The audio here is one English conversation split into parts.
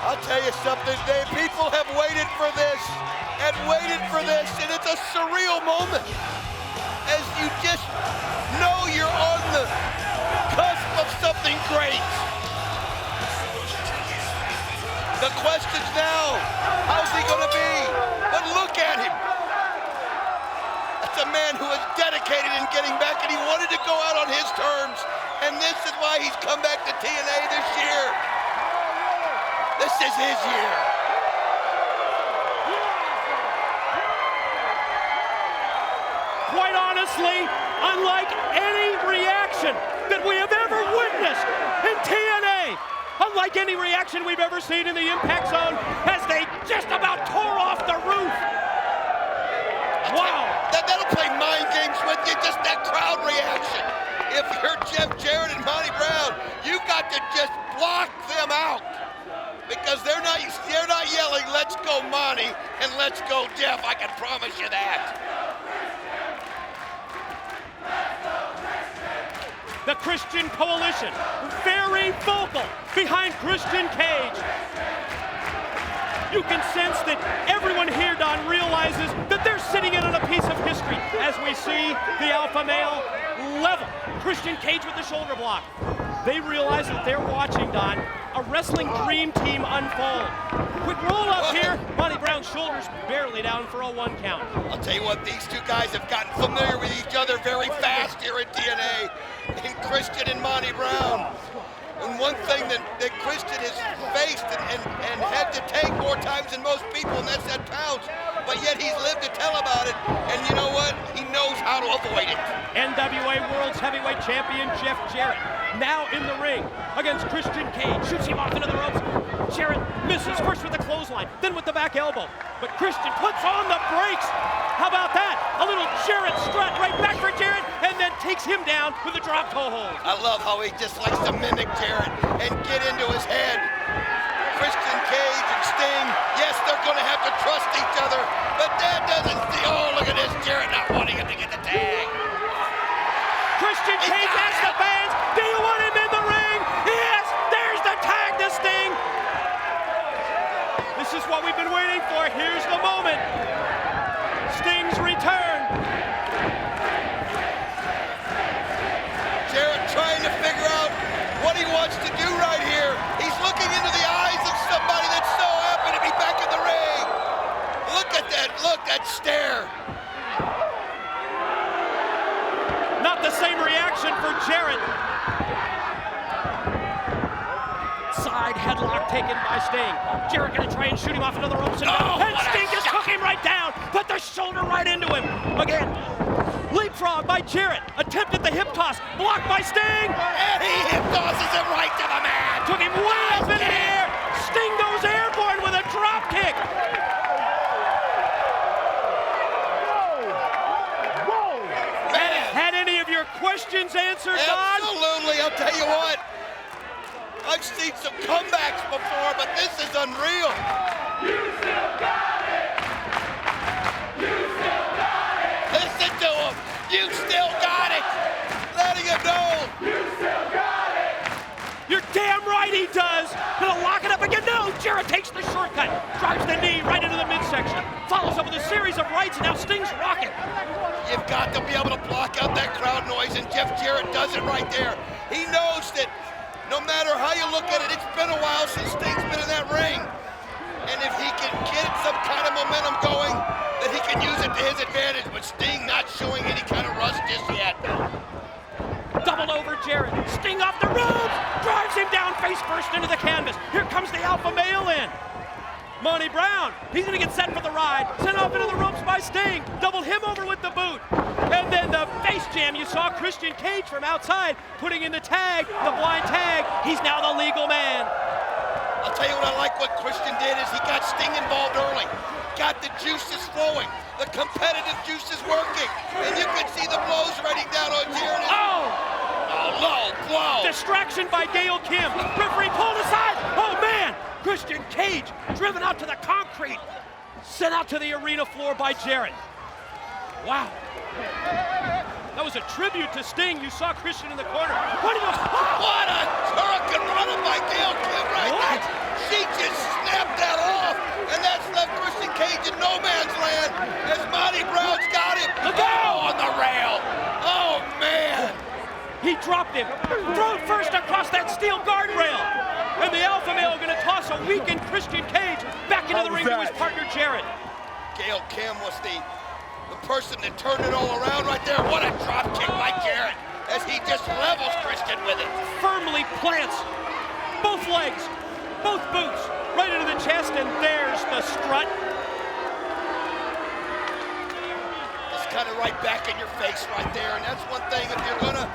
I'll tell you something, Dave. People have waited for this and waited for this, and it's a surreal moment as you just know you're on the cusp of something great. The question's now, how's he gonna be? But look at him. That's a man who is dedicated in getting back, and he wanted to go out on his terms, and this is why he's come back to TNA this year. This is his year. Quite honestly, unlike any reaction that we have ever witnessed in TNA, unlike any reaction we've ever seen in the Impact Zone, as they just about tore off the roof. Wow. That'll play mind games with you, just that crowd reaction. If you're Jeff Jarrett and Monty Brown, you got to just block them out. Because they're not yelling, let's go Monty, and let's go Jeff, I can promise you that. The Christian Coalition, very vocal behind Christian Cage. You can sense that everyone here, Don, realizes that they're sitting in on a piece of history as we see the alpha male level Christian Cage with the shoulder block. They realize that they're watching, Don, a wrestling dream team unfold. Quick roll up here. Monty Brown's shoulders barely down for a 1 count. I'll tell you what, these two guys have gotten familiar with each other very fast here at TNA, in Christian and Monty Brown. And one thing that Christian has faced and had to take more times than most people, and that's that pounce. But yet he's lived to tell about it, and you know what? He knows how to avoid it. NWA World's Heavyweight Champion Jeff Jarrett, now in the ring against Christian Cage. Shoots him off into the ropes. Jarrett misses first with the clothesline, then with the back elbow. But Christian puts on the brakes. How about that? A little Jarrett strut right back for Jarrett, and then takes him down with a drop toe hold. I love how he just likes to mimic Jarrett and get into his head. Christian Cage and Sting, yes, they're going to have to trust each other, but that doesn't see. Oh, look at this, Jarrett not wanting him to get the tag. Christian Cage asks the fans, do you want him in the ring? Yes, there's the tag to Sting. This is what we've been waiting for. Here's the moment. Sting's return. Jarrett trying to figure out what he wants to do right here. He's looking into the eyes of somebody that's so happy to be back in the ring. Look at that stare. Not the same reaction for Jarrett. Side headlock taken by Sting. Jarrett gonna try and shoot him off into the ropes, and Sting just took him right down. Put the shoulder right into him. Again, leapfrog by Jarrett. Attempted the hip toss, blocked by Sting. And he hip tosses him right to the mat. Took him way up in the air. Sting goes airborne with a drop kick. Had any of your questions answered, Don? Absolutely, I'll tell you what. I've seen some comebacks before, but this is unreal. You still got it. You still got it. Listen to him. You still got it. Letting him know. You still got it. You're damn right he does. Gonna lock it up again. No, Jarrett takes the shortcut. Drives the knee right into the midsection. Follows up with a series of rights, and now Sting's rocking. You've got to be able to block out that crowd noise, and Jeff Jarrett does it right there. He knows that no matter how you look at it, it's been a while since Sting's been in that ring. And if he can get some kind of momentum going, that he can use it to his advantage, but Sting not showing any kind of rust just yet. Double over Jarrett. Sting off the ropes. Drives him down face first into the canvas. Here comes the alpha male in. Monty Brown, he's gonna get set for the ride. Sent off into the ropes by Sting. Doubled him over with the boot. And then the face jam, you saw Christian Cage from outside putting in the tag, the blind tag. He's now the legal man. I'll tell you what I like what Christian did is he got Sting involved early. Got the juices flowing. The competitive juice is working. And you can see the blows raining down on Jarrett. Oh, low blow. distraction by Gail Kim. Referee pulled aside. Oh man, Christian Cage driven out to the concrete. Sent out to the arena floor by Jarrett. Wow. That was a tribute to Sting. You saw Christian in the corner. What a hurricane run by Gail Kim right there. She just no man's land as Monty Brown's got him. Look out! On the rail. Oh, man. He dropped him, thrown first across that steel guardrail. And the Alpha Male going to toss a weakened Christian Cage back into the ring to his partner, Jarrett. Gail Kim was the person that turned it all around right there. What a drop kick by Jarrett as he just levels Christian with it. Firmly plants both legs, both boots, right into the chest, and there's the strut. It's kind of right back in your face right there, and that's one thing, if you're gonna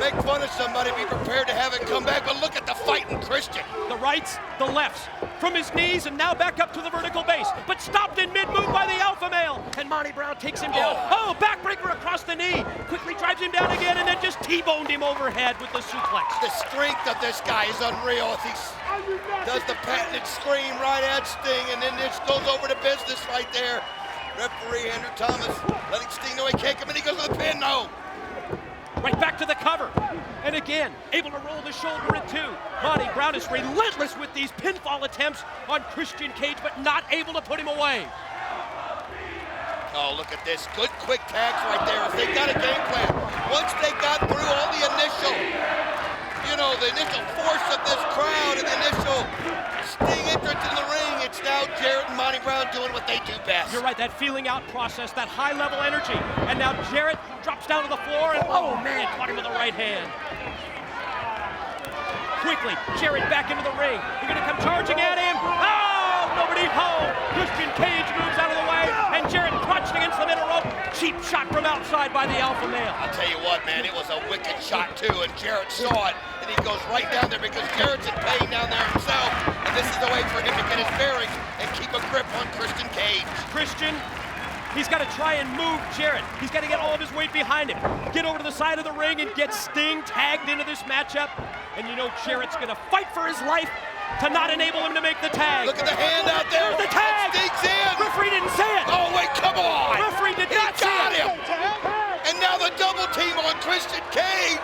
make fun of somebody, be prepared to have it come back, but look at the fighting Christian. The rights, the lefts, from his knees and now back up to the vertical base, but stopped in mid-move by the Alpha Male, and Monty Brown takes him down. Oh, backbreaker across the knee, quickly drives him down again, and then just T-boned him overhead with the suplex. The strength of this guy is unreal as he does the patented scream right at Sting, and then this goes over to business right there. Referee Andrew Thomas letting Sting know he can't come in, he goes for the pin, no. Right back to the cover. And again, able to roll the shoulder in two. Monty Brown is relentless with these pinfall attempts on Christian Cage, but not able to put him away. Oh, look at this. Good quick tags right there. They got a game plan. Once they got through all the initial, the initial force of this crowd and the initial Sting entrance in the ring, it's now Jarrett and Monty Brown doing what they do best. You're right, that feeling out process, that high-level energy. And now Jarrett drops down to the floor, and oh man, caught him with the right hand. Quickly, Jarrett back into the ring. They're gonna come charging at him. Oh, nobody home. Christian Cage moves out of the way, and Jarrett crunched against the middle rope. Cheap shot from outside by the Alpha Male. I'll tell you what, man, it was a wicked shot too, and Jarrett saw it, and he goes right down there because Jarrett's in pain down there himself, and this is the way for him to get his bearings and keep a grip on Christian Cage. Christian, he's got to try and move Jarrett. He's got to get all of his weight behind him. Get over to the side of the ring and get Sting tagged into this matchup. And Jarrett's going to fight for his life to not enable him to make the tag. Look at the hand out there. There's the tag. Sting's in. Referee didn't say it. Oh, wait, come on. Referee did not see got it. him. And now the double team on Christian Cage.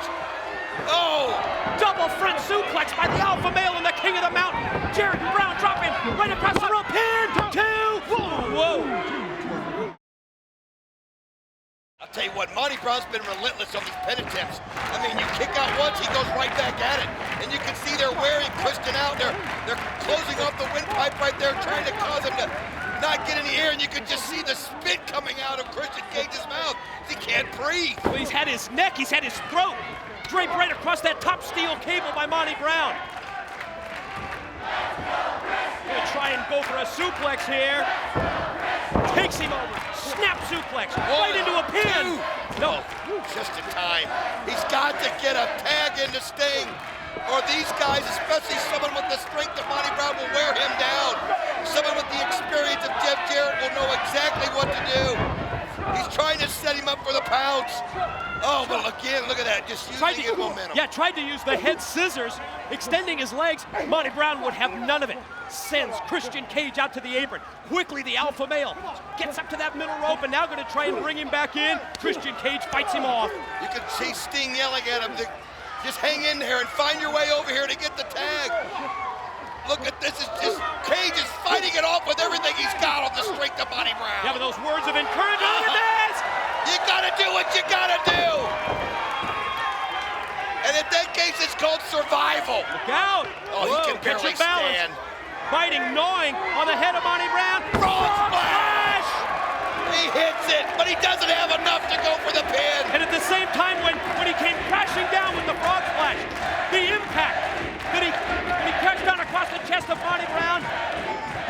Oh. Double front suplex by the Alpha Male and the King of the Mountain. Jarrett Brown dropping right across the rope. Pin, two. Whoa. I'll tell you what, Monty Brown's been relentless on these pin attempts. I mean, you kick out once, he goes right back at it. And you can see they're wearing Christian out. They're closing off the windpipe right there, trying to cause him to not get in the air. And you can just see the spit coming out of Christian Cage's mouth. He can't breathe. Well, he's had his neck, he's had his throat draped right across that top steel cable by Monty Brown. Gonna try and go for a suplex here. Takes him over. Snap suplex. Right into a pin. No. Just in time. He's got to get a tag into Sting, or these guys, especially someone with the strength of Monty Brown, will wear him down. Someone with the experience of Jeff Jarrett will know exactly what to do. He's trying to set him up for the pounce. Oh, but again, look at that, just using his momentum. Yeah, tried to use the head scissors, extending his legs. Monty Brown would have none of it. Sends Christian Cage out to the apron. Quickly, the Alpha Male gets up to that middle rope and now going to try and bring him back in. Christian Cage fights him off. You can see Sting yelling at him to just hang in there and find your way over here to get the tag. Look at this, it's just Cage is fighting it off with everything he's got on the strength of Monty Brown. Yeah, but those words of encouragement, look at this! You gotta do what you gotta do. And in that case, it's called survival. Look out! Oh, whoa, he can barely stand. Biting, gnawing on the head of Monty Brown. Frog splash! He hits it, but he doesn't have enough to go for the pin. And at the same time, when he came crashing down with the frog splash, the impact that he crashed down across the chest of Monty Brown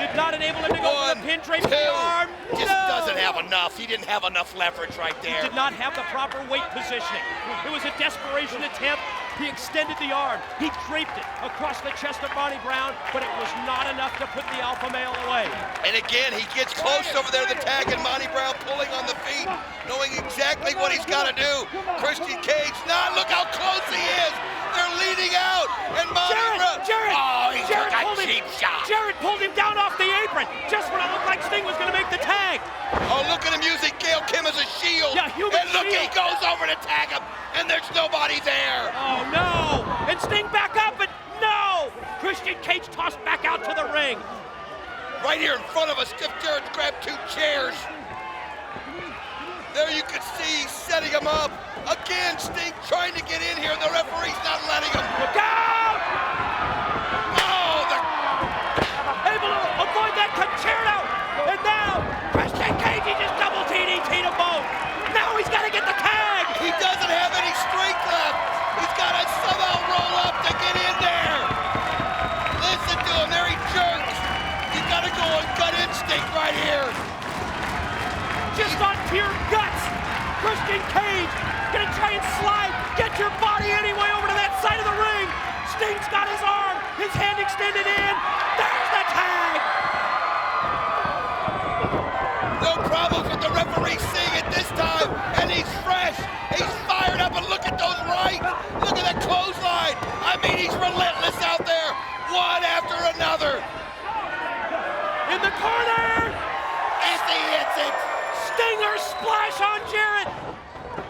did not enable him to go for the pin, draped the arm. Just doesn't have enough. He didn't have enough leverage right there. He did not have the proper weight positioning. It was a desperation attempt. He extended the arm. He draped it across the chest of Monty Brown, but it was not enough to put the Alpha Male away. And again, he gets close over there to the tag, and Monty Brown pulling on the feet, knowing exactly what he's got to do. Christian Cage, look how close he is. They're leading out, and Monty Brown. Jarrett! Oh, he took a cheap shot. Jarrett pulled him down off the apron, just when it looked like Sting was going to make the tag. Oh, look at him using Gail Kim as a shield. Yeah, human and look, shield. he goes over to tag him, and there's nobody there. Oh, no. And Sting back up, but no. Christian Cage tossed back out to the ring. Right here in front of us, Jeff Jarrett grabbed 2 chairs. There you can see setting him up. Again, Sting trying to get in here. The referee's not letting him. Look out! Oh, Able to avoid that concerto. And now, Christian Cage, he just double DDT'd them both. Now he's got to get the tag. he doesn't have any strength left. He's got to somehow roll up to get in there. Listen to him, there he jerks. He's got to go on gut instinct right here. Just on pure guts. Christian Cage gonna try and slide. Get your body anyway over to that side of the ring. Sting's got his arm, his hand extended in. There's the tag. No problems with the referee seeing it this time, and he's fresh. He's fired up, and look at those rights. Look at that clothesline. I mean, he's relentless out there, one after another. In the corner. As he hits it. Stinger splash on Jarrett.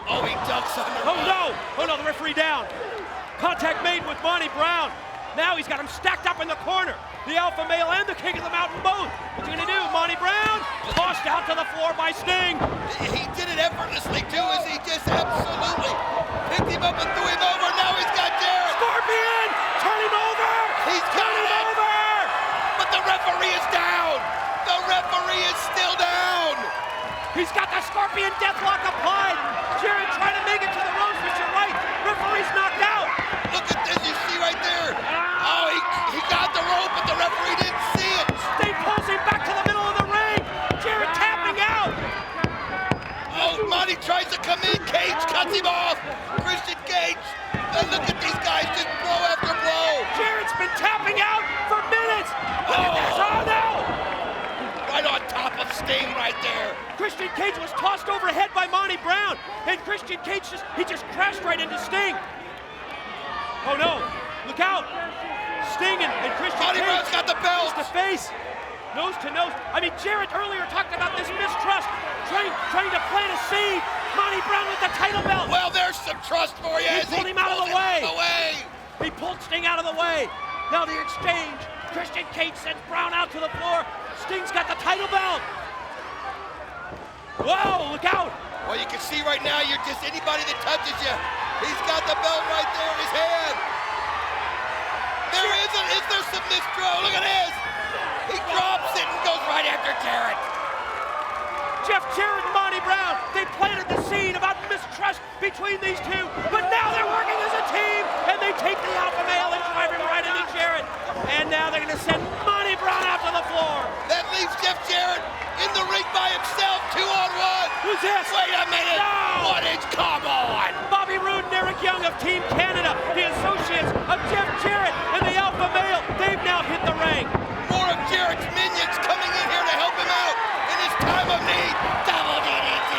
Oh, he ducks under. Oh no, the referee down. Contact made with Monty Brown. Now he's got him stacked up in the corner. The alpha male and the king of the mountain both. What's he gonna do? Monty Brown tossed out to the floor by Sting. He did it effortlessly too, as he just absolutely picked him up and threw him over. Now he's got Jarrett. Scorpion, turn him over. He's got him over. But the referee is down. The referee is still down. He's got the Scorpion Deathlock applied. Jarrett trying to make it to the ropes, but you're right. Referee's knocked out. Look at this, you see right there. Oh, he got the rope, but the referee didn't see it. Sting pulls him back to the middle of the ring. Jarrett tapping out. Oh, Monty tries to come in. Cage cuts him off. Christian Cage. And look at these guys just blow after blow. Jarrett's been tapping out for minutes. Look at this. Oh no! Right on top of Sting right there. Christian Cage was tossed overhead by Monty Brown, and Christian Cage just crashed right into Sting. Oh no! Look out! Sting and Christian Monty Cage. Brown's got the belt. Face to face, nose to nose. I mean, Jarrett earlier talked about this mistrust, trying to plant a seed. Monty Brown with the title belt. Well, there's some trust for you. He pulled him out of the way. Away. He pulled Sting out of the way. Now the exchange. Christian Cage sends Brown out to the floor. Sting's got the title belt. Whoa, look out. Well, you can see right now, you're just anybody that touches you. He's got the belt right there in his hand. Is there some misthrow? Look at this. He drops it and goes right after Jarrett. Jeff Jarrett and Monty Brown, they planted the seed about mistrust between these two, but now they're working as a team, and they take the alpha male and drive him right into Jarrett. And now they're gonna send Monty Brown out to the floor. That leaves Jeff Jarrett in the ring by himself, 2-on-1. Who's this? Wait a minute. No! What is, come on. Bobby Roode and Eric Young of Team Canada, the associates of Jeff Jarrett and the alpha male, they've now hit the ring. More of Jarrett's minions coming in here to help him out in his time of need. Double DDT.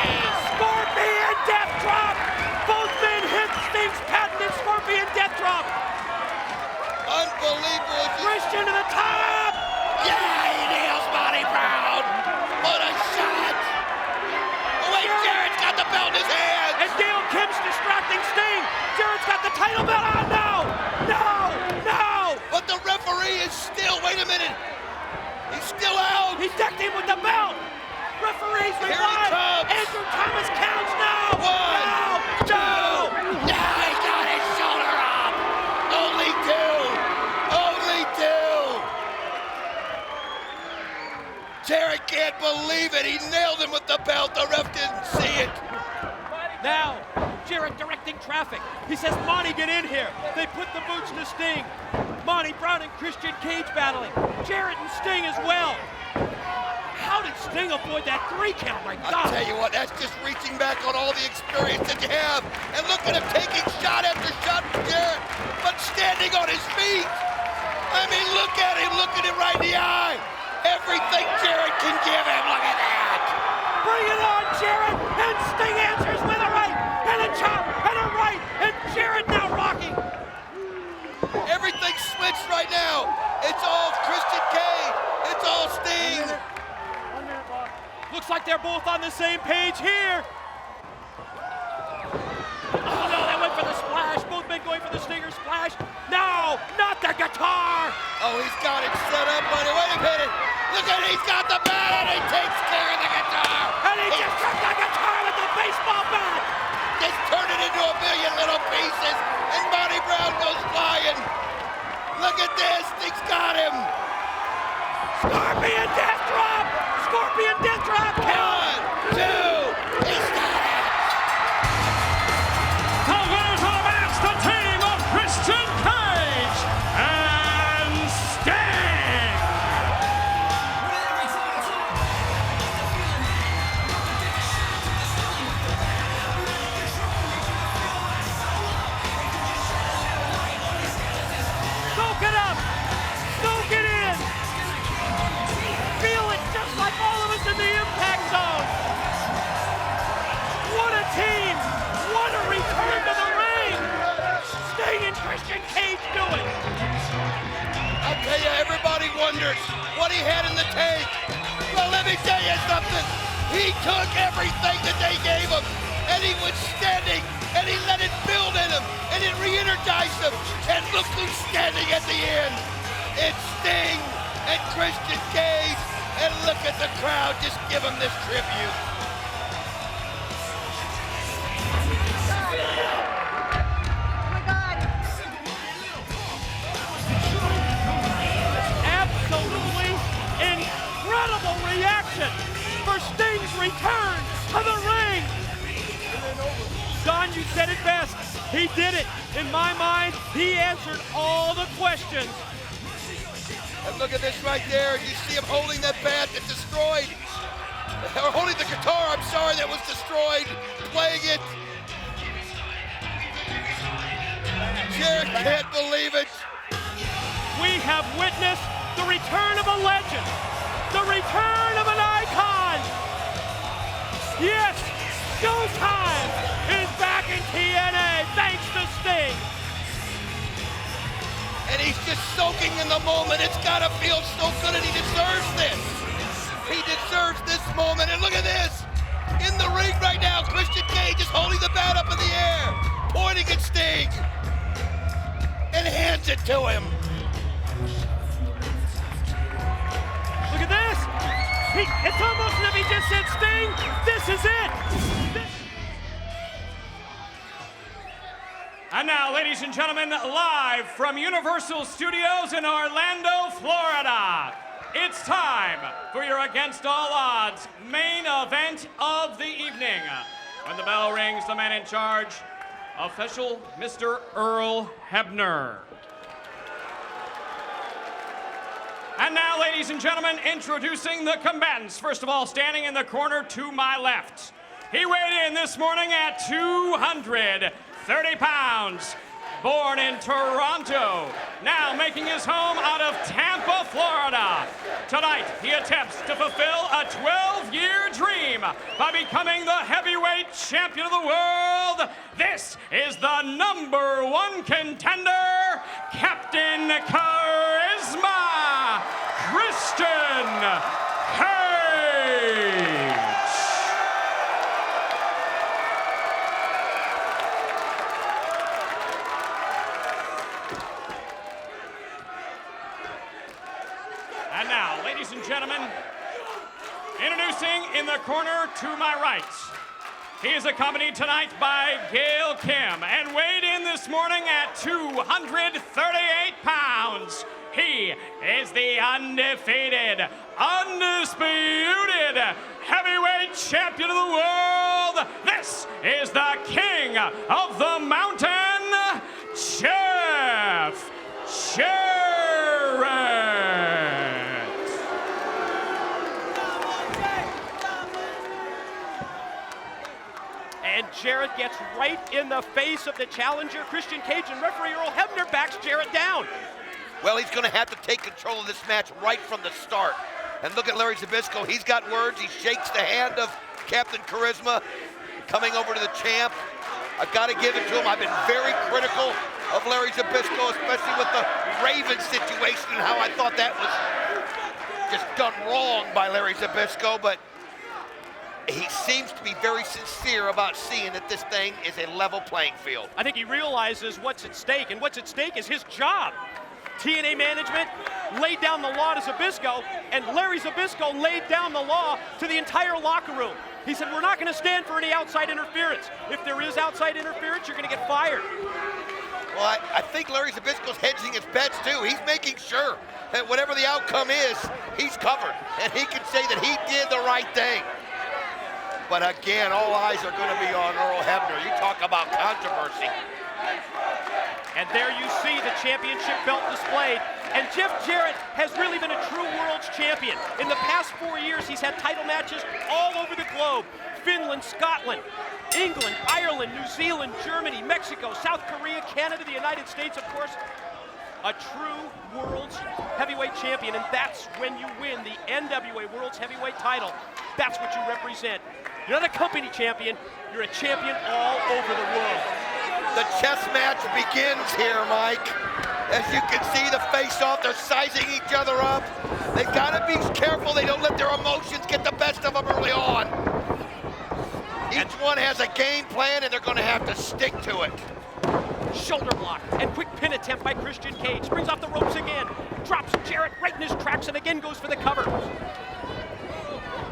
Scorpion Death Drop. Both men hit Sting's patented Scorpion Death Drop. Unbelievable. Christian to the top. Yeah, he nails Monty Brown. What a shot. Oh, wait, Jarrett's got the belt in his hand. And Gail Kim's distracting Sting. Jarrett's got the title belt. Oh, no. No. But the referee is still, wait a minute. He's still out. He decked him with the belt. Referees Here he revive. comes. Andrew Thomas counts now. One, No. Now he got his shoulder up. Only two. Jarrett can't believe it. He nailed him with the belt. The ref didn't see it. Now, Jarrett directing traffic. He says, Monty, get in here. They put the boots to Sting. Monty Brown and Christian Cage battling. Jarrett and Sting as well. How did Sting avoid that 3 count? My God. I'll tell you what, that's just reaching back on all the experience that you have. And look at him taking shot after shot from Jarrett, but standing on his feet. I mean, look at him right in the eye. Everything Jarrett can give him, look at that. Bring it on, Jarrett. And Sting answers with a right, and a chop, and a right, and Jarrett now rocking. Everything switched right now. It's all Christian Cage. It's all Sting. Looks like they're both on the same page here. Oh no, they went for the splash. Both men going for the Stinger splash. No, not the guitar. Oh, he's got it set up. Wait a minute. Look at he's got the bat and he takes care of the guitar. And he just took the guitar with the baseball bat. Just turned it into a million little pieces, and Monty Brown goes flying. Look at this, he's got him. Scorpion death drop. Scorpion death drop. One, two, he's got it. The winners of the match, the team of Christian Cage and Sting. Soak it up. Soak it in. Feel it just like all of us in the impact zone. What a team. What a return to the ring. Sting and Christian Cage do it. I'll tell you, everybody wonders what he had in the tank. Well, let me tell you something. He took everything that they gave him, and he was standing, and he let it build in him, and it re-energized him. And look who's standing at the end. It's Sting and Christian Cage. And look at the crowd just give him this tribute. Absolutely incredible reaction for Sting's return to the ring. Don, you said it best. He did it. In my mind, he answered all the questions. And look at this right there. You see him holding that bat that destroyed, or holding the guitar, I'm sorry, that was destroyed, playing it. Jarrett can't believe it. We have witnessed the return of a legend, the return of an icon. Yes, Showtime is back in TNA thanks to Sting. And he's just soaking in the moment. It's gotta feel so good, and he deserves this. He deserves this moment, and look at this. In the ring right now, Christian Cage is holding the bat up in the air, pointing at Sting, and hands it to him. Look at this. It's almost as if he just said, Sting, this is it. And now, ladies and gentlemen, live from Universal Studios in Orlando, Florida, it's time for your Against All Odds main event of the evening. When the bell rings, the man in charge, official Mr. Earl Hebner. And now, ladies and gentlemen, introducing the combatants. First of all, standing in the corner to my left. He weighed in this morning at 230 pounds. Born in Toronto, now making his home out of Tampa, Florida. Tonight, he attempts to fulfill a 12-year dream by becoming the heavyweight champion of the world. This is the #1 contender, Captain Charisma, Christian Cage. And now, ladies and gentlemen, introducing in the corner to my right. He is accompanied tonight by Gail Kim and weighed in this morning at 238 pounds. He is the undefeated, undisputed heavyweight champion of the world. This is the king of the mountain, Jeff Jarrett. And Jarrett gets right in the face of the challenger, Christian Cage, and referee Earl Hebner backs Jarrett down. Well, he's going to have to take control of this match right from the start. And look at Larry Zbyszko. He's got words. He shakes the hand of Captain Charisma coming over to the champ. I've got to give it to him. I've been very critical of Larry Zbyszko, especially with the Raven situation and how I thought that was just done wrong by Larry Zbyszko. But he seems to be very sincere about seeing that this thing is a level playing field. I think he realizes what's at stake, and what's at stake is his job. TNA management laid down the law to Zbyszko, and Larry Zbyszko laid down the law to the entire locker room. He said, we're not going to stand for any outside interference. If there is outside interference, you're going to get fired. Well, I think Larry Zbyszko's hedging his bets too. He's making sure that whatever the outcome is, he's covered, and he can say that he did the right thing. But again, all eyes are going to be on Earl Hebner. You talk about controversy. And there you see the championship belt displayed. And Jeff Jarrett has really been a true world's champion. In the past 4 years, he's had title matches all over the globe. Finland, Scotland, England, Ireland, New Zealand, Germany, Mexico, South Korea, Canada, the United States, of course. A true world's heavyweight champion, and that's when you win the NWA World's Heavyweight title. That's what you represent. You're not a company champion, you're a champion all over the world. The chess match begins here, Mike. As you can see, the face-off, they're sizing each other up. They've got to be careful they don't let their emotions get the best of them early on. Each one has a game plan, and they're going to have to stick to it. Shoulder block and quick pin attempt by Christian Cage. Brings off the ropes again. Drops Jarrett right in his tracks and again goes for the cover.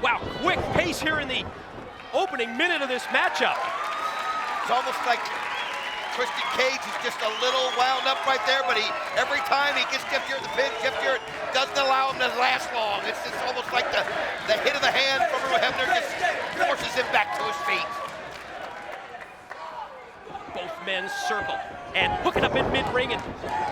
Wow, quick pace here in the opening minute of this matchup. It's almost like Christian Cage is just a little wound up right there, but every time he gets Jeff Jarrett the pin, Jeff Jarrett doesn't allow him to last long. It's just almost like the hit of the hand from Earl Hebner just forces him back to his feet. Both men circle and hooking up in mid-ring, and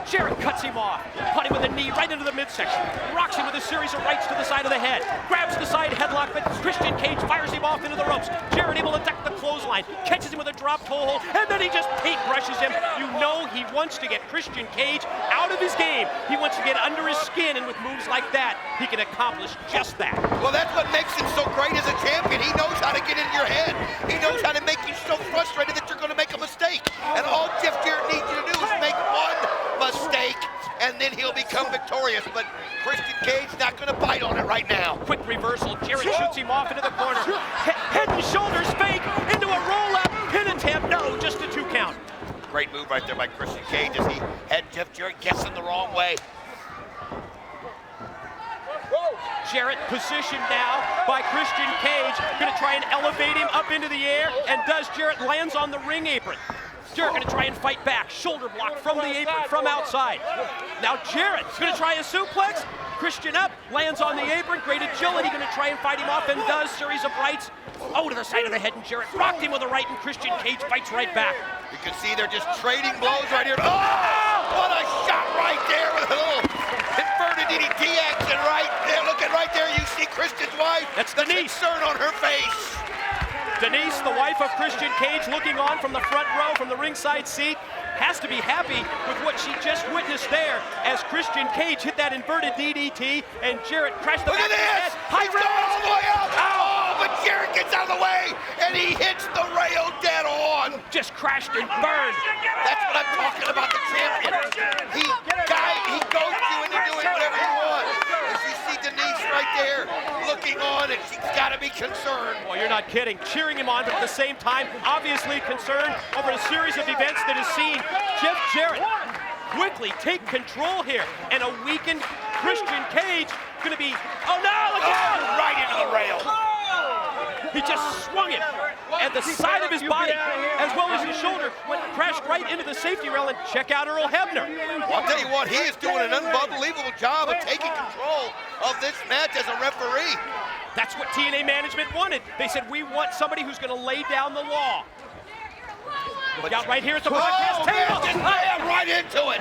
Jarrett cuts him off, putting with a knee right into the midsection, rocks him with a series of rights to the side of the head, grabs the side headlock, but Christian Cage fires him off into the ropes. Jarrett able to duck the clothesline, catches him with a drop toe hold, and then he just paintbrushes him. You know he wants to get Christian Cage out of his game. He wants to get under his skin, and with moves like that, he can accomplish just that. Well, that's what makes him so great as a champion. He knows how to get in your head. He knows how to make you so frustrated that you're going to make a mistake. And all Jeff Jarrett needs you to do is make one mistake, and then he'll become victorious. But Christian Cage not going to bite on it right now. Quick reversal. Jarrett shoots him off into the corner. Head and shoulders fake into a roll-up pin attempt. No, just a 2 count. Great move right there by Christian Cage as he had Jeff Jarrett guessing the wrong way. Jarrett positioned now by Christian Cage. Going to try and elevate him up into the air, and does. Jarrett lands on the ring apron. Jarrett going to try and fight back. Shoulder block from the apron from outside. Now Jarrett's going to try a suplex. Christian up, lands on the apron. Great agility, going to try and fight him off, and does. Series of rights. Oh, to the side of the head, and Jarrett rocked him with a right, and Christian Cage bites right back. You can see they're just trading blows right here. Oh, what a shot right there with a little inverted DDT action right there. Look at right there, you see Christian's wife. That's Denise. Concern on her face. Denise, the wife of Christian Cage, looking on from the front row, from the ringside seat, has to be happy with what she just witnessed there as Christian Cage hit that inverted DDT and Jarrett crashed the back of his head. High rail all the way up. Oh, but Jarrett gets out of the way and he hits the rail dead on. Just crashed and burned. That's what I'm talking about, the champion. He goes you into doing whatever you want. As you see Denise right there looking on, and she's got to be concerned. Well, you're not kidding. Cheering him on, but at the same time, obviously concerned over a series of events that has seen Jeff Jarrett quickly take control here, and a weakened Christian Cage going to be, oh no, look out! Right into the rail. He just swung him, and the side of his body, as well as his shoulder, crashed right into the safety rail. And check out Earl Hebner. Well, I'll tell you what, he is doing an unbelievable job of taking control of this match as a referee. That's what TNA management wanted. They said, we want somebody who's going to lay down the law. Look out right here at the broadcast table. Just ran right into it.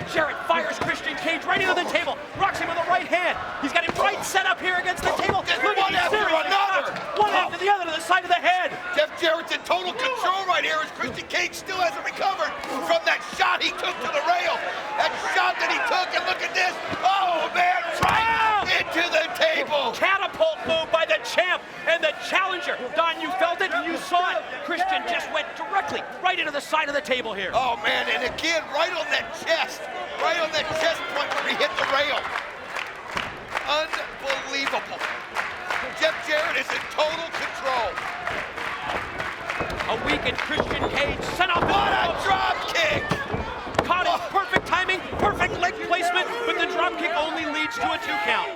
Jarrett fires Christian Cage right into the table, rocks him with a right hand. He's got him right set up here against the table. One after another. One after the other to the side of the head. Jeff Jarrett's in total control right here as Christian Cage still hasn't recovered from that shot he took to the rail. That shot that he took, and look at this. Oh, man, right into the table. Catapult move by the champ and the challenger. Don, you felt it and you saw it. Christian just went directly right into the side of the table here. Oh, man, and again, right on that chest point where he hit the rail. Unbelievable. Jeff Jarrett is in total control. A weakened Christian Cage sent off. What a drop kick! Caught it, perfect timing, perfect leg placement. replacement, but the drop kick only leads to a 2 count.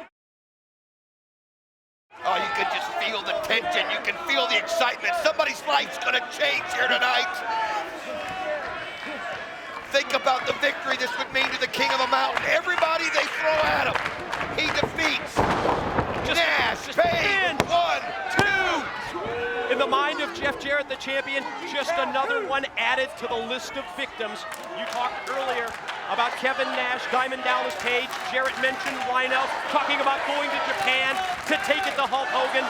Oh, you can just feel the tension. You can feel the excitement. Somebody's life's gonna change here tonight. Think about the victory this would mean to the King of the Mountain. Everybody they throw at him, he defeats. Nash, Payne, 1, 2. In the mind of Jeff Jarrett, the champion, just another one added to the list of victims. You talked earlier about Kevin Nash, Diamond Dallas Page. Jarrett mentioned Rhino, talking about going to Japan to take it to Hulk Hogan.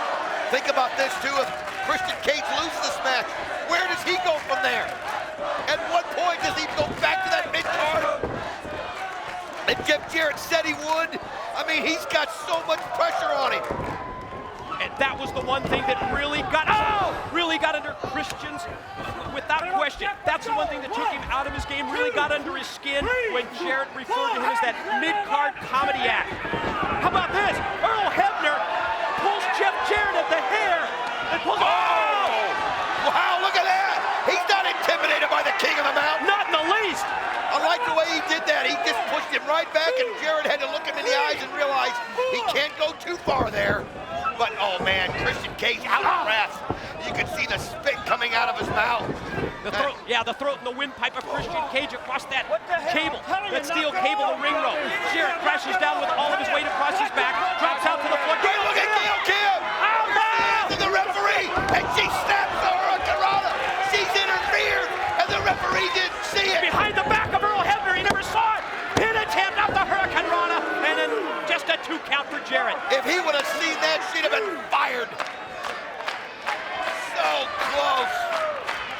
Think about this too, if Christian Cage loses this match, where does he go from there? At what point does he go back to that mid-card? And Jeff Jarrett said he would. I mean, he's got so much pressure on him. And that was the one thing that really got under Christian's, without question. That's the one thing that took him out of his game, really got under his skin when Jarrett referred to him as that mid-card comedy act. How about this? Earl Hebner pulls Jeff Jarrett at the hair and pulls. Oh! Wow, look at that! He's not intimidated by the King of the Mountain. Not in the least. I like the way he did that. He just pushed him right back, and Jarrett had to look him in the eyes and realize he can't go too far there. But, oh man, Christian Cage out of breath. You can see the spit coming out of his mouth. The throat and the windpipe of Christian Cage across that cable, that steel cable and ring rope. Jarrett crashes down with all of his weight across his back, drops out to the floor. Hey, look at Gail Kim! To the referee, and she snaps the Hurricanrana. She's interfered, and the referee didn't see it. Behind the back of Earl Hebner, he never saw it. Pin attempt off the Hurricanrana, and then just a 2 count for Jarrett. If he would have seen that, she'd have been fired. So close.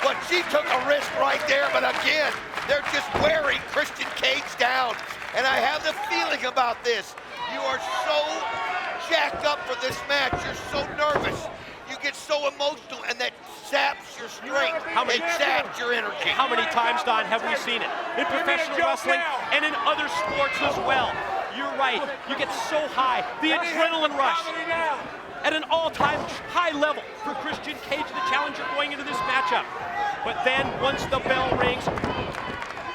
But she took a risk right there, but again, they're just wearing Christian Cage down. And I have the feeling about this. You are so jacked up for this match. You're so nervous. You get so emotional, and that saps your strength. It saps your energy. How many times, Don, have we seen it? In professional wrestling and in other sports as well. You're right. You get so high. The adrenaline rush at an all-time high level for Christian Cage, the challenger, going into this matchup. But then, once the bell rings,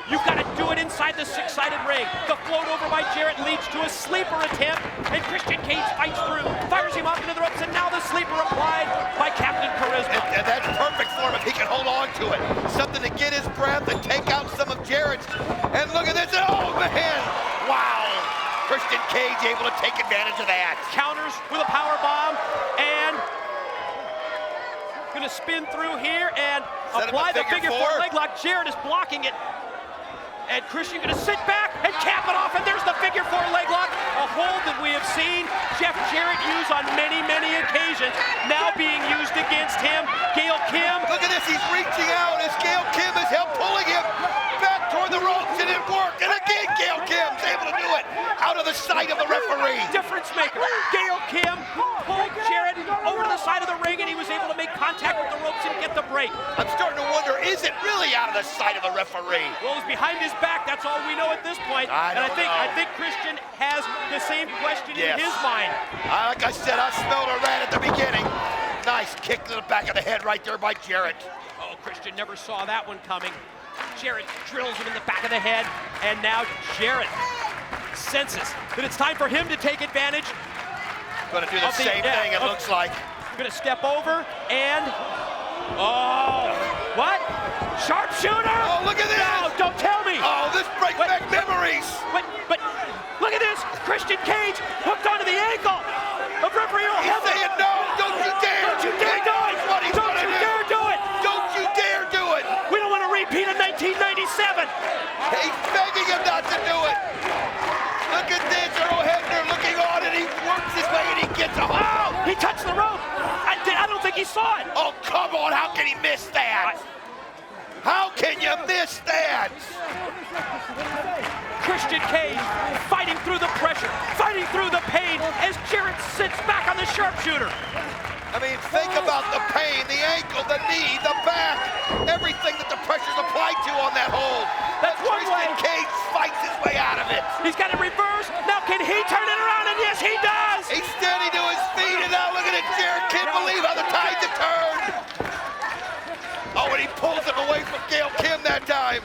you've got to do it inside the 6-sided ring. The float over by Jarrett leads to a sleeper attempt, and Christian Cage fights through, fires him off into the ropes, and now the sleeper applied by Captain Charisma. And that's perfect for him if he can hold on to it. Something to get his breath and take out some of Jarrett's. And look at this, oh man, wow. Christian Cage able to take advantage of that. Counters with a power bomb, and gonna spin through here and apply the figure 4 leg lock. Jarrett is blocking it. And Christian gonna sit back and cap it off, and there's the figure 4 leg lock. A hold that we have seen Jeff Jarrett use on many, many occasions, now being used against him. Gail Kim. Look at this, he's reaching out as Gail Kim is help pulling him back toward the ropes, and it worked. And again, Gail Kim's able to do it out of the sight of the referee. Difference maker. Gail Kim pulled Jarrett over to the side of the ring, and he was able to make contact with the ropes and get the break. I'm starting to wonder, is it really out of the sight of the referee? Well, it was behind his back. That's all we know at this point. I think Christian has the same question in his mind. Like I said, I smelled a rat at the beginning. Nice kick to the back of the head right there by Jarrett. Oh, Christian never saw that one coming. Jarrett drills him in the back of the head, and now Jarrett senses that it's time for him to take advantage. Gonna do the same thing, it looks like. Gonna step over and, oh, what? Sharpshooter! Oh, look at this! No, don't tell me! Oh, this brings back memories! But look at this! Christian Cage hooked onto the ankle of referee Earl He's Hebner. saying no, don't you dare! Don't you dare do it! What he's Don't gonna you do. dare do it! Don't you dare do it! We don't want to repeat of 1997! He's begging him not to do it! Look at this, Earl Hebner looking on, and he works his way, and he gets a hold! Oh, he touched the rope! I don't think he saw it! Oh, come on, how can he miss that? How can you miss that? Christian Cage fighting through the pressure, fighting through the pain as Jarrett sits back on the sharpshooter. I mean, think about the pain, the ankle, the knee, the back, everything that the pressure's applied to on that hold. That's one way. Christian Cage fights his way out of it. He's got it reversed. Now can he turn it around? And yes, he does. He's standing to his feet, and now look at it. Jarrett can't believe how the tides have turned. Oh, and he pulls him away from Gail Kim that time.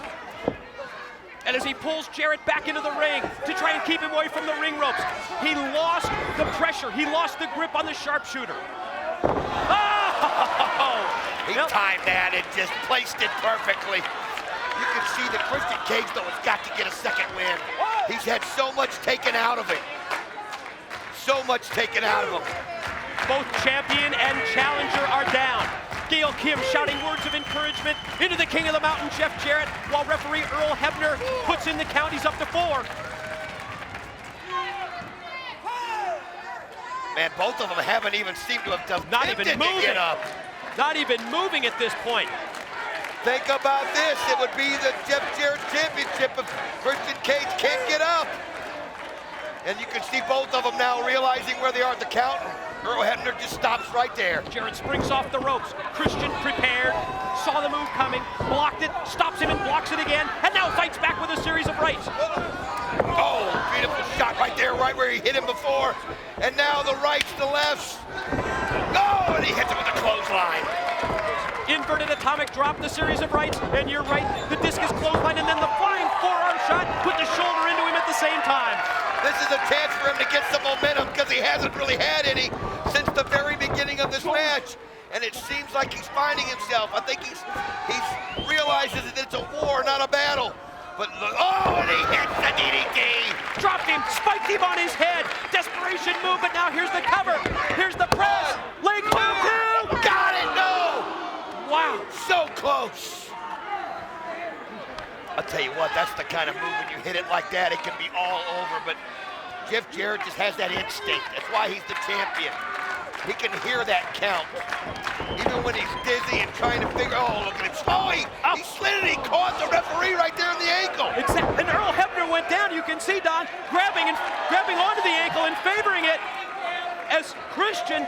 And as he pulls Jarrett back into the ring to try and keep him away from the ring ropes, he lost the pressure. He lost the grip on the sharpshooter. Oh! He timed that and just placed it perfectly. You can see that Christian Cage, though, has got to get a second win. He's had so much taken out of him. So much taken out of him. Both champion and challenger are down. Gail Kim shouting words of encouragement into the King of the Mountain, Jeff Jarrett, while referee Earl Hebner puts in the count. He's up to 4. Man, both of them haven't even seemed to have done Not even moving. Get up. Not even moving at this point. Think about this. It would be the Jeff Jarrett Championship if Christian Cage can't get up. And you can see both of them now realizing where they are at the count. Earl Hebner just stops right there. Jarrett springs off the ropes. Christian prepared, saw the move coming, blocked it, stops him and blocks it again, and now fights back with a series of rights. Oh, beautiful shot right there, right where he hit him before. And now the rights, the lefts. Oh, and he hits him with a clothesline. Inverted atomic drop, the series of rights, and you're right, the discus clothesline, and then the flying forearm shot, put the shoulder into him at the same time. This is a chance for him to get some momentum because he hasn't really had any since the very beginning of this match. And it seems like he's finding himself. I think he's realizes that it's a war, not a battle. But look, oh, and he hits the DDT. Dropped him, spiked him on his head. Desperation move, but now here's the cover. Here's the press. Leg 2, 2. Got it, no. Wow. So close. I'll tell you what, that's the kind of move when you hit it like that, it can be all over, but Jeff Jarrett just has that instinct. That's why he's the champion. He can hear that count. Even when he's dizzy and trying to figure, oh, look at him. Oh, he slid it, he caught the referee right there in the ankle. And Earl Hebner went down, you can see Don grabbing onto the ankle and favoring it as Christian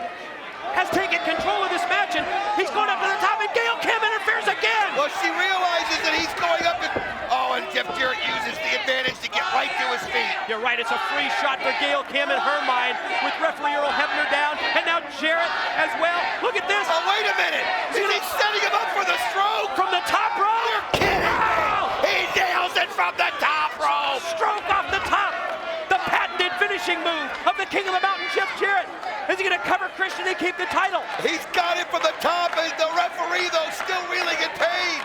has taken control of this match, and he's going up to the top, and Gail Kim interferes again. Well, she realizes that he's going up, and Jeff Jarrett uses the advantage to get right to his feet. You're right, it's a free shot for Gail Kim in her mind, with referee Earl Hebner down, and now Jarrett as well. Look at this. Oh, wait a minute. Is he setting him up for the stroke? From the top rope? You're kidding me. He nails it from the top rope. Stroke off the top. The patented finishing move of the King of the Mountain, Jeff Jarrett. Is he going to cover Christian and keep the title? He's got it from the top, and the referee, though, still reeling in pain.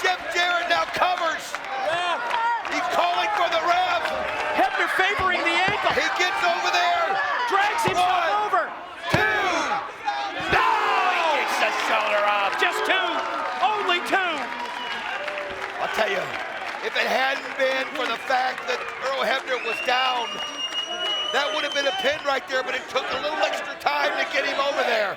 Jeff Jarrett now covers. Yeah. He's calling for the ref. Hebner favoring the ankle. He gets over there. Drags himself over. 2. No! He gets the shoulder up. Just 2. Only 2. I'll tell you, if it hadn't been for the fact that Earl Hebner was down, that would have been a pin right there, but it took a little extra time to get him over there.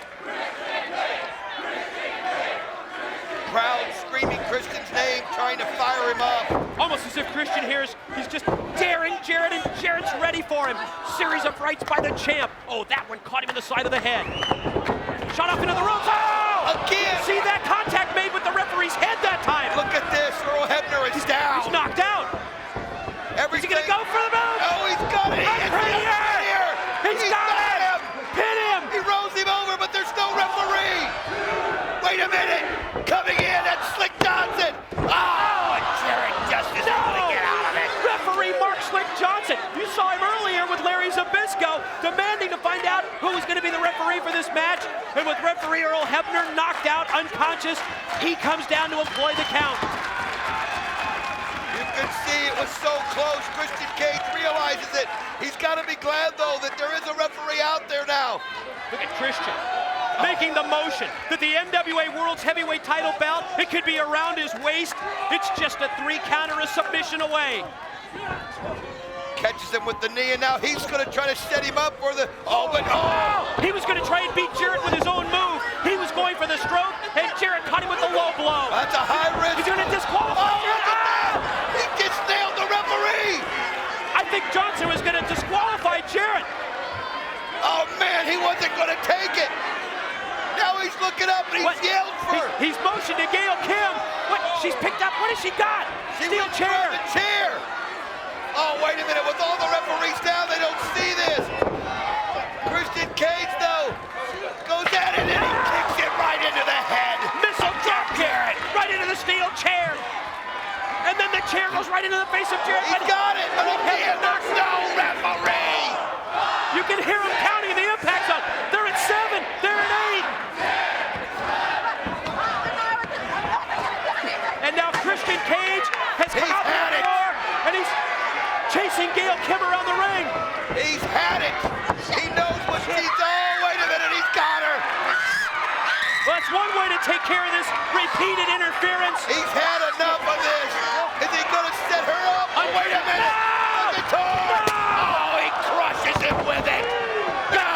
Crowd screaming Christian's name, trying to fire him up. Almost as if Christian hears, he's just daring Jarrett, and Jarrett's ready for him. Series of rights by the champ. Oh, that one caught him in the side of the head. Shot off into the ropes. Oh! Again! See that contact made with the referee's head that time. Look at this, Earl Hebner is down. He's knocked out. Is he gonna go for the move? Oh, he's got it. He's got him. Pin him. He rolls him over, but there's no referee. Wait a minute. Coming in, that's Slick Johnson. Oh, and Jarrett just is able to get out of it. Referee Mark Slick Johnson. You saw him earlier with Larry Zbyszko demanding to find out who was going to be the referee for this match. And with referee Earl Hebner knocked out, unconscious, he comes down to employ the count. You can see it was so close. Christian Cage realizes it. He's got to be glad, though, that there is a referee out there now. Look at Christian making the motion that the NWA World's Heavyweight title belt, it could be around his waist. It's just a 3 count or a submission away. Catches him with the knee, and now he's going to try to set him up for the... He was going to try and beat Jarrett with his own move. He was going for the stroke, and Jarrett caught him with the low blow. That's a high risk. He's going to disqualify Jarrett. Look at that! He just nailed the referee! I think Johnson was going to disqualify Jarrett. Oh, man, he wasn't going to take it. Now he's looking up, and he's yelled for her. He's motioned to Gail Kim. What? She's picked up. What has she got? Steel chair. The chair. Oh, wait a minute. With all the referees down, they don't see this. Christian Cage, though, goes at it, and he kicks it right into the head. Missile drop kick right into the steel chair. And then the the chair goes right into the face of Jarrett. He's got it, but again, there's no referee. You can hear him counting in the impact zone. They're at 7, they're at 8. And now Christian Cage has come out the door, and he's chasing Gail Kim around the ring. He's had it. He knows what she's done. Oh, wait a minute, he's got her. Well, that's one way to take care of this repeated interference. He's had enough of this. Is he going to set her up? Oh, wait a minute. No! The guitar. Oh, he crushes him with it. No.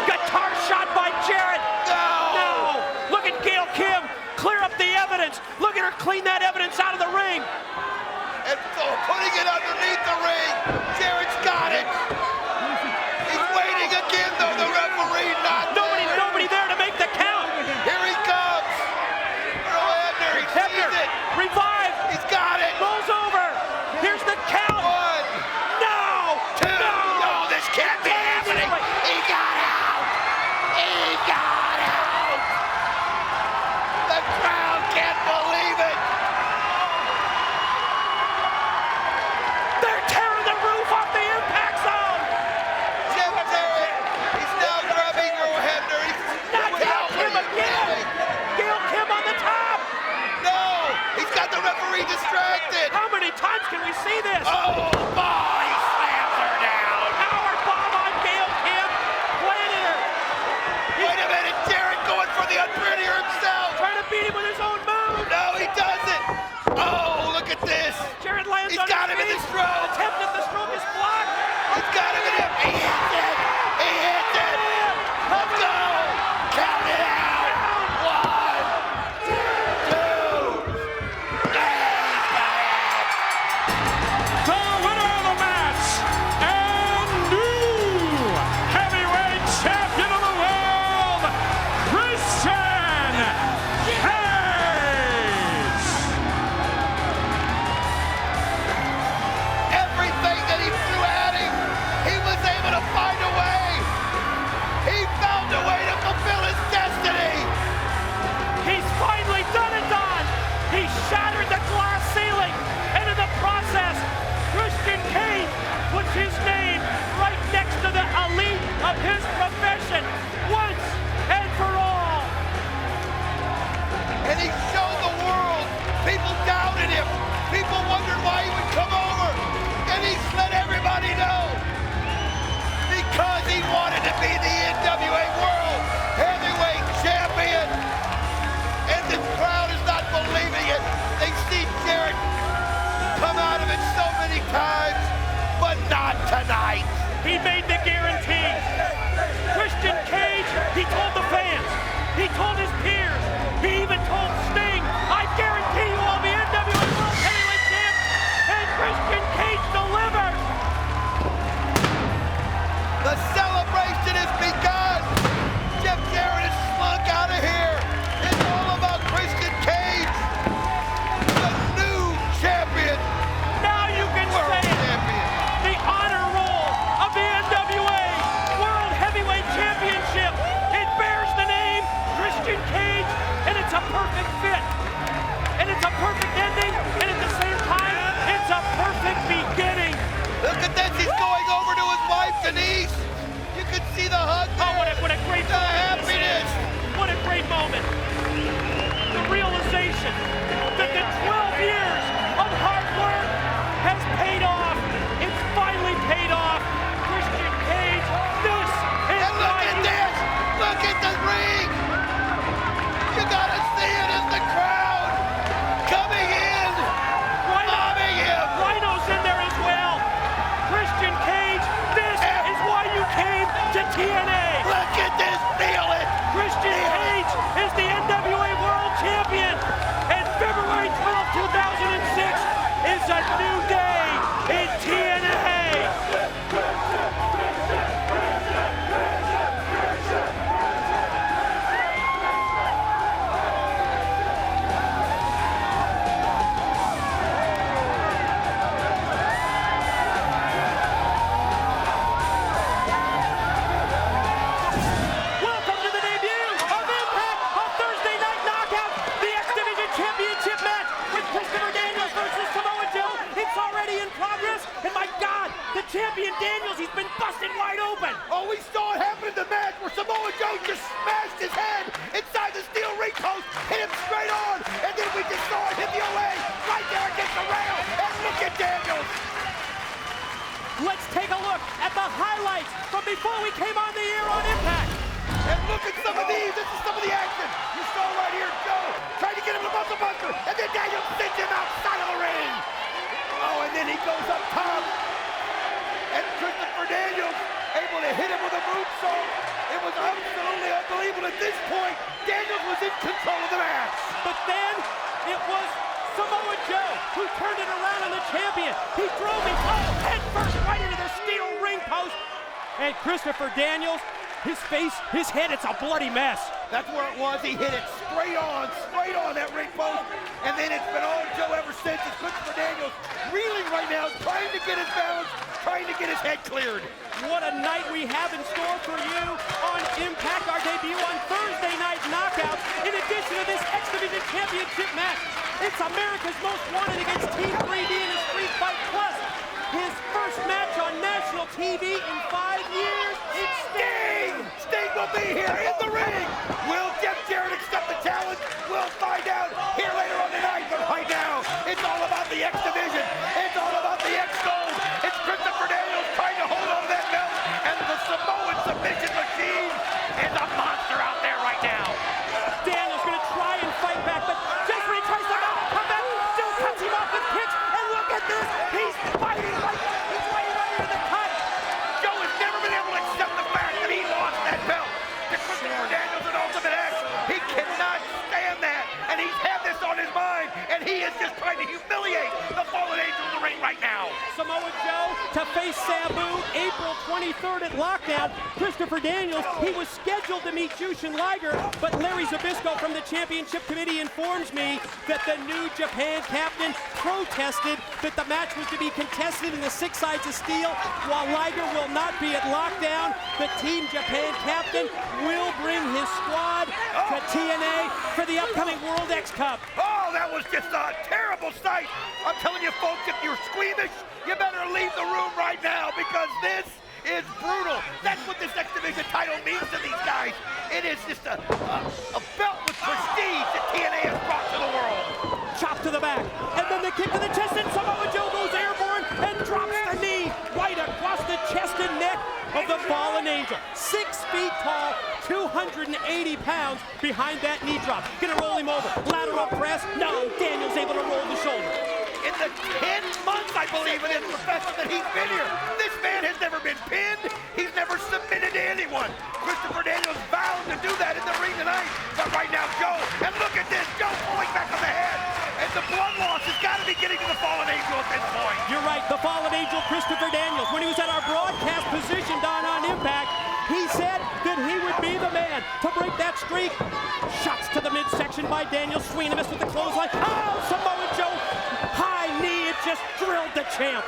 Guitar shot by Jarrett. No. Look at Gail Kim. Clear up the evidence. Look at her clean that evidence out of the ring. And so putting it underneath the ring. Jarrett's got it. He's waiting again, though. The referee not there. Nobody there to make the count. Here he comes. Earl Hebner, he sees it. Revive. He's got it. Rolls over. Here's the count. 1, No. 2. No, this can't be happening. He got out. He got out. The crowd can't believe it. They're tearing the roof off the impact zone. Jeff Jarrett, he's now grabbing Earl Hebner. He's Not Gail Kim again. Gail Kim on the top. No, he's got the referee distracted. How many times can we see this? Oh, boy, he slams her down. Power bomb on Gail Kim. Planted her. Wait a minute, Jarrett going for the unprettier himself. Trying to beat him with his own move. No, he doesn't. Oh, look at this. Jarrett lands He's on got his him in the feet. stroke. Attempt at the stroke is blocked. He's got him in him. He hits it. He hits it. Let's go. Count it out. 1, 2. He's got it. The winner of the match and new heavyweight champion of the world, Christian Cage. Everything that he threw at him, he was able to find a way. He found a way to fulfill his destiny. He's finally done it, Don. He shattered the glass ceiling, and in the process, Christian Cage puts his name right next to the elite of his profession once and for all. And he showed the world. People doubted him. People wondered why he would come over. And he let everybody know. Because he wanted to be the NWA World Heavyweight Champion. And the crowd is not believing it. They see Jarrett come out of it so many times, but not tonight. He made the guarantee. Christian Cage, he told the fans, he told his peers, he even told Sting, I guarantee you I'll be NWA World Heavyweight Champ, and Christian Cage delivered. The celebration has begun. Jeff Jarrett is slunk out of here. It's all about Christian Cage, the new champion, Now you can world say it. champion. The honor roll of the NWA World Heavyweight Championship. It bears the name Christian Cage, and it's a perfect fit. And it's a perfect ending, and at the same time, it's a perfect beginning. Look at this. He's going over to his wife, Denise. You can see the hug. Oh, what a great The moment. this is. happiness. What a great moment. The realization that the 12 years of hard work has paid off. It's finally paid off. Christian Cage, this is And look why at you... this. Look at the ring. You gotta see it as the crowd coming in, mobbing him. Rhino's in there as well. Christian Cage, this is why you came to TNA. Look at this. Feel it. Christian Cage is the NWA World Champion. And February 12, 2006 is a new day in TNA. before we came on the air on Impact. And look at some of these. This is some of the action. You saw right here, Joe trying to get him to muscle buster, and then Daniels sends him outside of the ring. Oh, and then he goes up top, and Christopher Daniels able to hit him with a moonsault. It was absolutely unbelievable. At this point, Daniels was in control of the match. But then it was Samoa Joe who turned it around on the champion. He drove him head first right into the steel ring post. And Christopher Daniels, his face, his head, it's a bloody mess. That's where it was. He hit it straight on that ring post. And then it's been all Joe ever since. It's Christopher Daniels reeling right now, trying to get his balance, trying to get his head cleared. What a night we have in store for you on Impact, our debut on Thursday Night Knockouts. In addition to this X Division Championship match, it's America's Most Wanted against Team 3D in a Street Fight Plus. His first match on national TV in 5 years. It's Sting! Sting will be here in the ring. Will Jarrett accept the challenge? We'll find out here later on tonight. But right now, it's all about the X Division. It's all about the X Gold. It's Christopher Daniels trying to hold on to that belt, and the Samoan submission machine is a monster out there right now. Daniels gonna try and fight back, but just when he tries to come back, Joe cuts him off with kicks, and look at this, he's fighting like he's right into the cut. Joe has never been able to accept the fact that he lost that belt to Christopher Daniels in Ultimate X. He cannot stand that, and he's had this on his mind, and he is just trying to humiliate the Fallen Angel in the ring right now. Samoa Joe to face Sabu April 23rd at Lockdown. Christopher Daniels, he was scheduled to meet Jushin Liger, but Larry Zbyszko from the Championship Committee informs me that the New Japan captain protested that the match was to be contested in the 6 sides of steel. While Liger will not be at Lockdown, the Team Japan captain will bring his squad to TNA for the upcoming World X Cup. Oh, that was just a terrible sight. I'm telling you, folks, if you're squeamish, you better leave the room right now, because this is brutal. That's what this X Division title means to these guys. It is just a belt with prestige that TNA has brought to the world. Chop to the back, and then the kick to the chest, and Samoa Joe goes airborne and drops the knee right across the chest and neck of the Fallen Angel. 6 feet tall, 280 pounds behind that knee drop. Gonna roll him over. Lateral press. No, Daniels able to roll the shoulder. In the 10 months, I believe, in his profession that he's been here, this man has never been pinned. He's never submitted to anyone. Christopher Daniels vowed to do that in the ring tonight. But right now, Joe, and look at this, Joe pulling back on the head. And the blood loss has got to be getting to the Fallen Angel at this point. You're right, the Fallen Angel, Christopher Daniels, when he was at our broadcast position down on Impact, he said that he would be the man to break that streak. Shots to the midsection by Daniels, swinging a miss with the clothesline. Oh, Samoa Joe, high knee, it just drilled the champ.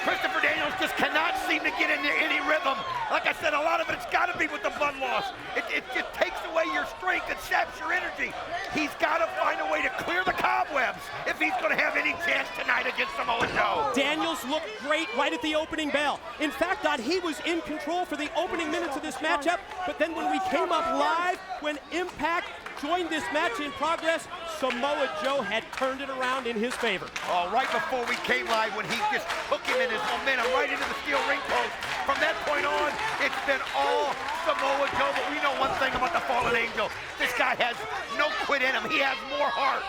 Christopher Daniels just cannot seem to get into any rhythm. Like I said, a lot of it's got to be with the blood loss. It just takes away your strength and saps your energy. He's got to find a way to clear the cobwebs if he's going to have any chance tonight against Samoa Joe. Daniels looked great right at the opening bell. In fact, Don, he was in control for the opening minutes of this matchup, but then when we came up live, when Impact joined this match in progress, Samoa Joe had turned it around in his favor. Oh, right before we came live, when he just took him in his momentum right into the steel ring post. From that point on, it's been all Samoa Joe, but we know one thing about the Fallen Angel. This guy has no quit in him. He has more heart,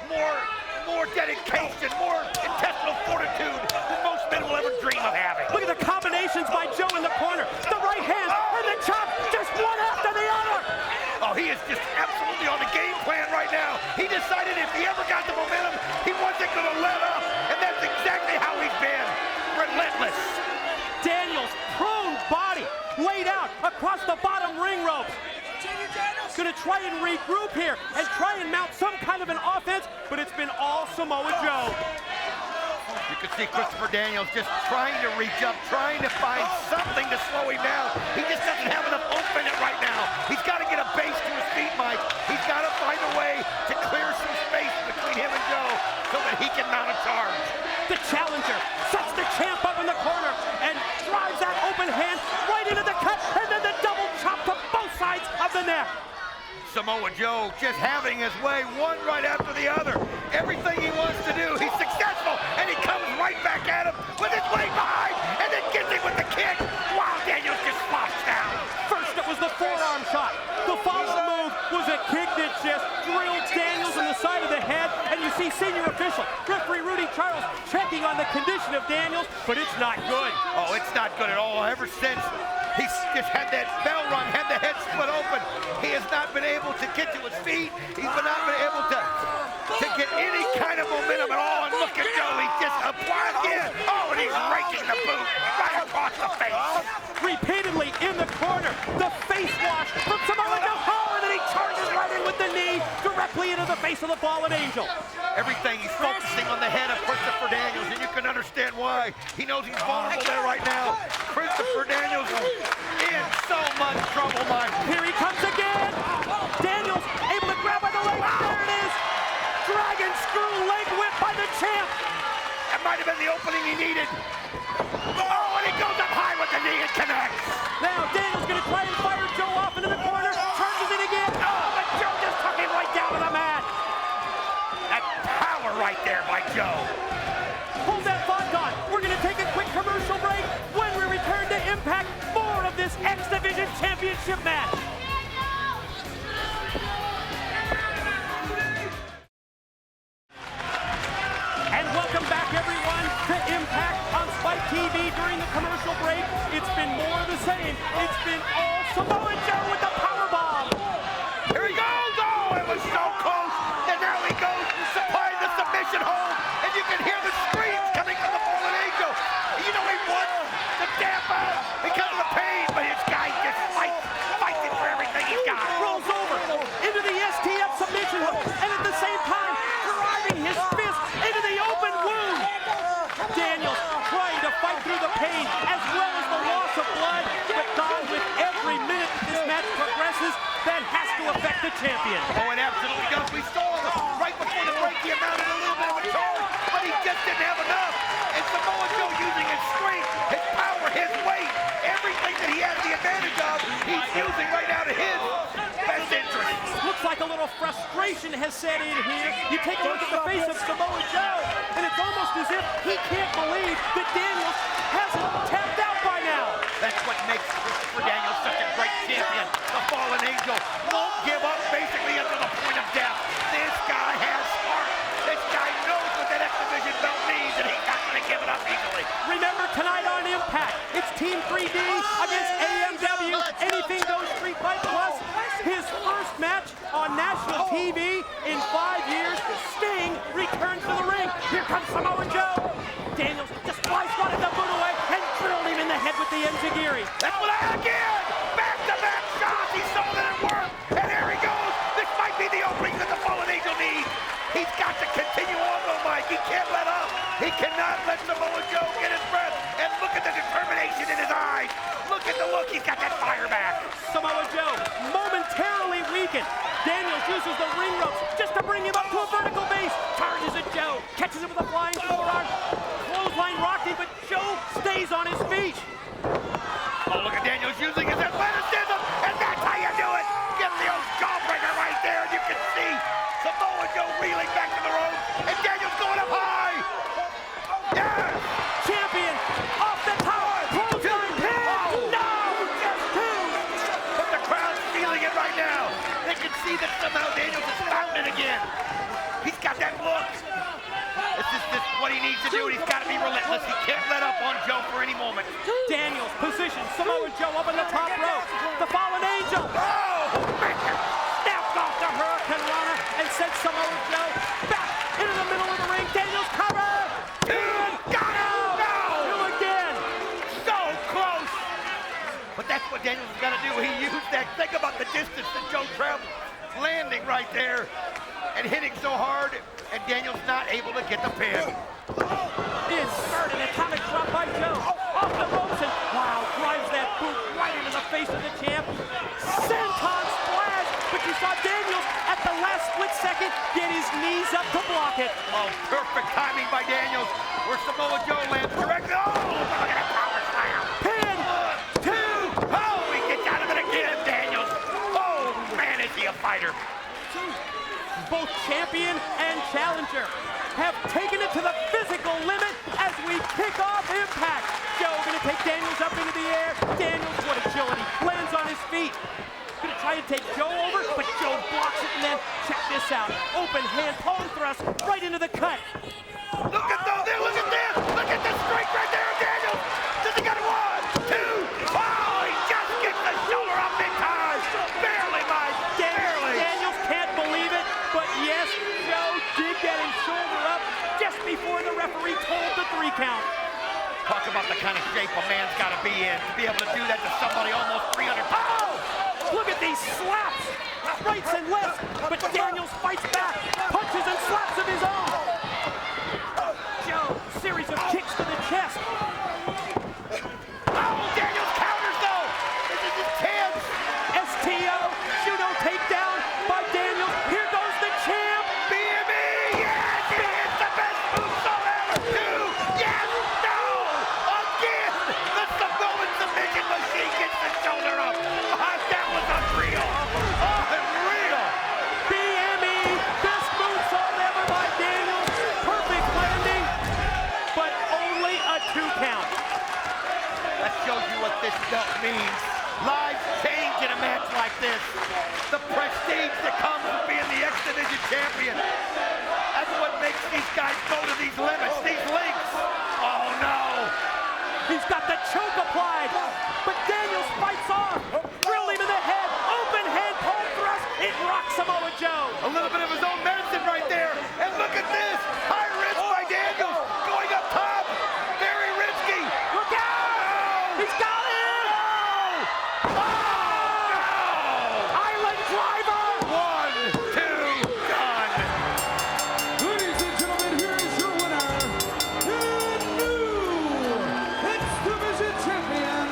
more dedication, more intestinal fortitude than most men will ever dream of having. Look at the combinations by Joe in the corner. The right hand and the chop, just one after the other. Oh, he is just absolutely on the game plan right now. He decided if he ever got the momentum, he wasn't going to let up. And that's exactly how he's been. Relentless. Daniels, prone body, laid out across the bottom ring ropes. Gonna try and regroup here and try and mount some kind of an offense, but it's been all Samoa Joe. You can see Christopher Daniels just trying to reach up, trying to find something to slow him down. He just doesn't have enough oomph in it right now. He's got to get a base to his feet, Mike. He's got to find a way to clear some space between him and Joe so that he can mount a charge. The challenger sets the champ up in the corner and drives that open hand right into the cut, and then the double chop to both sides of the neck. Samoa Joe just having his way, one right after the other. Everything he wants to do, he's successful, and he comes right back at him with his weight behind, and then gets him with the kick. Wow, Daniels just forearm shot. The follow move was a kick that just drilled Daniels in the side of the head, and you see senior official, referee Rudy Charles, checking on the condition of Daniels, but it's not good. Oh, it's not good at all. Ever since he's just had that bell rung, had the head split open, he has not been able to get to his feet. He's not been able to get any kind of momentum at all. And look at Joe, he's just applied again. Oh, and he's raking the boot right across the face. Repeatedly in the corner, the face wash from Samoa Joe. Oh, and then he charges right in with the knee directly into the face of the fallen angel. Everything, he's focusing on the head of Christopher Daniels, and you can understand why. He knows he's vulnerable there right now. Christopher Daniels in so much trouble, Mike. Here he comes again. Daniels able to grab by the leg. There it is. Dragon screw leg whip by the champ. That might have been the opening he needed. Oh, and he goes up high with the knee and connects. Now Daniels gonna try and fire Joe off into the corner. Charges it again. Oh, but Joe just took him right down to the mat. That power right there by Joe. Hold that thought, Don. We're gonna take a quick commercial break. When we return to Impact, more of this X Division Championship match. And welcome back, everyone, to Impact on Spike TV. During the commercial break, it's been more of the same. It's been all Samoa Joe with the powerbomb. Here he goes. Oh, it was so close. And now he goes supplying the submission hold. And you can hear the screams coming from the fallen angel. You know he won the tap out because of the pain, but his guy just fighting for everything he's got. Rolls over into the STF submission hook, and at the same time, driving his fist into the open wound. Daniels trying to fight through the pain as well as the loss of blood, but Don, with every minute that this match progresses, that has to affect the champion. Oh, it absolutely does. We saw right before the break he amounted a little bit of a charge, but he just didn't have enough. And Samoa Joe using his strength, his power, his weight, everything that he has the advantage of, he's using right out of his best interest. Looks like a little frustration has set in here. You take a look at the face of Samoa Joe, and it's almost as if he can't believe that Daniels hasn't tapped out by now. That's what makes Christopher Daniels such a great champion. The fallen angel won't give up basically until the point of death. This guy has heart. This guy knows what that X Division belt means, and he's not going to give it up easily. Remember tonight on Impact, it's Team 3D against AMW. Anything Goes Street Fight Plus. His first match on national TV in 5 years. Sting returns to the ring. Here comes Samoa Joe. Daniels just flies one of the boot away and drilled him in the head with the enziguri. That's what I again. Back-to-back shots. He saw that it worked, and there he goes. This might be the opening that the fallen angel needs. He's got to continue on, though, Mike. He can't let up. He cannot let Samoa Joe get his breath. And look at the determination in his eyes. Look at the look. He's got that fire back. Samoa Joe momentarily weakened. Daniels uses the ring ropes just to bring him up to a vertical base. Charges at Joe. Catches him with a flying forearm. Clothesline rocked him, but Joe stays on his feet. Oh, look at Daniels using his athleticism. And that's how you do it. Get the old jawbreaker right there. And you can see Samoa Joe reeling back to the ropes. And Daniels going up high. Yes! Champion off the top. Clothesline pin. No! Just two. But the crowd's feeling it right now. They can see that somehow Daniels has found it again. He's got that look. This is what he needs to do. He's got to be relentless. He can't let up on Joe for any moment. Daniels positions Samoa Joe up on the top rope. The fallen angel. Oh! Snaps off the Hurricane Rana and sends Samoa Joe back into the middle of the ring. Daniels cover. Got him! No! Two again. So close! But that's what Daniels has got to do. He used that. Think about the distance that Joe traveled. Landing right there and hitting so hard, and Daniels not able to get the pin. Insert an atomic drop by Joe. Off the ropes and wow, drives that boot right into the face of the champ. Senton splash, but you saw Daniels at the last split second get his knees up to block it. Oh, perfect timing by Daniels, where Samoa Joe lands directly. Oh, look at that power slam. Pin. 1, 2. Oh, he gets out of it again, Daniels. Oh, man, is he a fighter. Both champion and challenger have taken it to the physical limit as we kick off Impact. Joe gonna take Daniels up into the air. Daniels, what agility, lands on his feet. Gonna this out. Open hand palm thrust right into the cut. Look at those there, look at this! Look at the strike right there, Daniels! Does he got 1, 2, oh, he just gets the shoulder up big time! Barely, Mike, barely! Daniels can't believe it, but yes, Joe did get his shoulder up just before the referee told the 3 count. Talk about the kind of shape a man's got to be in to be able to do that to somebody almost 300 pounds! Look at these slaps, rights and lefts, but Daniels fights back, punches and slaps of his own. Joe, series of kicks to the chest. Oh, Daniels counters though! This is his chance! STO, judo takedown by Daniels. Here goes the champ. BME! Yes! He hits the best moonsault ever! 2! Yes! No! Again! The Samoan submission machine gets the shoulder up! That was unreal! Unreal! BME, best moonsault ever by Daniels. Perfect landing, but only a 2 count. That shows you what this belt means. Lives change in a match like this. The prestige that comes with being the X Division champion. That's what makes these guys go to these limits, these lengths. Oh no! He's got the choke applied, but Daniels fights off. Drill him in the head. Open head palm thrust. It rocks Samoa Joe. A little bit of his own medicine right there. And look at this. High risk by Daniels. Going up top. Very risky. Look out! He's got it! No! Oh, no! Island driver! 1, 2, done. Ladies and gentlemen, here is your winner, and new X Division champion,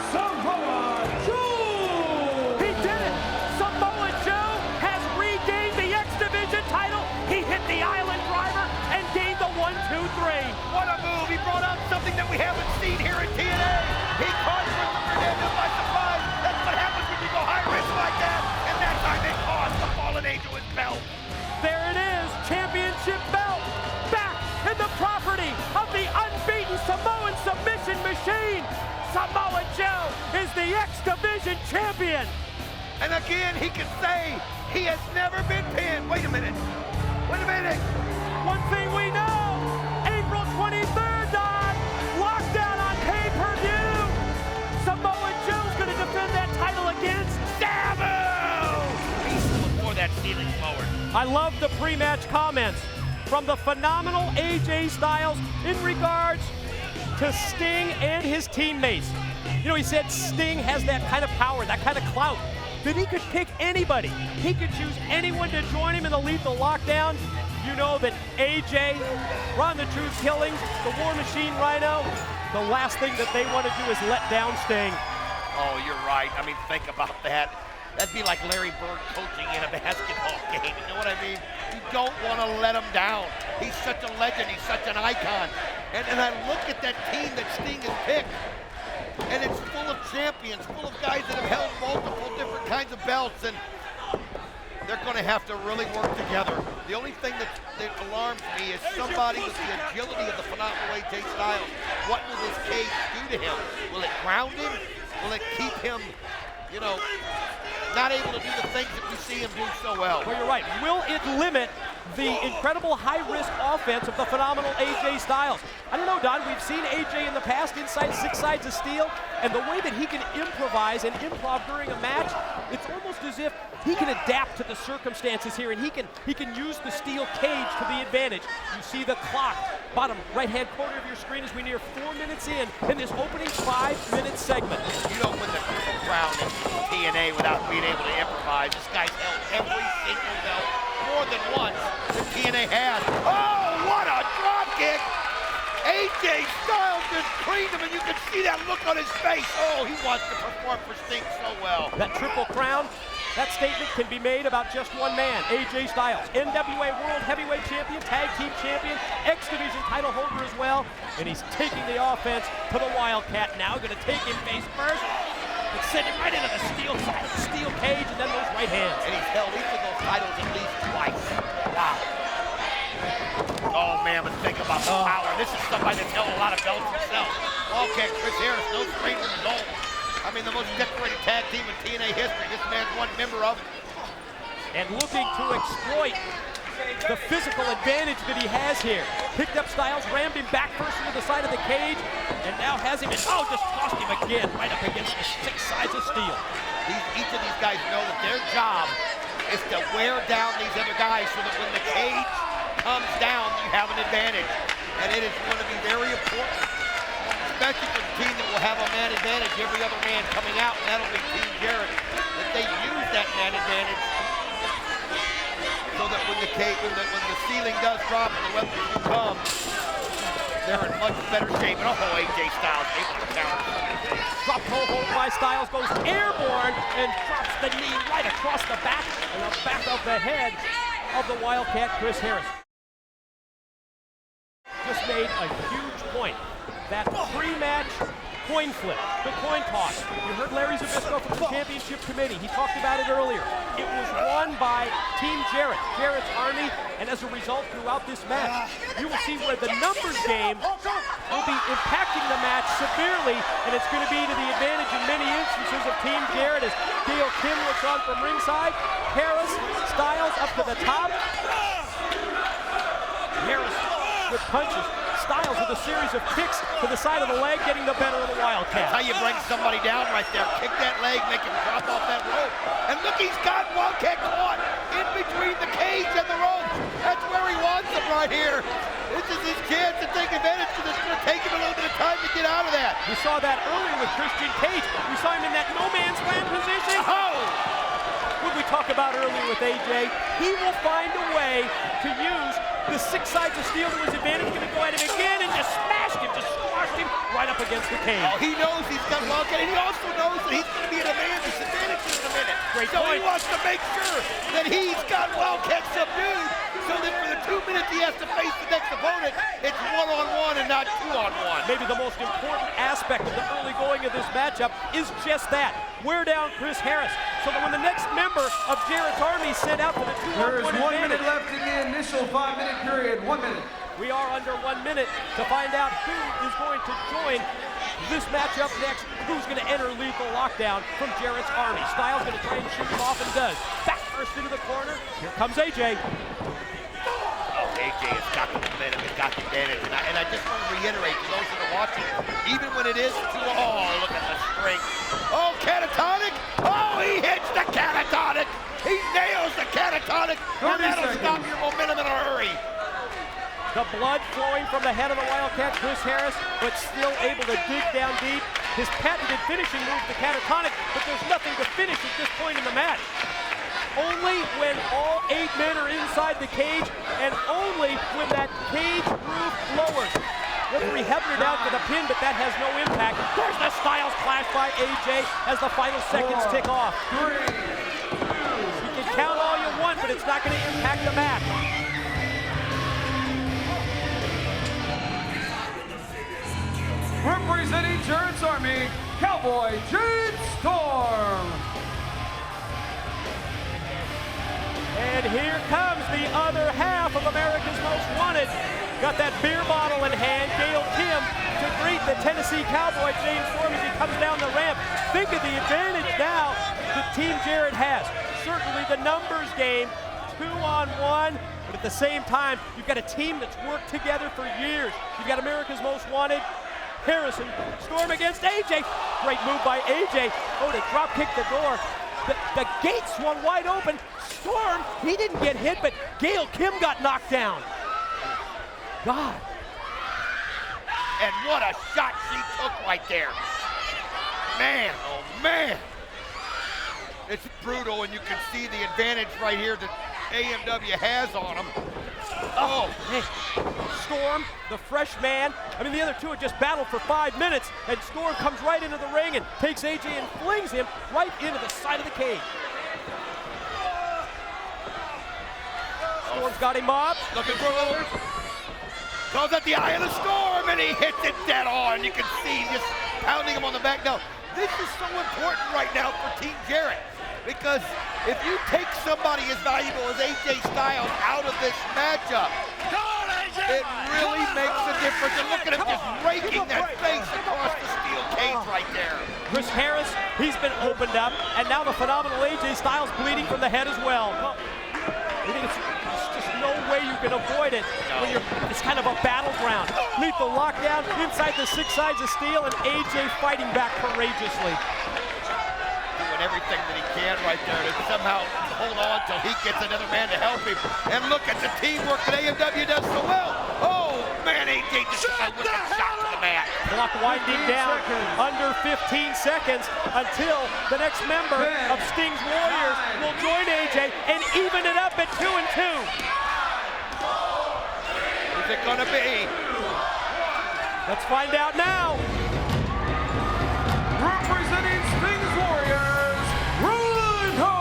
Samoa Joe! He did it! Samoa Joe has regained the X Division title. He hit the Island driver and gained the 1, 2, 3. What a move. He brought out something that we haven't seen here at TNA. He caught Fernandez by surprise. That's what happens when you go high risk like that. And that time it cost the Fallen Angel his belt. There it is, championship belt, back in the property of the unbeaten Samoan submission machine. Samoa Joe is the X Division champion. And again, he can say he has never been pinned. Wait a minute. Wait a minute. One thing we know, April 23rd, Don, lockdown on pay-per-view. Samoa Joe's gonna defend that title against Sabu! He's before that ceiling forward. I love the pre-match comments from the phenomenal AJ Styles in regards to Sting and his teammates. You know, he said Sting has that kind of power, that kind of clout, that he could pick anybody. He could choose anyone to join him in the lethal lockdown. You know that AJ, Ron the Truth Killings, the War Machine Rhino, the last thing that they want to do is let down Sting. Oh, you're right. I mean, think about that. That'd be like Larry Bird coaching in a basketball game. You know what I mean? You don't want to let him down. He's such a legend. He's such an icon. And I look at that team that Sting has picked, and it's full of champions, full of guys that have held multiple different kinds of belts, and they're going to have to really work together. The only thing that alarms me is somebody with the agility of the phenomenal AJ Styles. What will this cage do to him? Will it ground him? Will it keep him, you know, not able to do the things that we see him do so well? Well, you're right. Will it limit the incredible high-risk offense of the phenomenal AJ Styles? I don't know, Don. We've seen AJ in the past inside 6 sides of steel, and the way that he can improvise and improv during a match, it's almost as if he can adapt to the circumstances here, and he can use the steel cage to the advantage. You see the clock, bottom right-hand corner of your screen as we near 4 minutes in this opening 5-minute segment. You don't win the Triple Crown in TNA without being able to improvise. This guy's held every single belt more than once that TNA has. Oh, what a drop kick! AJ Styles just cleaned him, and you can see that look on his face. Oh, he wants to perform for Sting so well. That Triple Crown, that statement can be made about just one man, AJ Styles, NWA World Heavyweight Champion, Tag Team Champion, X Division title holder as well, and he's taking the offense to the Wildcat now, going to take him face first, and send him right into the steel cage, and then those right hands. And he's held each of those titles at least twice. Wow. Oh, man, but think about the power. This is somebody that's held a lot of belts himself. Okay, Chris Harris, no stranger than gold. I mean, the most decorated tag team in TNA history. This man's one member of it. and looking to exploit the physical advantage that he has here. Picked up Styles, rammed him back first into the side of the cage, and now has him, and oh, just tossed him again right up against the 6 sides of steel. Each of these guys know that their job is to wear down these other guys so that when the cage comes down, you have an advantage. And it is going to be very important, especially for the team that will have a man advantage, every other man coming out, and that'll be Team Jarrett, that they use that man advantage so that when the ceiling does drop and the weapons do come, they're in much better shape. And oh, AJ Styles able to counter. Drop toe hold by Styles, goes airborne and drops the knee right across the back and the back of the head of the Wildcat, Chris Harris. Just made a huge point. That pre-match coin flip, the coin toss. You heard Larry Zbyszko from the championship committee. He talked about it earlier. It was won by Team Jarrett, Jarrett's Army, and as a result throughout this match, you will see where the numbers game will be impacting the match severely, and it's going to be to the advantage in many instances of Team Jarrett as Gail Kim looks on from ringside. Harris, Styles up to the top. Harris with punches. Styles with a series of kicks to the side of the leg, getting the better of the Wildcat. That's how you bring somebody down right there. Kick that leg, make him drop off that rope. And look, he's got Wildcat caught in between the cage and the rope. That's where he wants him right here. This is his chance to take advantage because it's going to take him a little bit of time to get out of that. We saw that earlier with Christian Cage. We saw him in that no man's land position. Oh! What we talked about earlier with AJ, he will find a way to use the 6 sides of steel to his advantage. Going to go at him again and just smashed him, just squashed him right up against the cage. Oh, he knows he's got Wildcat, and he also knows that he's going to be at a man disadvantage in a minute. Great so point. he wants to make sure that he's got Wildcat subdued, so that for the 2 minutes he has to face the next opponent, it's one-on-one and not two-on-one. Maybe the most important aspect of the early going of this matchup is just that. Wear down Chris Harris, so that when the next member of Jarrett's Army sent out for the 2-on-1 There is 1 advantage, minute left in the initial 5-minute period. 1 minute. we are under 1 minute to find out who is going to join this matchup next, who's going to enter lethal lockdown from Jarrett's Army. Styles going to try and shoot him off and does. Back first into the corner. Here comes AJ. Oh, AJ has got the momentum, he's got the advantage, and I just want to reiterate to those that are watching, even when it is oh, look at the strength. Oh, catatonic! Oh, he hits the catatonic! He nails the catatonic, and that'll stop your momentum in a hurry. The blood flowing from the head of the Wildcat, Chris Harris, but still able to dig down deep. His patented finishing move, the catatonic, but there's nothing to finish at this point in the match. Only when all 8 men are inside the cage, and only when that cage roof lowers. Referee Hebner down for the pin, but that has no impact. There's the Styles clash by AJ as the final seconds tick off. 3, 2, You can count all you want, but it's not going to impact the match. representing Jarrett's Army, Cowboy Jade Storm. And here comes the other half of America's Most Wanted. Got that beer bottle in hand, Gail Kim, to greet the Tennessee Cowboy, James Storm, as he comes down the ramp. Think of the advantage now that Team Jarrett has. Certainly the numbers game, 2-on-1, but at the same time, you've got a team that's worked together for years. You've got America's Most Wanted, Harrison, Storm against AJ. Great move by AJ. Oh, to drop kick the door. The gate swung wide open. Storm, he didn't get hit, but Gail Kim got knocked down. God. And what a shot she took right there. Man, oh man. It's brutal, and you can see the advantage right here that AMW has on them. Oh. Hey, Storm, the fresh man. I mean, the other two had just battled for 5 minutes, and Storm comes right into the ring and takes AJ and flings him right into the side of the cage. Storm's got him up. Looking for a little. Goes at the eye of the Storm, and he hits it dead on. You can see just pounding him on the back. Now, this is so important right now for Team Jarrett, because if you take somebody as valuable as AJ Styles out of this matchup, Come on, AJ! It really makes a difference. And look at him just raking that face across the steel cage right there. Chris Harris, he's been opened up, and now the phenomenal AJ Styles bleeding from the head as well. There's just no way you can avoid it when it's kind of a battleground. Lethal lockdown inside the 6 sides of steel, and AJ fighting back courageously. Doing everything that he can right there to somehow hold on till he gets another man to help him. And look at the teamwork that AMW does so well. Oh, man, AJ just got a wicked shot to the mat. Clock winding down under 15 seconds until the next member of Sting's Warriors will join AJ and even it up at 2-2. Who's it gonna be? Let's find out now. Representing Sting's Warriors, Rhino!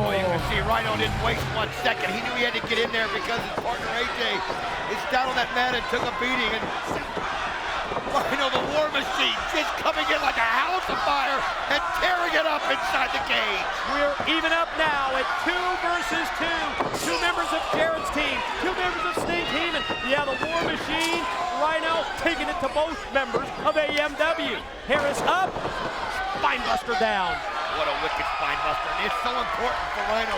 Well, you can see Rhino didn't waste 1 second. He knew he had to get in there because his partner AJ is down on that mat and took a beating. And Rhino, the War Machine, just coming in like a house of fire and tearing it up inside the cage. We're even up now at 2 versus 2. 2 members of Jarrett's team, 2 members of Sting's team, and yeah, the War Machine, Rhino taking it to both members of AMW. Harris up, spinebuster down. What a wicked spinebuster. And it's so important for Rhino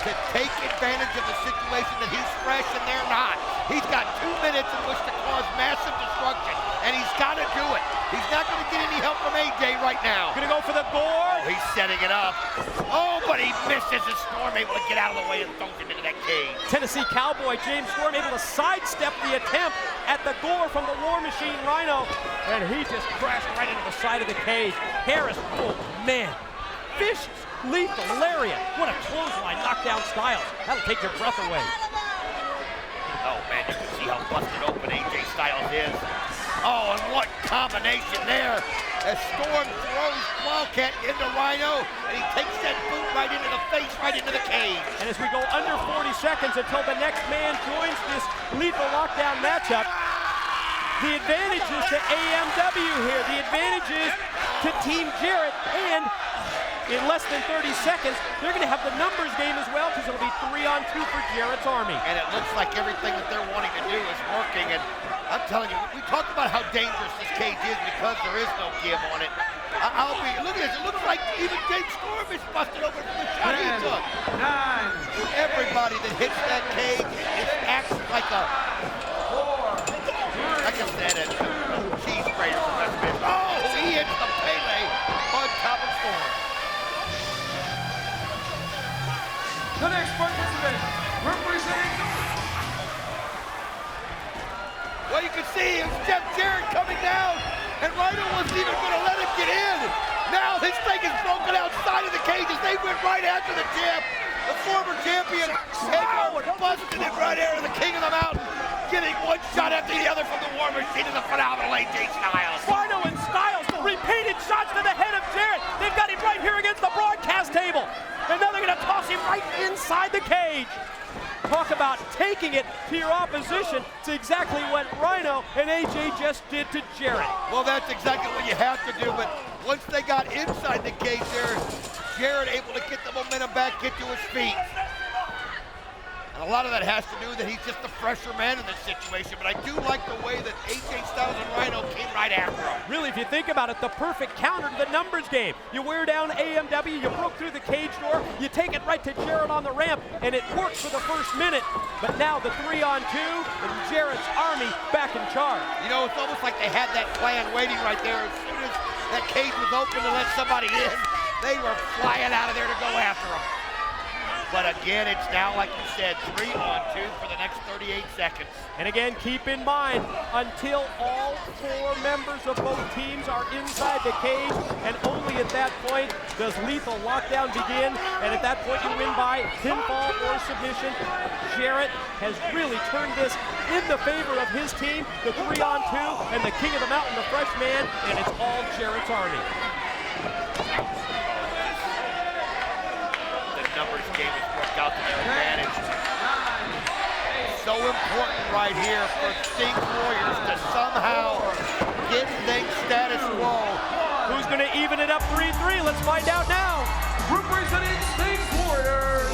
to take advantage of the situation that he's fresh and they're not. He's got 2 minutes in which to cause massive destruction, and he's got to do it. He's not going to get any help from AJ right now. Gonna go for the gore. Oh, he's setting it up. Oh, but he misses as Storm able to get out of the way and throws him into that cage. Tennessee Cowboy James Storm able to sidestep the attempt at the gore from the War Machine Rhino, and he just crashed right into the side of the cage. Harris, oh man, vicious, lethal lariat. What a clothesline knockdown style. That'll take your breath away. Oh man, you can see how busted open AJ Styles is. Oh, and what combination there as Storm throws Wildcat into Rhino, and he takes that boot right into the face, right into the cage. And as we go under 40 seconds until the next man joins this lethal lockdown matchup, the advantage is to AMW here. The advantage is to Team Jarrett, and in less than 30 seconds, they're going to have the numbers game as well, because it'll be 3-on-2 for Jarrett's Army. And it looks like everything that they're wanting to do is working, and I'm telling you, we talked about how dangerous this cage is because there is no give on it. Look at this, it looks like even James Storm is busted open from the shot he took. 9, Everybody that hits that cage, it acts like a, like I said, a cheese grater for the rest of it. Oh, he hits the Pele on top of Storm. the next participant, representing. Well, you can see it was Jeff Jarrett coming down, and Rhino wasn't even going to let him get in. Now his thing is broken outside of the cage as they went right after the champ. The former champion, Takeover, busted it right there, the king of the mountain, getting one shot after the other from the War Machine and the phenomenal AJ Styles. Rhino and Styles, repeated shots to the head of Jarrett. They've got him right here against the broadcast table. And now they're going to toss him right inside the cage. Talk about taking it to your opposition. It's exactly what Rhino and AJ just did to Jarrett. Well, that's exactly what you have to do, but once they got inside the cage there, Jarrett able to get the momentum back, get to his feet. And a lot of that has to do that he's just the fresher man in this situation, but I do like the way that AJ Styles and Rhino came right after him. Really, if you think about it, the perfect counter to the numbers game. You wear down AMW, you broke through the cage door, you take it right to Jarrett on the ramp, and it worked for the first minute. But now the 3-on-2, and Jarrett's Army back in charge. You know, it's almost like they had that plan waiting right there. As soon as that cage was open to let somebody in, they were flying out of there to go after him. But again, it's now, like you said, 3-on-2 for the next 38 seconds. And again, keep in mind, until all 4 members of both teams are inside the cage, and only at that point does lethal lockdown begin. And at that point, you win by pinfall or submission. Jarrett has really turned this in the favor of his team, the 3-on-2, and the king of the mountain, the fresh man, and it's all Jarrett's Army. Numbers game has worked out to their advantage. So important right here for Sting's Warriors to somehow get things status quo. Who's going to even it up 3-3? Let's find out now. Representing Sting's Warriors,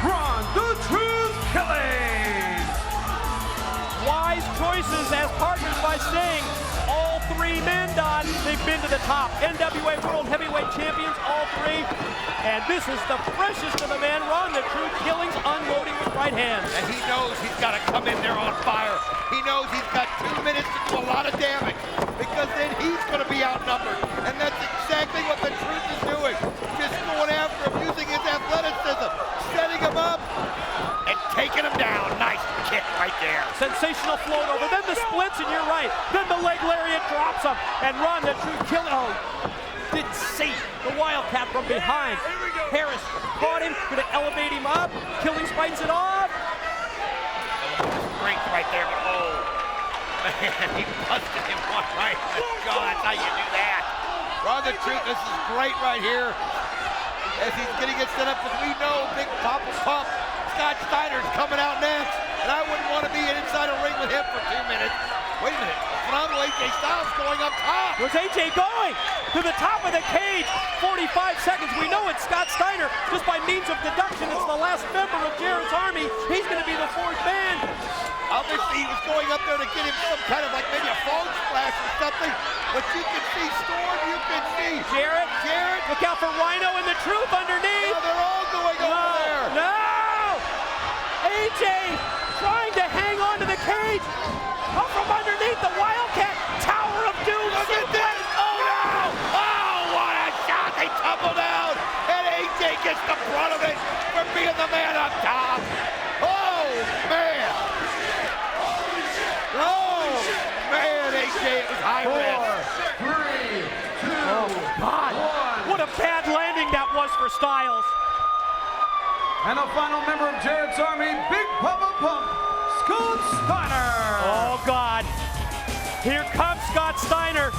Ron the Truth Kelly. by Sting. All three men, Don, they've been to the top. NWA World Heavyweight Champions, all three. And this is the freshest of the men, Ron the Truth Killings, unloading with right hands. And he knows he's got to come in there on fire. He knows he's got 2 minutes to do a lot of damage, because then he's going to be outnumbered. And that's exactly what the Truth is doing. Just going after him, using his athleticism, setting him up, and taking him down. Nice kick right there. Sensational float over, then the splits, and you're right. Then the leg lariat drops him, and Ron the Truth Killings, didn't see the Wildcat from behind. Harris caught him, gonna elevate him up. Killings fights it off. Strength right there, but oh, man, he busted him one right in the jaw. That's how you do that. Ron the Truth, this is great right here. As he's getting it set up, because we know Big Papa Pump, Scott Steiner's coming out next. And I wouldn't want to be inside a ring with him for 2 minutes. Wait a minute, phenomenal AJ Styles going up top. Where's AJ going? To the top of the cage, 45 seconds. We know it's Scott Steiner. Just by means of deduction, it's the last member of Jarrett's army. He's gonna be the fourth man. Obviously, he was going up there to get him some kind of like maybe a phone splash or something. But you can see Storm, you can see Jarrett, Jarrett. look out for Rhino and the Truth underneath. Oh, they're all going over there. No! AJ trying to hang on to the cage. Up from underneath the Wildcat, Tower of Doom. Look at this! Oh no! Oh, what a shot! They tumble down, and AJ gets the brunt of it for being the man up top. Oh man! Oh man, AJ, it was high risk. 4, 3, 2, God, 1. what a bad landing that was for Styles. And the final member of Jarrett's army, Big Papa Pump, Scott Steiner. Oh God, here comes Scott Steiner.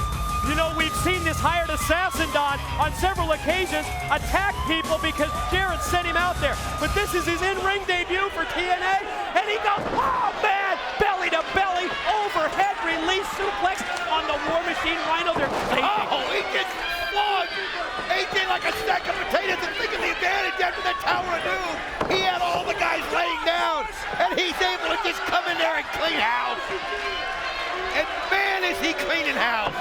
You know, we've seen this hired assassin, Don, on several occasions attack people because Jarrett sent him out there. But this is his in-ring debut for TNA, and he goes, oh man, belly to belly, overhead release suplex on the War Machine Rhino. They're Oh, he gets flung. AJ like a stack of potatoes and thinking the advantage after the Tower of Doom. He had all the guys laying down, and he's able to just come in there and clean house. And man, is he cleaning house.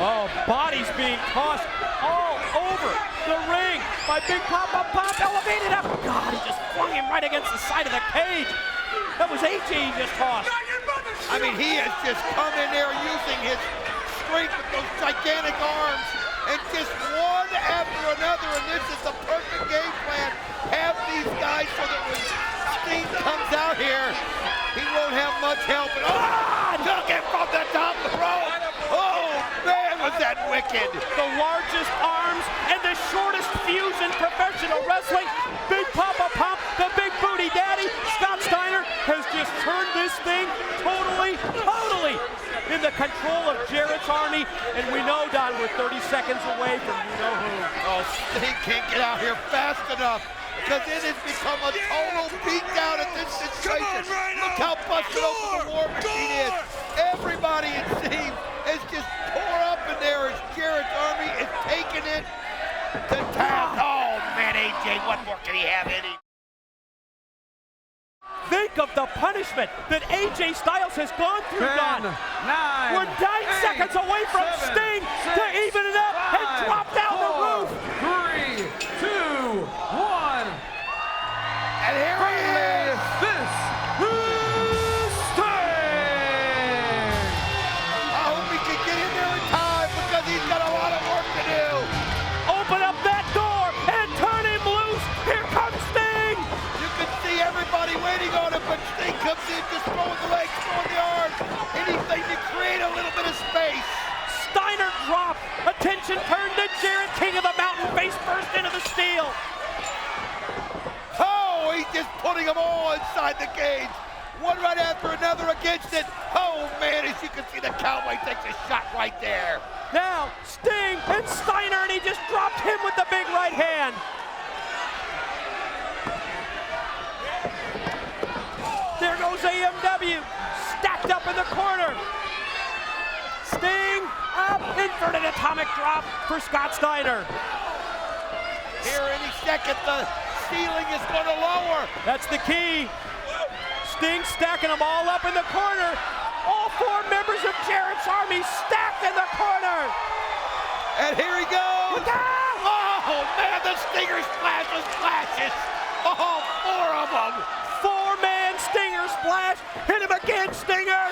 Oh, bodies being tossed all over the ring by Big Papa Pump, elevated up. God, he just flung him right against the side of the cage. That was AJ he just tossed. I mean, he has just come in there using his strength with those gigantic arms, and just one after another, and this is the perfect game plan. Have these guys so that when Sting comes out here, he won't have much help. And took him from the top of the rope. Oh, man, was that wicked. The largest arms and the shortest fuse in professional wrestling. Big Papa Pump, the big booty daddy, Scott Steiner, has just turned this thing totally in the control of Jarrett's army. And we know, Don, we're 30 seconds away from you-know-who. Oh, Sting can't get out here fast enough, because it has become a total beatdown at this situation. Look how busted open the War Machine is. Everybody, it seems, is just tore up in there as Jarrett's army is taking it to town. Oh, man, AJ, what more can he have in him? Think of the punishment that AJ Styles has gone through, 10, Don. 9, We're 9 seconds away from 7, Sting 6, to even it up and 5, drop down the 4, roof. 3, 2, 1. And here he is. This is Sting. I hope he can get in there in time, because he's got a lot of work to do. Open up that door and turn him loose. Here comes Sting. You can see everybody waiting on him, but Sting comes in just throwing the legs, throwing the arms, anything to create a little bit of space. Steiner dropped. Attention turned to Jarrett, king of the mountain, face first into the steel. Oh, he's just putting them all inside the cage. One right after another against it. Oh, man, as you can see, the Cowboy takes a shot right there. Now, Sting and Steiner, and he just dropped him with the big right hand. There goes AMW, stacked up in the corner. Sting up, inverted atomic drop for Scott Steiner. Here any second, the ceiling is going to lower. That's the key. Sting stacking them all up in the corner. All 4 members of Jarrett's Army stacked in the corner. And here he goes. Look out! Oh, man, the Stinger splashes. Oh, 4 of them. 4-man Stinger splash. Hit him again, Stinger.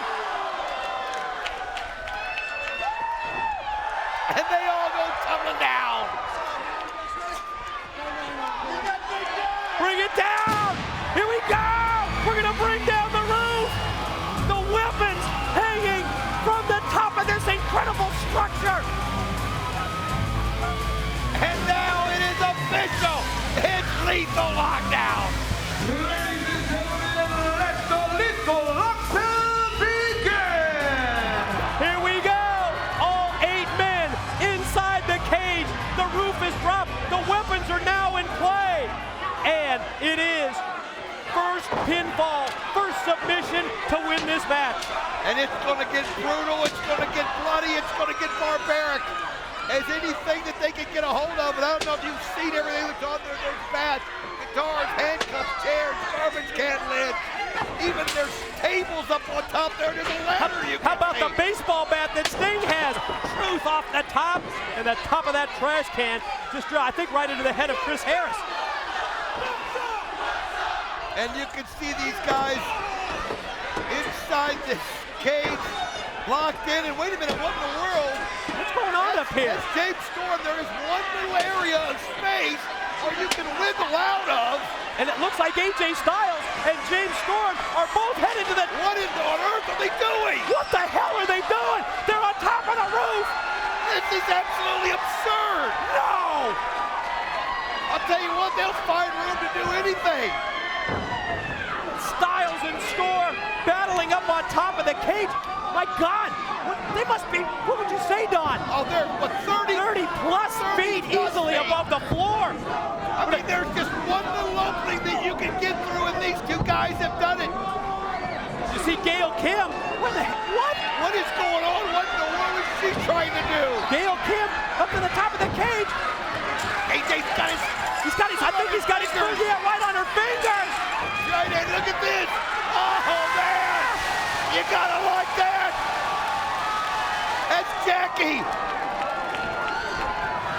And they all go tumbling down. Bring it down. Here we go. We're going to bring down the roof. The weapons hanging from the top of this incredible structure. And now it is official. It's lethal lockdown. Ladies and gentlemen, let the lethal lockdown begin! Here we go. All 8 men inside the cage. The roof is dropped. The weapons are now in play. And it is first pinfall, first submission to win this match. And it's going to get brutal. It's going to get bloody. It's going to get barbaric. As anything that they can get a hold of. And I don't know if you've seen everything that's on there. There's bats, guitars, handcuffs, chairs, garbage can lids. Even there's tables up on top there. There's a ladder you can How about see. the baseball bat that Sting has? Truth off the top, and the top of that trash can just, I think, right into the head of Chris Harris. And you can see these guys inside this cage, locked in. And wait a minute, what in the world? What's going on up here? As James Storm, there is one little area of space where you can wiggle out of. And it looks like AJ Styles and James Storm are both headed to the... What on earth are they doing? What the hell are they doing? They're on top of the roof! This is absolutely absurd. No! I'll tell you what, they'll find room to do anything. Styles and Storm battling up on top of the cage. My God, they must be, what would you say, Don? Oh, they're, what, 30 plus feet easily above the floor. I mean, there's just one little opening that you can get through, and these 2 guys have done it. You see Gail Kim, what? What is going on? What in the world is she trying to do? Gail Kim up to the top of the cage. AJ's got his... I think he's got his fingers, yeah, right on her fingers. Right, and look at this. Oh, man. You gotta like that. That's Jackie.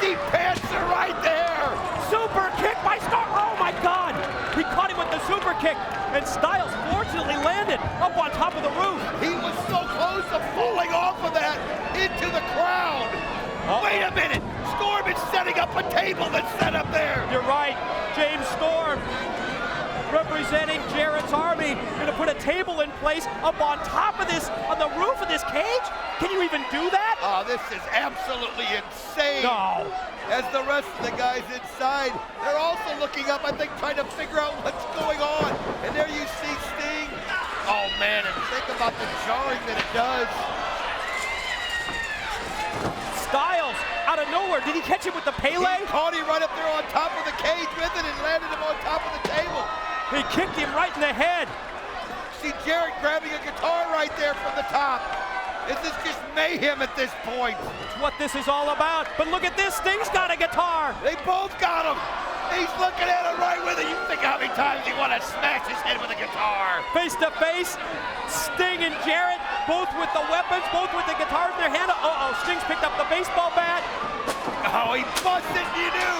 Deep pants are right there. Super kick by Storm. Oh, my God. He caught him with the super kick, and Styles fortunately landed up on top of the roof. He was so close to falling off of that into the crowd. Wait a minute. Storm is setting up a table that's set up there. You're right. James Storm, representing Jarrett's Army, going to put a table in place up on top of this, on the roof of this cage? Can you even do that? Oh, this is absolutely insane. No. As the rest of the guys inside, they're also looking up, I think, trying to figure out what's going on. And there you see Sting. Oh, man, and think about the jarring that it does. Styles, out of nowhere, did he catch him with the Pele? He caught him right up there on top of the cage with it and landed him on top of the table. He kicked him right in the head. See Jarrett grabbing a guitar right there from the top. Is this just mayhem at this point? It's what this is all about. But look at this, Sting's got a guitar. They both got him. He's looking at him right with it. You think how many times you want to smash his head with a guitar? Face to face, Sting and Jarrett, both with the weapons, both with the guitars in their hand. Uh-oh, Sting's picked up the baseball bat. Oh, he busted, you knew.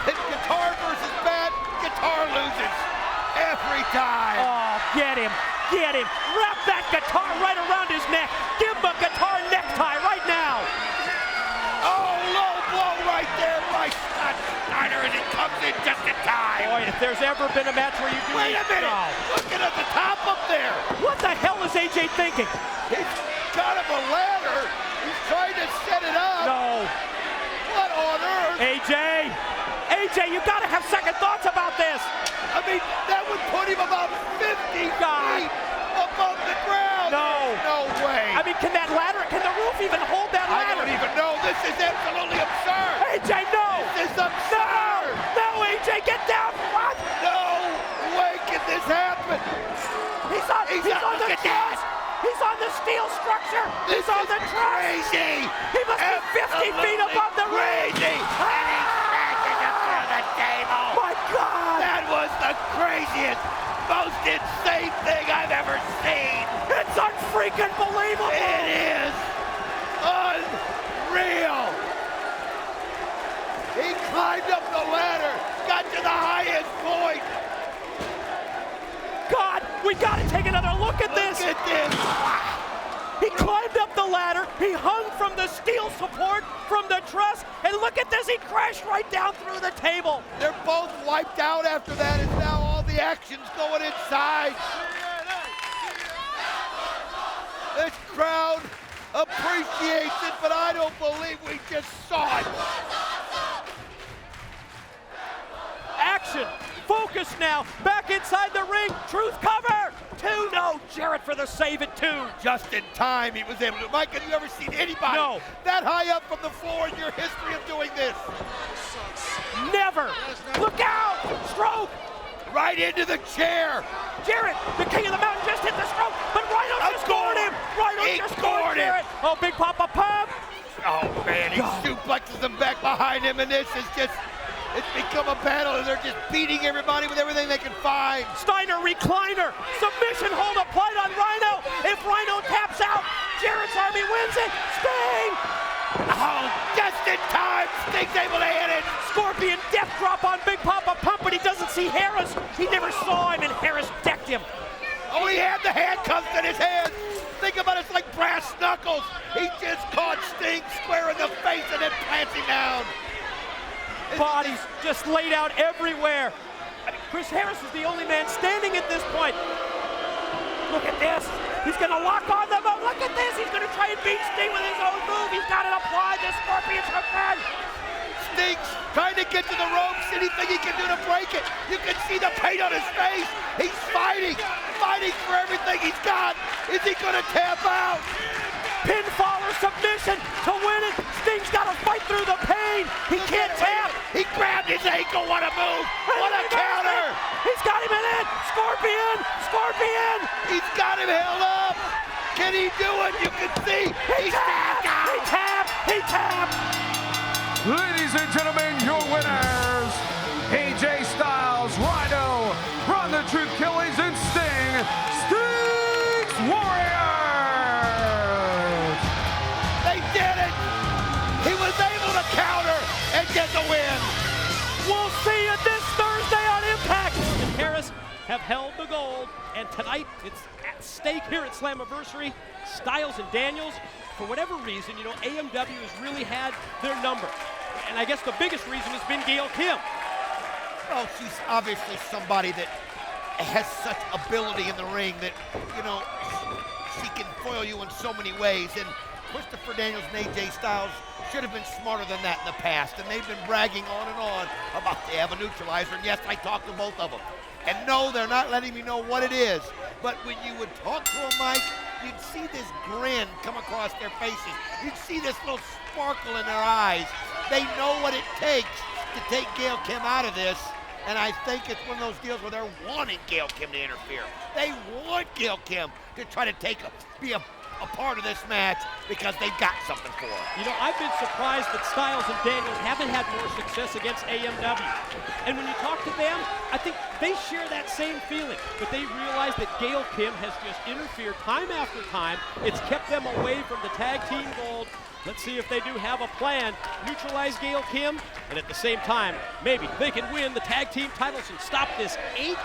Hit guitar versus bat, guitar loses. Every time. Oh, get him, get him. Wrap that guitar right around his neck. Give him a guitar necktie right now. Oh, low blow right there by Scott Steiner, and it comes in just in time. Boy, if there's ever been a match where you do Wait a minute. No. Looking at the top up there. What the hell is AJ thinking? He's got him a ladder. He's trying to set it up. No. What on earth? AJ, you gotta have second thoughts about this. I mean, that would put him about 50 feet above the ground. No. No way. I mean, can the roof even hold that I ladder? don't even know. This is absolutely absurd. AJ, no. This is absurd. No, AJ, get down. What? No way can this happen. He's on the truss. He's on the steel structure. He's on the truss. Crazy. He must be 50 feet above the roof. Crazy. And he smashes him through the table. My God. That was the craziest most insane thing I've ever seen. It's unfreaking believable. It is unreal. He climbed up the ladder, got to the highest point. God, we gotta take another look at this. Look at this. He climbed up the ladder, he hung from the steel support, from the truss, and look at this, he crashed right down through the table. They're both wiped out after that, and now all the action's going inside. This crowd appreciates it, but I don't believe we just saw it. Action, focus now, back inside the ring, truth cover. 2, no, Jarrett for the save at 2. Just in time, he was able to. Mike, have you ever seen anybody that high up from the floor in your history of doing this? Never. Look out, stroke. Right into the chair. Jarrett, the king of the mountain, just hit the stroke, but Rhino just scored him. Rhino just scored Jarrett. Oh, Big Papa Pump. Oh, man, he suplexes him back behind him, and this is just, it's become a battle, and they're just beating everybody with everything they can find. Steiner recliner, submission hold applied on Rhino. If Rhino taps out, Jarrett's Army wins it. Sting! Oh, just in time, Sting's able to hit it. Scorpion death drop on Big Papa Pump, but he doesn't see Harris. He never saw him, and Harris decked him. Oh, he had the handcuffs in his hands. Think about it, it's like brass knuckles. He just caught Sting square in the face and then plants him down. Bodies just laid out everywhere. I mean, Chris Harris is the only man standing at this point. Look at this. He's going to lock on them. Oh, look at this. He's going to try and beat Sting with his own move. He's got it applied. The Scorpion's hook run. Sting's trying to get to the ropes. Anything he can do to break it. You can see the pain on his face. He's fighting for everything he's got. Is he going to tap out? Pinfall or submission to win it. Sting's got to fight through the pain. He can't tap. He grabbed his ankle. What a move. What a counter. He's got him in it. Scorpion. Scorpion. He's got him held up. Can he do it? You can see. He tapped. He tapped. He tapped. Ladies and gentlemen, your winners, AJ Styles, Rhino, Ron the Truth Killings, and Sting, Sting's Warriors! They did it! He was able to counter and get the win! We'll see you this Thursday on Impact! And Harris have held the gold, and tonight it's at stake here at Slammiversary. Styles and Daniels, for whatever reason, you know, AMW has really had their number. And I guess the biggest reason has been Gail Kim. Well, she's obviously somebody that has such ability in the ring that, you know, she can foil you in so many ways. And Christopher Daniels and AJ Styles should have been smarter than that in the past. And they've been bragging on and on about they have a neutralizer. And yes, I talked to both of them. And no, they're not letting me know what it is. But when you would talk to them, Mike, you'd see this grin come across their faces. You'd see this little sparkle in their eyes. They know what it takes to take Gail Kim out of this. And I think it's one of those deals where they're wanting Gail Kim to interfere. They want Gail Kim to try to be a part of this match because they've got something for her. You know, I've been surprised that Styles and Daniels haven't had more success against AMW. And when you talk to them, I think they share that same feeling. But they realize that Gail Kim has just interfered time after time. It's kept them away from the tag team gold. Let's see if they do have a plan. Neutralize Gail Kim, and at the same time, maybe they can win the tag team titles and stop this 8+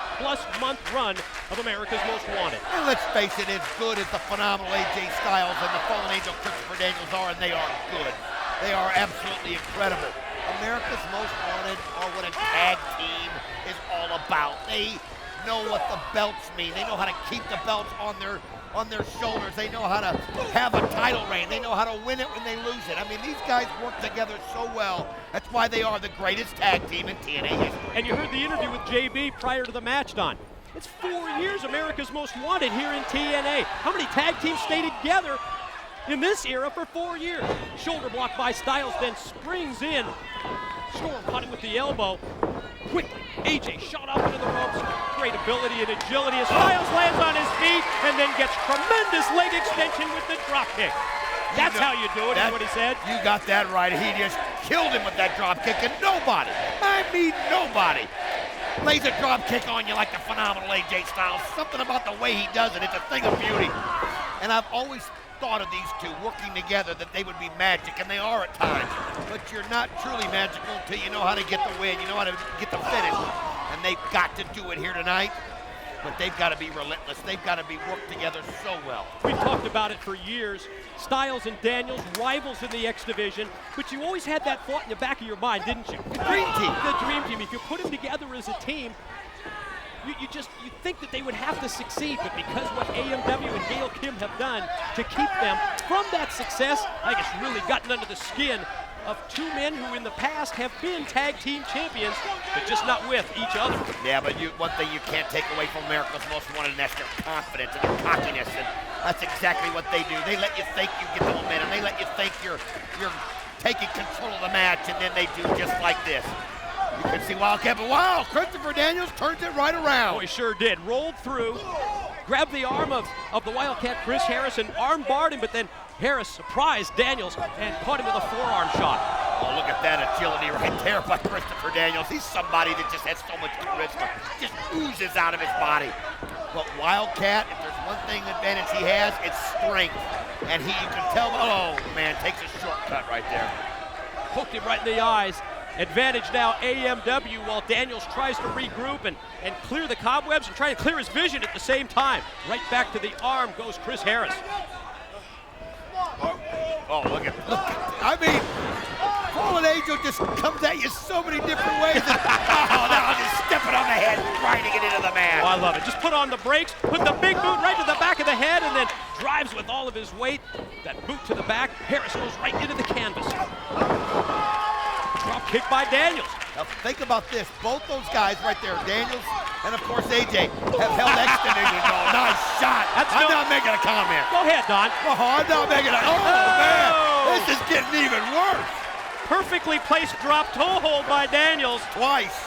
month run of America's Most Wanted. And let's face it, as good as the phenomenal AJ Styles and the Fallen Angel Christopher Daniels are, and they are good. They are absolutely incredible. America's Most Wanted are what a tag team is all about. They know what the belts mean. They know how to keep the belts on their shoulders. They know how to have a title reign. They know how to win it when they lose it. I mean, these guys work together so well. That's why they are the greatest tag team in TNA history. And you heard the interview with JB prior to the match, Don. It's 4 years America's Most Wanted here in TNA. How many tag teams stay together in this era for 4 years? Shoulder block by Styles, then springs in. Storm caught him with the elbow. Quickly, AJ shot up into the ropes. Great ability and agility as Styles lands on his feet and then gets tremendous leg extension with the drop kick. That's how you do it, is what he said. You got that right. He just killed him with that drop kick, and nobody, I mean nobody, lays a drop kick on you like the phenomenal AJ Styles. Something about the way he does it, it's a thing of beauty. And I've always thought of these two working together that they would be magic, and they are at times. But you're not truly magical until you know how to get the win, you know how to get the finish. And they've got to do it here tonight. But they've got to be relentless. They've got to be worked together so well. We talked about it for years. Styles and Daniels, rivals in the X division, but you always had that thought in the back of your mind, didn't you? The dream team. The dream team. If you put them together as a team, you think that they would have to succeed, but because what AMW and Gail Kim have done to keep them from that success, I think it's really gotten under the skin of two men who in the past have been tag team champions, but just not with each other. Yeah, but one thing you can't take away from America's Most Wanted, and that's their confidence and their cockiness, and that's exactly what they do. They let you think you get the momentum. They let you think you're taking control of the match, and then they do just like this. You can see Wildcat, but wow, Christopher Daniels turns it right around. Oh, he sure did. Rolled through, grabbed the arm of the Wildcat, Chris Harris, and arm barred him, but then Harris surprised Daniels and caught him with a forearm shot. Oh, look at that agility right there by Christopher Daniels. He's somebody that just has so much charisma, just oozes out of his body. But Wildcat, if there's one thing advantage he has, it's strength. And you can tell, oh man, takes a shortcut right there. Poked him right in the eyes. Advantage now AMW while Daniels tries to regroup and clear the cobwebs and try to clear his vision at the same time. Right back to the arm goes Chris Harris. Oh, look at I mean, Fallen Angel just comes at you so many different ways. And, oh, now just stepping on the head, grinding it into the man. Oh, I love it. Just put on the brakes, put the big boot right to the back of the head, and then drives with all of his weight. That boot to the back. Harris goes right into the canvas. Drop kick by Daniels. Now think about this. Both those guys right there, Daniels and of course AJ, have held X Division. Oh, nice shot. I'm not making a comment. Go ahead, Don. Oh, I'm not making a man. This is getting even worse. Perfectly placed drop toe hold by Daniels. Twice.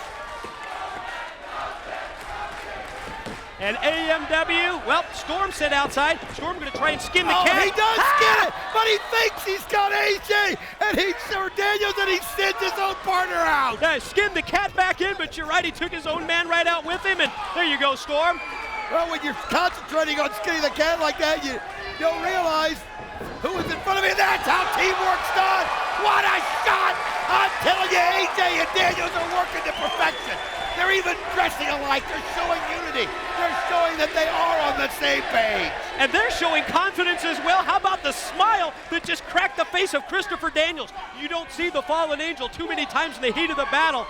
And AMW, well, Storm sent outside. Storm going to try and skin the cat. He does skin it, but he thinks he's got AJ, and Daniels, and he sends his own partner out. Yeah, skinned the cat back in, but you're right, he took his own man right out with him, and there you go, Storm. Well, when you're concentrating on skinning the cat like that, you don't realize who is in front of you. That's how teamwork's done. What a shot! I'm telling you, AJ and Daniels are working to perfection. They're even dressing alike. They're showing unity. They're showing that they are on the same page. And they're showing confidence as well. How about the smile that just cracked the face of Christopher Daniels? You don't see the Fallen Angel too many times in the heat of the battle.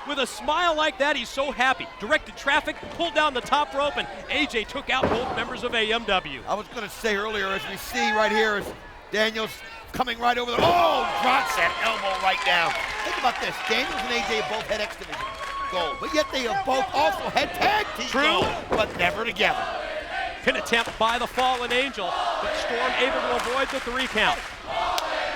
With a smile like that, he's so happy. Directed traffic, pulled down the top rope, and AJ took out both members of AMW. I was going to say earlier, as we see right here, is Daniels coming right over there. Oh, drops that elbow right down. Think about this. Daniels and AJ both had X Division gold, but yet they have both also had tag team gold, but never together. Pin attempt by the Fallen Angel, but Storm able to avoid the 3 count.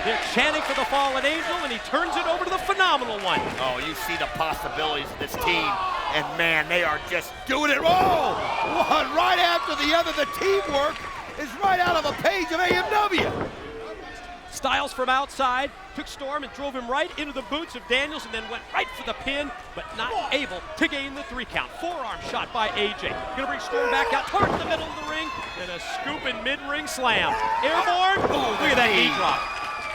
They're chanting for the Fallen Angel, and he turns it over to the Phenomenal One. Oh, you see the possibilities of this team, and man, they are just doing it. Oh, one right after the other. The teamwork is right out of a page of AMW. Styles from outside took Storm and drove him right into the boots of Daniels and then went right for the pin, but not able to gain the 3 count. Forearm shot by AJ. Gonna bring Storm back out towards the middle of the ring, and a scooping mid-ring slam. Airborne, look at that knee drop.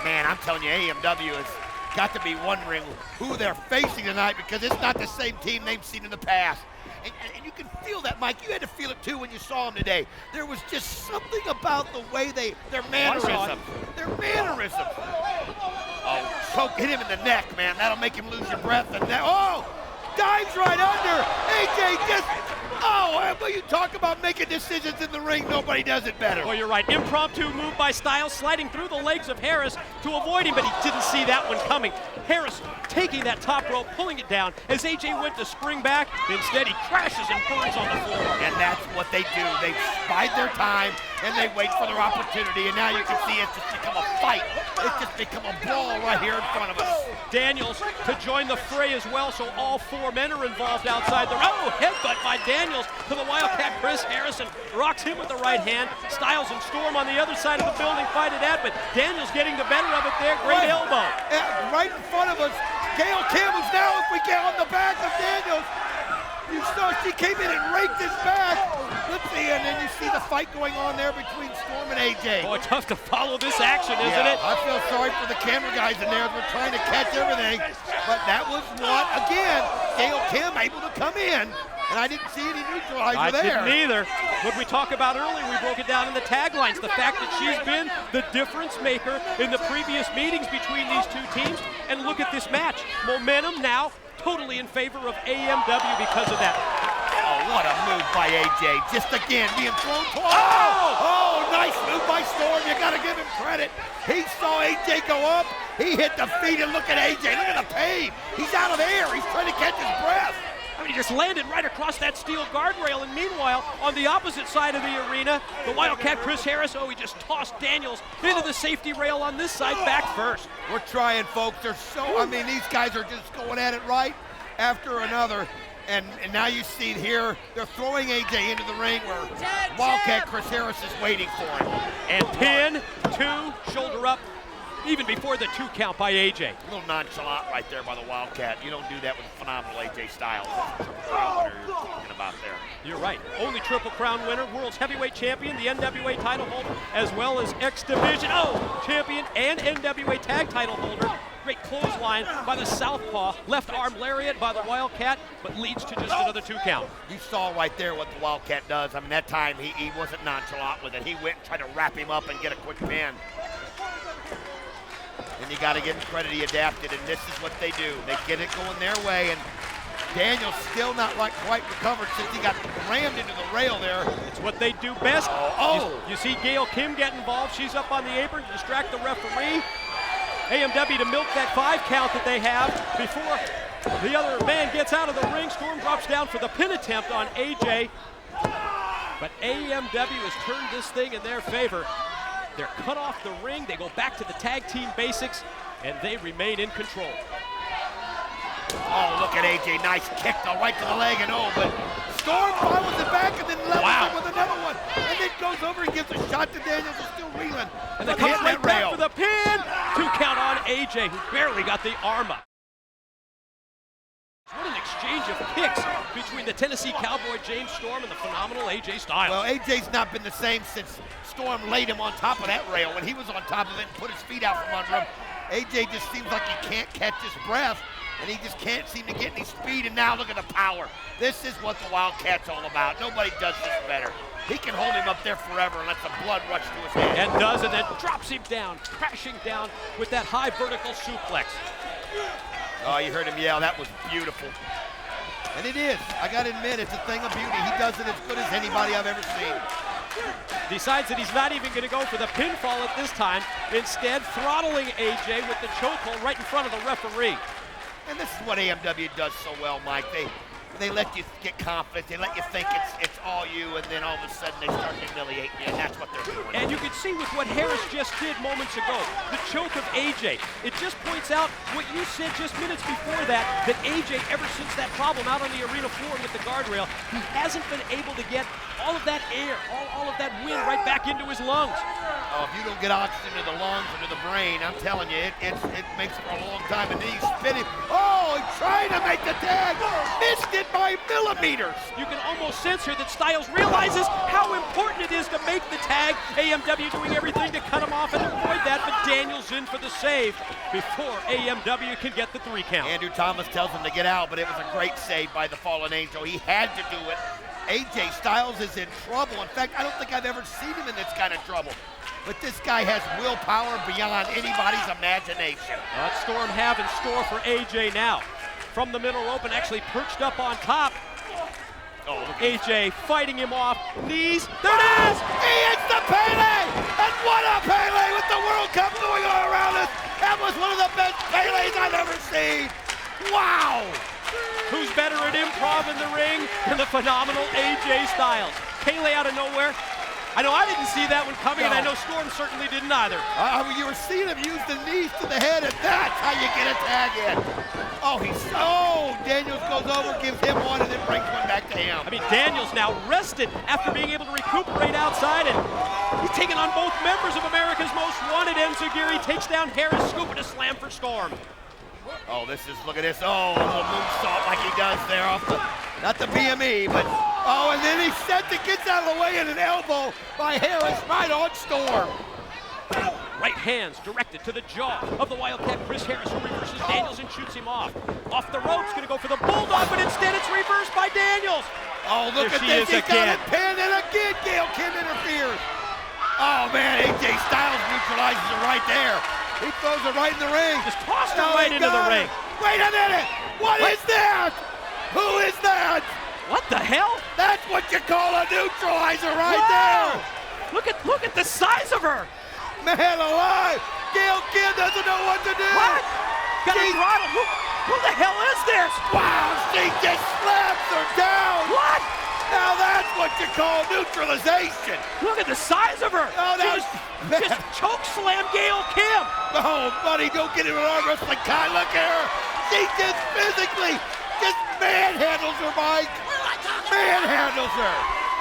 Man, I'm telling you, AMW has got to be wondering who they're facing tonight, because it's not the same team they've seen in the past. And you can feel that, Mike. You had to feel it too when you saw them today. There was just something about the way their mannerisms. Oh, choke, hit him in the neck, man. That'll make him lose your breath. And oh, dives right under. AJ just, well, you talk about making decisions in the ring, nobody does it better. Well, you're right. Impromptu move by Styles, sliding through the legs of Harris to avoid him, but he didn't see that one coming. Harris taking that top rope, pulling it down. As AJ went to spring back, instead he crashes and burns on the floor. And that's what they do. They bide their time, and they wait for their opportunity, and now you can see it's just become a fight. It's just become a brawl right here in front of us. Daniels to join the fray as well, so all 4 men are involved outside the ring. Oh, headbutt by Daniels to the Wildcat. Chris Harrison rocks him with the right hand. Styles and Storm on the other side of the building fight it out, but Daniels getting the better of it there. Great elbow. Right in front of us, Gail Kim is now, if we get on the back of Daniels. Oh, she came in and raked his back. Let's see, and then you see the fight going on there between Storm and AJ. Boy, tough to follow this action, isn't it? I feel sorry for the camera guys in there. We're trying to catch everything. But that was what, again, Gail Kim able to come in. And I didn't see any neutralizer there. I didn't either. What we talked about earlier, we broke it down in the taglines. The fact that she's been the difference maker in the previous meetings between these two teams. And look at this match. Momentum now totally in favor of AMW because of that. Oh, what a move by AJ. Just again being thrown toward. Oh, nice move by Storm. You got to give him credit. He saw AJ go up. He hit the feet, and look at AJ. Look at the pain. He's out of air. He's trying to catch his breath. I mean, he just landed right across that steel guardrail, and meanwhile, on the opposite side of the arena, the Wildcat Chris Harris, he just tossed Daniels into the safety rail on this side, back first. We're trying, folks. These guys are just going at it right after another. And now you see here, they're throwing AJ into the ring where Wildcat Chris Harris is waiting for him. And pin, 2, shoulder up, even before the 2 count by AJ. A little nonchalant right there by the Wildcat. You don't do that with a phenomenal AJ Styles. That's the Triple Crown winner you're talking about there. You're right. Only Triple Crown winner, World's Heavyweight Champion, the NWA title holder, as well as X Division champion and NWA tag title holder. Great clothesline by the southpaw, left arm lariat by the Wildcat, but leads to just another 2 count. You saw right there what the Wildcat does. I mean, that time he wasn't nonchalant with it. He went and tried to wrap him up and get a quick pin. And you got to give him credit, he adapted, and this is what they do. They get it going their way, and Daniel's still not quite recovered since he got rammed into the rail there. It's what they do best. You see Gail Kim get involved. She's up on the apron to distract the referee. AMW to milk that 5 count that they have before the other man gets out of the ring. Storm drops down for the pin attempt on AJ. But AMW has turned this thing in their favor. They're cut off the ring. They go back to the tag team basics, and they remain in control. Oh, look at AJ. Nice kick right to the leg, and but Storm follows it back and then levels it with another one. And then goes over and gives a shot to Daniels, who's still reeling. And they come right back for the pin. 2 count on AJ, who barely got the arm up. What an exchange of kicks between the Tennessee Cowboy James Storm and the phenomenal AJ Styles. Well, AJ's not been the same since Storm laid him on top of that rail. When he was on top of it and put his feet out from under him, AJ just seems like he can't catch his breath, and he just can't seem to get any speed, and now look at the power. This is what the Wildcat's all about. Nobody does this better. He can hold him up there forever and let the blood rush to his head. And does, and then drops him down, crashing down with that high vertical suplex. Oh, you heard him yell. That was beautiful. And it is. I got to admit, it's a thing of beauty. He does it as good as anybody I've ever seen. Decides that he's not even going to go for the pinfall at this time. Instead, throttling AJ with the chokehold right in front of the referee. And this is what AMW does so well, Mike. They let you get confident. They let you think it's all you, and then all of a sudden they start humiliating you, and that's what they're doing. And you can see with what Harris just did moments ago, the choke of AJ. It just points out what you said just minutes before that AJ, ever since that problem out on the arena floor with the guardrail, he hasn't been able to get all of that air, all of that wind right back into his lungs. Oh, if you don't get oxygen to the lungs or to the brain, I'm telling you, it makes for a long time, and then he's spinning. Oh, he's trying to make the tag, missed it by millimeters. You can almost sense here that Styles realizes how important it is to make the tag. AMW doing everything to cut him off and avoid that, but Daniels in for the save before AMW can get the 3 count. Andrew Thomas tells him to get out, but it was a great save by the Fallen Angel. He had to do it. AJ Styles is in trouble. In fact, I don't think I've ever seen him in this kind of trouble. But this guy has willpower beyond anybody's imagination. What Storm have in store for AJ now? From the middle open, actually perched up on top. Oh, AJ fighting him off. Knees. There it is! He hits the Pele! And what a Pele with the World Cup going on around us! That was one of the best Peles I've ever seen! Wow! Who's better at improv in the ring than the phenomenal AJ Styles? Pele out of nowhere. I know I didn't see that one coming, and I know Storm certainly didn't either. You were seeing him use the knees to the head, and that's how you get a tag in. Daniels goes over, gives him one, and then brings one back to him. I mean, Daniels now rested after being able to recuperate outside, and he's taking on both members of America's Most Wanted. Enziguri takes down Harris, scooping a slam for Storm. Oh, look at this. Oh, a little moonsault like he does there off the Not the BME, but, oh, and then he sets it, gets out of the way, and an elbow by Harris right on Storm. Right hands directed to the jaw of the Wildcat, Chris Harris, who reverses Daniels and shoots him off. Off the ropes, gonna go for the Bulldog, but instead it's reversed by Daniels. Oh, look at this, he's got it pinned, and again, Gail Kim interferes. Oh, man, AJ Styles neutralizes it right there. He throws it right in the ring. Just tossed it right into the ring. Wait a minute, what is that? Who is that? What the hell? That's what you call a neutralizer right there. Look at the size of her. Man alive! Gail Kim doesn't know what to do! What? Got a throttle. Who the hell is this? Wow, she just slaps her down! What? Now that's what you call neutralization! Look at the size of her! Oh, that was just choke slam Gail Kim! Oh, buddy, don't get into an arm wrestling kind. Look at her! She just physically just manhandles her, Mike! Manhandles her!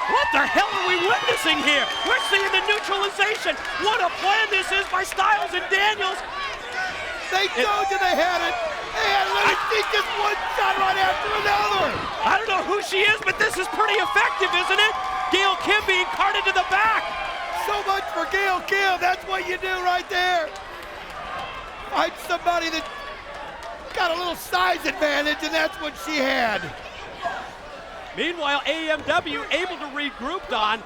What the hell are we witnessing here? We're seeing the neutralization. What a plan this is by Styles and Daniels. They told you they had it. And let it see just one shot right after another. I don't know who she is, but this is pretty effective, isn't it? Gail Kim being carted to the back. So much for Gail Kim. That's what you do right there. Find somebody that got a little size advantage, and that's what she had. Meanwhile, AMW able to regroup, Don,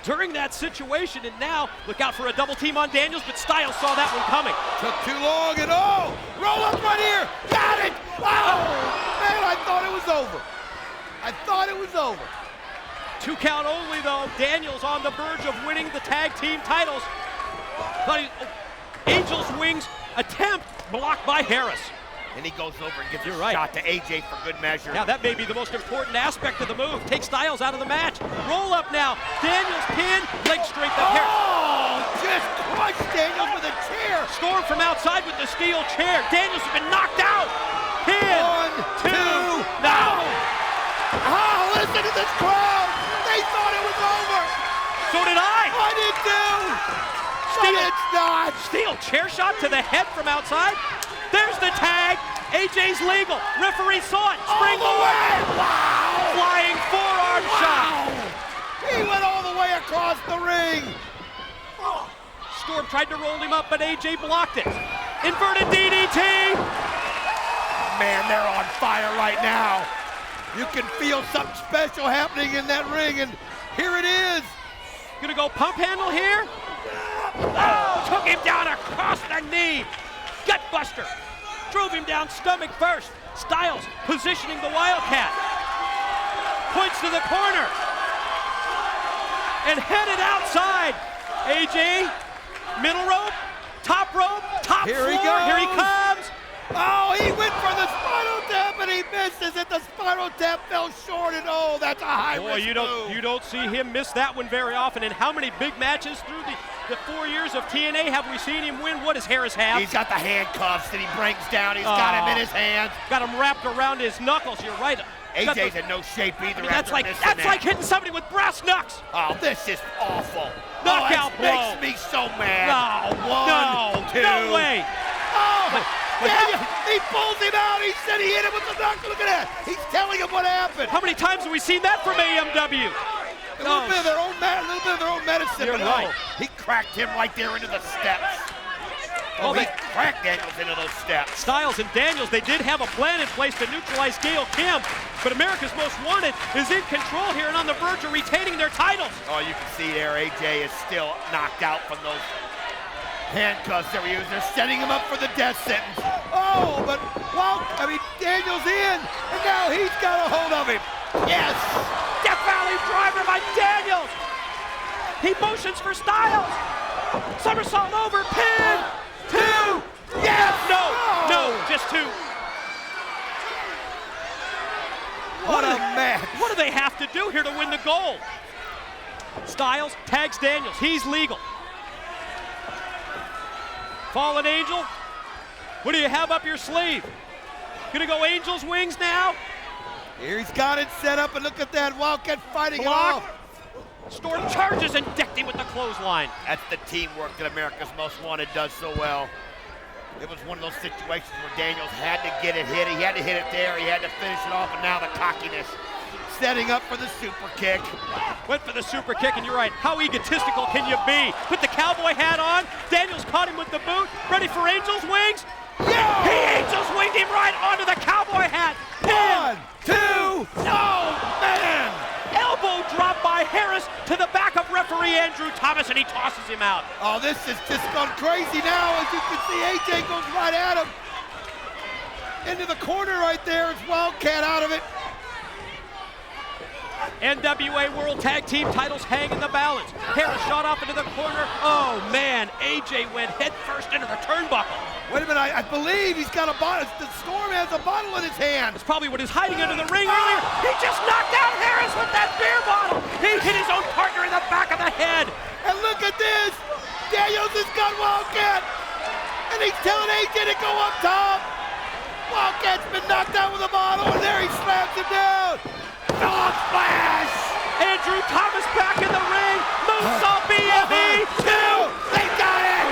during that situation, and now look out for a double team on Daniels, but Styles saw that one coming. Took too long, and oh, roll up right here, got it! Oh, man, I thought it was over. I thought it was over. 2 count only, though. Daniels on the verge of winning the tag team titles. But Angel's Wings attempt blocked by Harris. And he goes over and gives a right. shot to AJ for good measure. Now that may be the most important aspect of the move. Take Styles out of the match. Roll up now. Daniels pin, leg straight up here. Oh, just crushed Daniels with a chair. Storm from outside with the steel chair. Daniels has been knocked out. Pin. 1, 2, no. Oh, listen to this crowd. They thought it was over. So did I. I did too. But it's not. Steel chair shot to the head from outside. There's the tag. AJ's legal. Referee saw it. Springboard. Wow. Flying forearm shot. He went all the way across the ring. Storm tried to roll him up, but AJ blocked it. Inverted DDT. Man, they're on fire right now. You can feel something special happening in that ring, and here it is. Gonna go pump handle here. Oh, took him down across the knee. Gut buster. Drove him down stomach first. Styles positioning the Wildcat. Points to the corner. And headed outside. AJ, middle rope, top Here floor. he goes. Here he comes. Oh, he went for the spinal tap, and he misses it. The spinal tap fell short, and oh, that's a high Boy, risk move. you don't see him miss that one very often. And how many big matches through the 4 years of TNA have we seen him win? What does Harris have? He's got the handcuffs that he brings down. He's got him in his hands. Got him wrapped around his knuckles. You're right. AJ's in no shape either. That's like hitting somebody with brass knucks. Oh, this is awful. Knockout blow. Makes me so mad. No, 1, 2. no way. Oh, he pulls him out. He said he hit him with the knuckle. Look at that. He's telling him what happened. How many times have we seen that from AMW? A little bit of their own medicine. You're right. He cracked him right there into the steps. Oh, he cracked Daniels into those steps. Styles and Daniels, they did have a plan in place to neutralize Gail Kim, but America's Most Wanted is in control here and on the verge of retaining their titles. Oh, you can see there, AJ is still knocked out from those handcuffs that were used. They're setting him up for the death sentence. Oh, but, Daniels in, and now he's got a hold of him. Yes! Death Valley driver by Daniels. He motions for Styles. Somersault over, pin. 2, yes! No, just 2. What a match! What do they have to do here to win the gold? Styles tags Daniels. He's legal. Fallen Angel, what do you have up your sleeve? Gonna go Angel's Wings now? Here he's got it set up, and look at that Wildcat fighting Block. it off. Storm charges and decked him with the clothesline. That's the teamwork that America's Most Wanted does so well. It was one of those situations where Daniels had to get it hit. He had to hit it there. He had to finish it off, and now the cockiness setting up for the super kick. Went for the super kick, and you're right. How egotistical can you be? Put the cowboy hat on. Daniels caught him with the boot. Ready for Angel's wings? Yeah! He Angel's winged him right onto the cowboy hat. One, two, No! man! Elbow drop by Harris to the back of referee Andrew Thomas, and he tosses him out. Oh, this is just gone crazy now. As you can see, AJ goes right at him. Into the corner right there. It's Wildcat out of it. NWA World Tag Team titles hang in the balance. Harris shot off into the corner. Oh, man. AJ went head first into the turnbuckle. Wait a minute, I believe he's got a bottle. The Storm has a bottle in his hand. That's probably what he's hiding under the ring earlier. He just knocked out Harris with that beer bottle. He hit his own partner in the back of the head. And look at this. Daniels has got Wildcat. And he's telling AJ to go up top. Wildcat's been knocked out with a bottle, and there he slams him down. Dog splash. Andrew Thomas back in the ring. Moonsault BME. Two. They got it.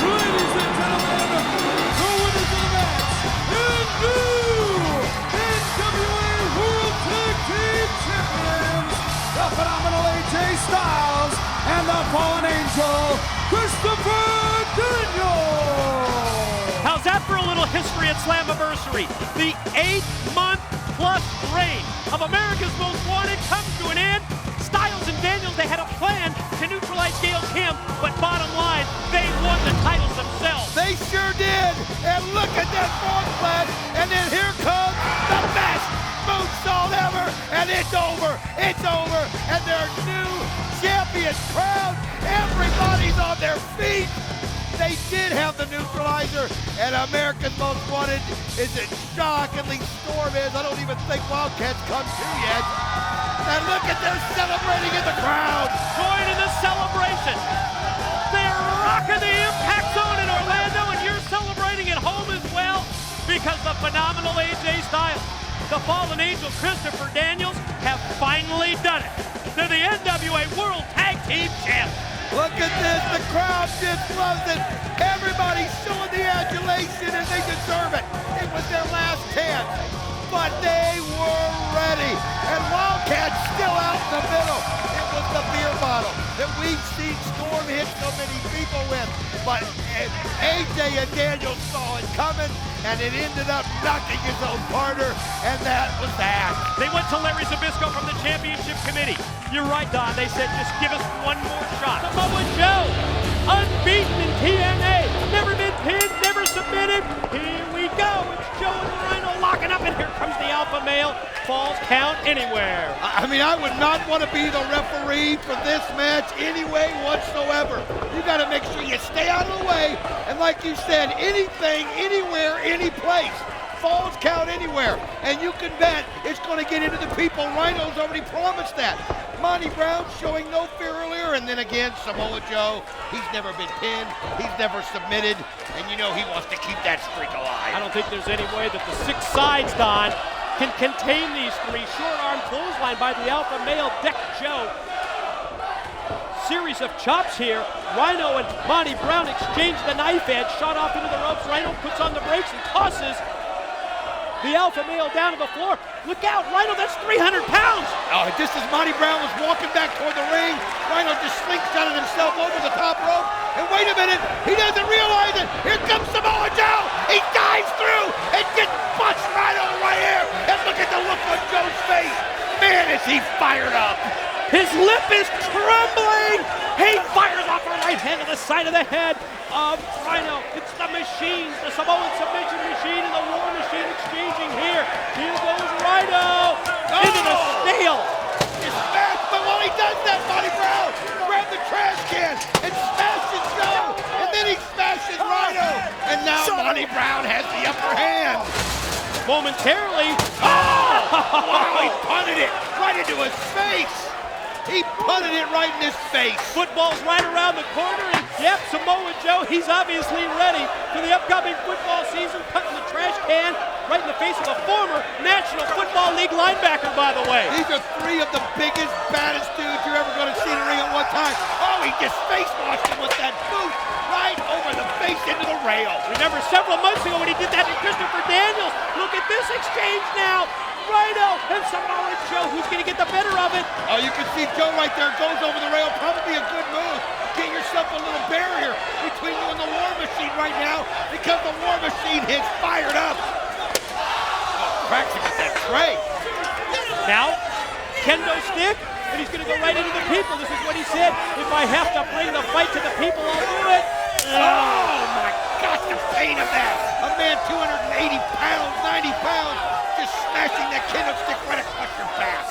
Ladies and gentlemen, the winners of the match, and new NWA World Tag Team Champions, the phenomenal AJ Styles and the Fallen Angel, Christopher Daniels. How's that for a little history at Slammiversary? The 8-month-plus reign of America's Most Wanted comes to an end. Styles and Daniels, they had a plan to neutralize Gail Kim, but bottom line, they won the titles themselves. They sure did. And look at that frog splash. And then here comes the best moonsault ever. And it's over. It's over. And their new champion crowned. Everybody's on their feet. They did have the neutralizer, and America's Most Wanted is in shock, at least Storm is. I don't even think Wildcat's come to yet. And look at them celebrating in the crowd. Join in the celebration. They're rocking the Impact Zone in Orlando, and you're celebrating at home as well, because the phenomenal AJ Styles, the Fallen Angel Christopher Daniels have finally done it. They're the NWA World Tag Team Champions. Look at this, the crowd just loves it. Everybody's showing the adulation, and they deserve it. It was their last chance, but they were ready. And Wildcat's still out in the middle. It was the beer bottle that we've seen Storm hit so many people with, but AJ and Daniels saw it coming, and it ended up knocking his own partner, and that was that. They went to Larry Zbyszko from the championship committee. You're right, Don. They said, just give us one more shot. Samoa Joe, unbeaten in TNA. Never been pinned, never submitted. Here we go. It's Joe and Rhino locking up, and here comes the alpha male. Falls count anywhere. I mean, I would not want to be the referee for this match any way whatsoever. You got to make sure you stay out of the way, and like you said, anything, anywhere, any place. Falls count anywhere, and you can bet it's going to get into the people. Rhino's already promised that. Monty Brown showing no fear earlier, and then again, Samoa Joe, he's never been pinned, he's never submitted, and you know he wants to keep that streak alive. I don't think there's any way that the six sides, Don, can contain these three. Short arm clothesline by the alpha male, Deck Joe. Series of chops here. Rhino and Monty Brown exchange the knife edge, shot off into the ropes. Rhino puts on the brakes and tosses the alpha male down to the floor. Look out, Rhino, that's 300 pounds. Oh, just as Monty Brown was walking back toward the ring, Rhino just slingshotted himself over the top rope. And wait a minute, he doesn't realize it. Here comes Samoa Joe. He dives through and just busts Rhino right here. And look at the look on Joe's face. Man, is he fired up. His lip is trembling. He fires off a right hand to the side of the head of Rhino. It's the machines, the Samoan submission machine and the war machine exchanging here. Here goes Rhino into the steel. He smashed, but while he does that, Monty Brown grabs the trash can and smashes Joe. And then he smashes Rhino. And now Monty Brown has the upper hand. Momentarily. Oh! Wow, he punted it right into his face. He punted it right in his face. Football's right around the corner, and yep, Samoa Joe, he's obviously ready for the upcoming football season, cutting the trash can right in the face of a former National Football League linebacker, by the way. These are three of the biggest, baddest dudes you're ever going to see in the ring at one time. Oh, he just face-washed him with that boot right over the face into the rail. Remember several months ago when he did that to Christopher Daniels. Look at this exchange now. Rhino and Samoa Joe, who's going to get the better of it. Oh, you can see Joe right there goes over the rail. Probably a good move. Get yourself a little barrier between you and the War Machine right now because the War Machine is fired up. Oh, cracks him with that tray. Now, kendo stick, and he's going to go right into the people. This is what he said. If I have to bring the fight to the people, I'll do it. Oh, my gosh, the pain of that. A man 280 pounds, 90 pounds, just smashing that kendo stick right across your back.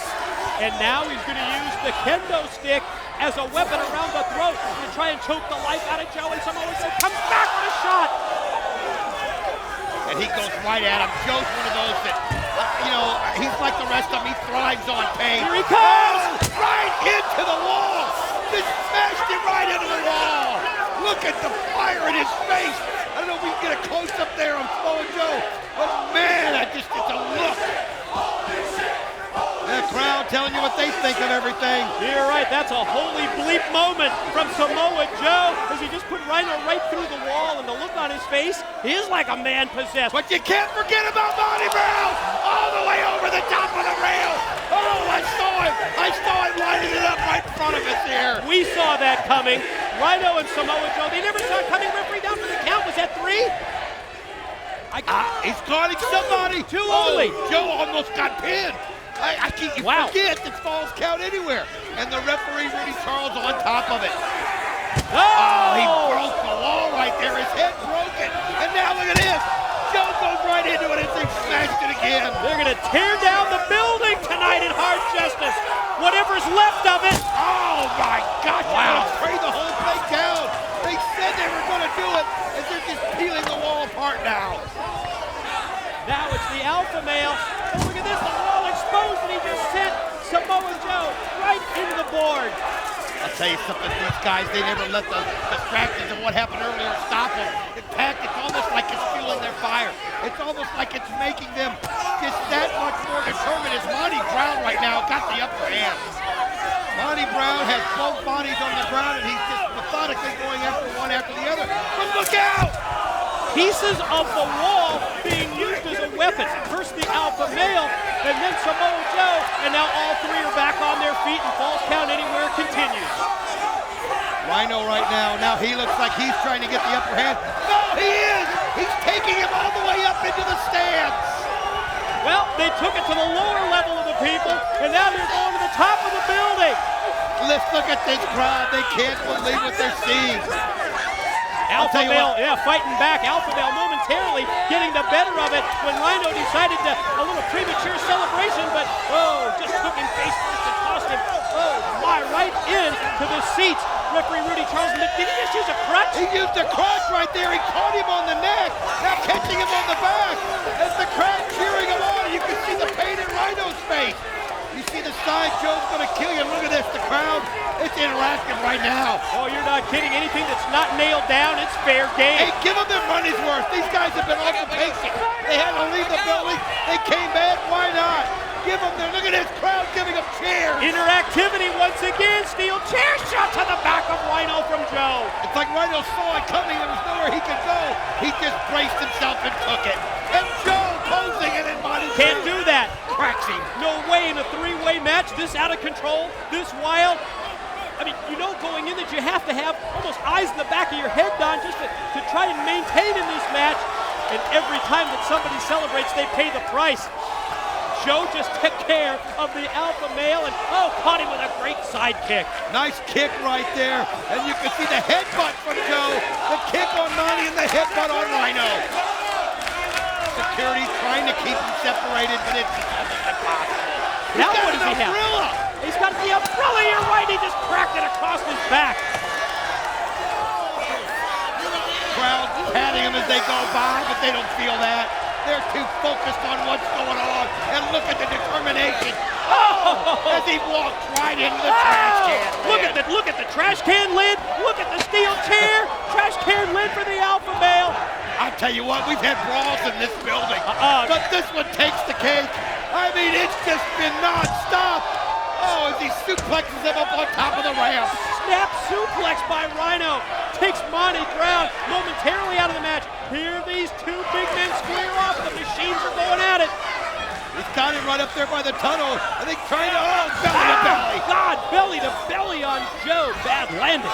And now he's going to use the kendo stick as a weapon around the throat to try and choke the life out of Joe, and Samoa Joe comes back with a shot. And he goes right at him. Joe's one of those that, he's like the rest of them. He thrives on pain. Here he comes! Oh, right into the wall. Just smashed him right into the wall. Look at the fire in his face. I don't know if we can get a close-up there on Samoa Joe, but man, it's a look. The crowd telling you what they think of everything. You're right, that's a holy bleep moment from Samoa Joe as he just put Rhino right through the wall, and the look on his face is like a man possessed. But you can't forget about Monty Brown, all the way over the top of the rail. Oh, I saw him lighting it up right in front of us here. We saw that coming. Rhino and Samoa Joe, they never saw it coming. Referee down for the count. Was that 3? He's guarding somebody. Two only. Joe almost got pinned. I can't forget that falls count anywhere. And the referee, Rudy Charles, on top of it. Oh, he broke the wall right there. His head broken. And now look at this. Joe goes right into it and they smashed it again. They're going to tear down the building tonight in Hard Justice. Whatever's left of it. Oh, my gosh. Wow. They're going to tear the whole thing down. They said they were going to do it, and they're just peeling the wall apart now. Now it's the alpha male. And look at this, the wall exposed, and he just sent Samoa Joe right into the board. I'll tell you something, these guys, they never let the distractions of what happened earlier stop them. In fact, it's almost like it's fueling their fire. It's almost like it's making them just that much more determined as Monty Brown right now got the upper hand. Monty Brown has both bodies on the ground, and he's just methodically going after one after the other. But look out! Pieces of the wall being used as a weapon. First the alpha male, and then Samoa Joe, and now all 3 are back on their feet, and Falls Count Anywhere continues. Rhino right now he looks like he's trying to get the upper hand. No, he is! He's taking him all the way up into the stands. Well, they took it to the lower level of the people, and now they're going to the top of the building. Let's look at this crowd. They can't believe what they're seeing. Alpha male, fighting back. Alpha male momentarily getting the better of it when Rhino decided to a little premature celebration, but just took him face first and tossed him. Oh my, right into the seats. Referee Rudy Charles, did he just use a crutch? He used a crutch right there. He caught him on the neck, now catching him on the back. As the crowd cheering him on, you can see the pain in Rhino's face. You see the side, Joe's gonna kill you. Look at this, the crowd, it's interactive right now. Oh, you're not kidding. Anything that's not nailed down, it's fair game. Hey, give them their money's worth. These guys have been awful patient. They had to leave the building. They came back, why not? Give them their, look at this crowd giving them cheers. Interactivity once again. Steel chair shot to the back of Rhino from Joe. It's like Rhino saw it coming. There was nowhere he could go. He just braced himself and took it. And Joe posing it in Monty. Can't do that. Cracks him. No way in a 3-way match, this out of control, this wild. I mean, going in that you have to have almost eyes in the back of your head, Don, just to try and maintain in this match. And every time that somebody celebrates, they pay the price. Joe just took care of the alpha male and caught him with a great side kick. Nice kick right there. And you can see the headbutt from Joe. The kick on Monty and the headbutt on Rhino. Security trying to keep them separated, but it's impossible. Now what does he have? Umbrella. He's got the umbrella, you're right. He just cracked it across his back. Crowd patting him as they go by, but they don't feel that. They're too focused on what's going on. And look at the determination. As he walks right into the trash can lid. Look at the trash can lid. Look at the steel chair. Trash can lid for the alpha male. I'll tell you what, we've had brawls in this building, but this one takes the cake. I mean, it's just been non-stop. Oh, as he suplexes him up on top of the ramp. Snap suplex by Rhino. Takes Monty Brown momentarily out of the match. Here these two big men square off. The machines are going at it. He's got him right up there by the tunnel. I think trying to, belly to belly. God, belly to belly on Joe. Bad landing.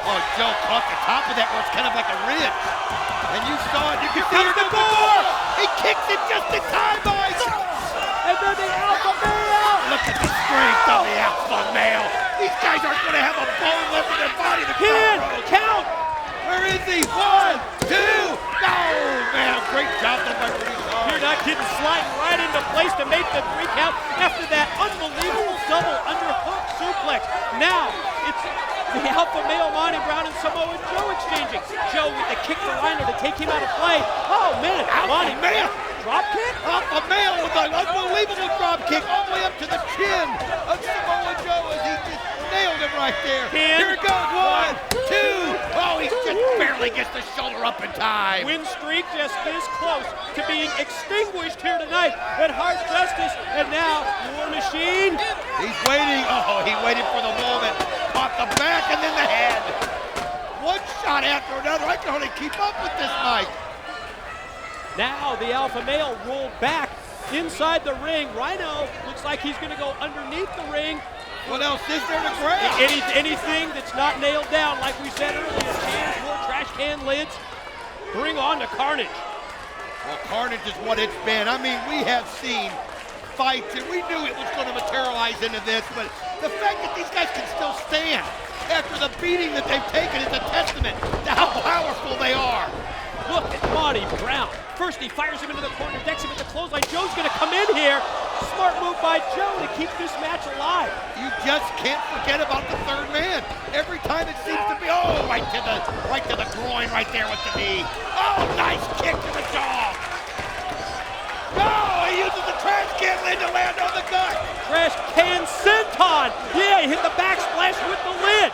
Oh, Joe caught the top of that where it's kind of like a ridge. And you saw it, you can see comes it the in the door. He kicks it just in time, boys. And then the alpha male. Look at the strength of the alpha male. These guys aren't going to have a bone left in their body. Pin, count. Where is he? 1, 2. Oh, man, great job done by Rhino. You're not kidding, sliding right into place to make the 3 count after that unbelievable double underhook suplex. Now, it's the alpha male Monty Brown and Samoa Joe exchanging. Joe with the kick for Rhino to take him out of play. Oh, man, Monty male. Drop kick? Alpha male with an unbelievable drop kick all the way up to the chin of Samoa Joe as he just nailed him right there. Pin. Here it goes, 1, 2. Oh, he just barely gets the shoulder up in time. Win streak just this close to being extinguished here tonight at Hard Justice. And now, War Machine. He's waiting. Oh, he waited for the moment. Caught the back and then the head. One shot after another. I can hardly keep up with this, Mike. Now the alpha male rolled back inside the ring. Rhino looks like he's going to go underneath the ring. What else is there to grab? Anything that's not nailed down, like we said earlier, cans, more trash can lids. Bring on the carnage. Well, carnage is what it's been. I mean, we have seen fights, and we knew it was going to materialize into this, but the fact that these guys can still stand after the beating that they've taken is a testament to how powerful they are. Look at Monty Brown. First he fires him into the corner, decks him at the clothesline. Joe's going to come in here. Smart move by Joe to keep this match alive. You just can't forget about the third man. Every time it seems to be, right to the groin right there with the knee. Oh, nice kick to the jaw. Oh, he uses the trash can lid to land on the gut. Trash can senton. Yeah, he hit the backsplash with the lid.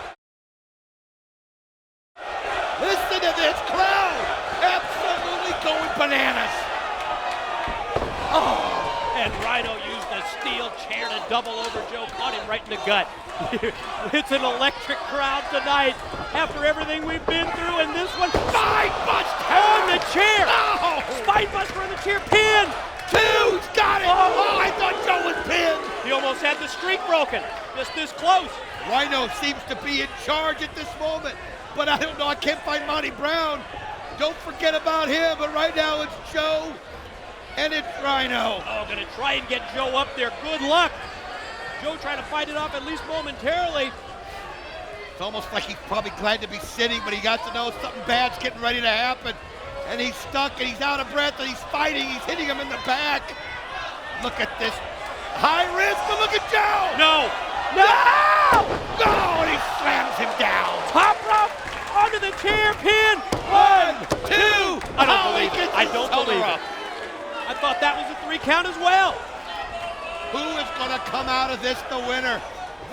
Listen to this crowd. Absolutely going bananas. Oh, and Rhino used a steel chair to double over Joe, caught him right in the gut. It's an electric crowd tonight after everything we've been through, and this one, Spine buster on the chair. No. Spine buster on the chair, pin. 2's got it. Oh, I thought Joe was pinned. He almost had the streak broken, just this close. Rhino seems to be in charge at this moment, but I don't know, I can't find Monty Brown. Don't forget about him, but right now it's Joe and it's Rhino. Oh, gonna try and get Joe up there. Good luck. Joe trying to fight it off at least momentarily. It's almost like he's probably glad to be sitting, but he got to know something bad's getting ready to happen. And he's stuck and he's out of breath and he's fighting. He's hitting him in the back. Look at this. High risk, but look at Joe. No. No, and he slams him down. Top rope onto the chair, pin. 1, 2. I don't believe it. I don't believe it. Up. I thought that was a 3 count as well. Who is going to come out of this the winner?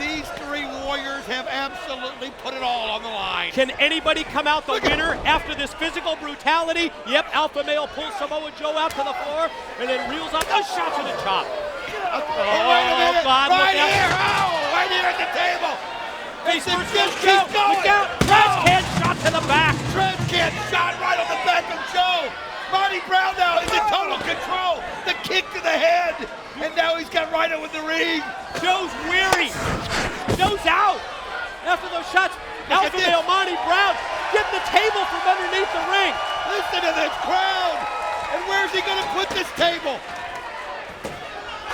These 3 warriors have absolutely put it all on the line. Can anybody come out the winner after this physical brutality? Yep, alpha male pulls Samoa Joe out to the floor and then reels off the shot to the chop. Wait a minute. God, right look out. here. Oh, right here at the table. Face It's first, just Joe. keep going. Look out. Trash can shot to the back. Trash can shot right on the back of Joe. Monty Brown now is in total control. The kick to the head. And now he's got Rhino in the ring. Joe's weary. Joe's out. After those shots, Look at alpha this. male Monty Brown getting the table from underneath the ring. Listen to this crowd. And where's he going to put this table?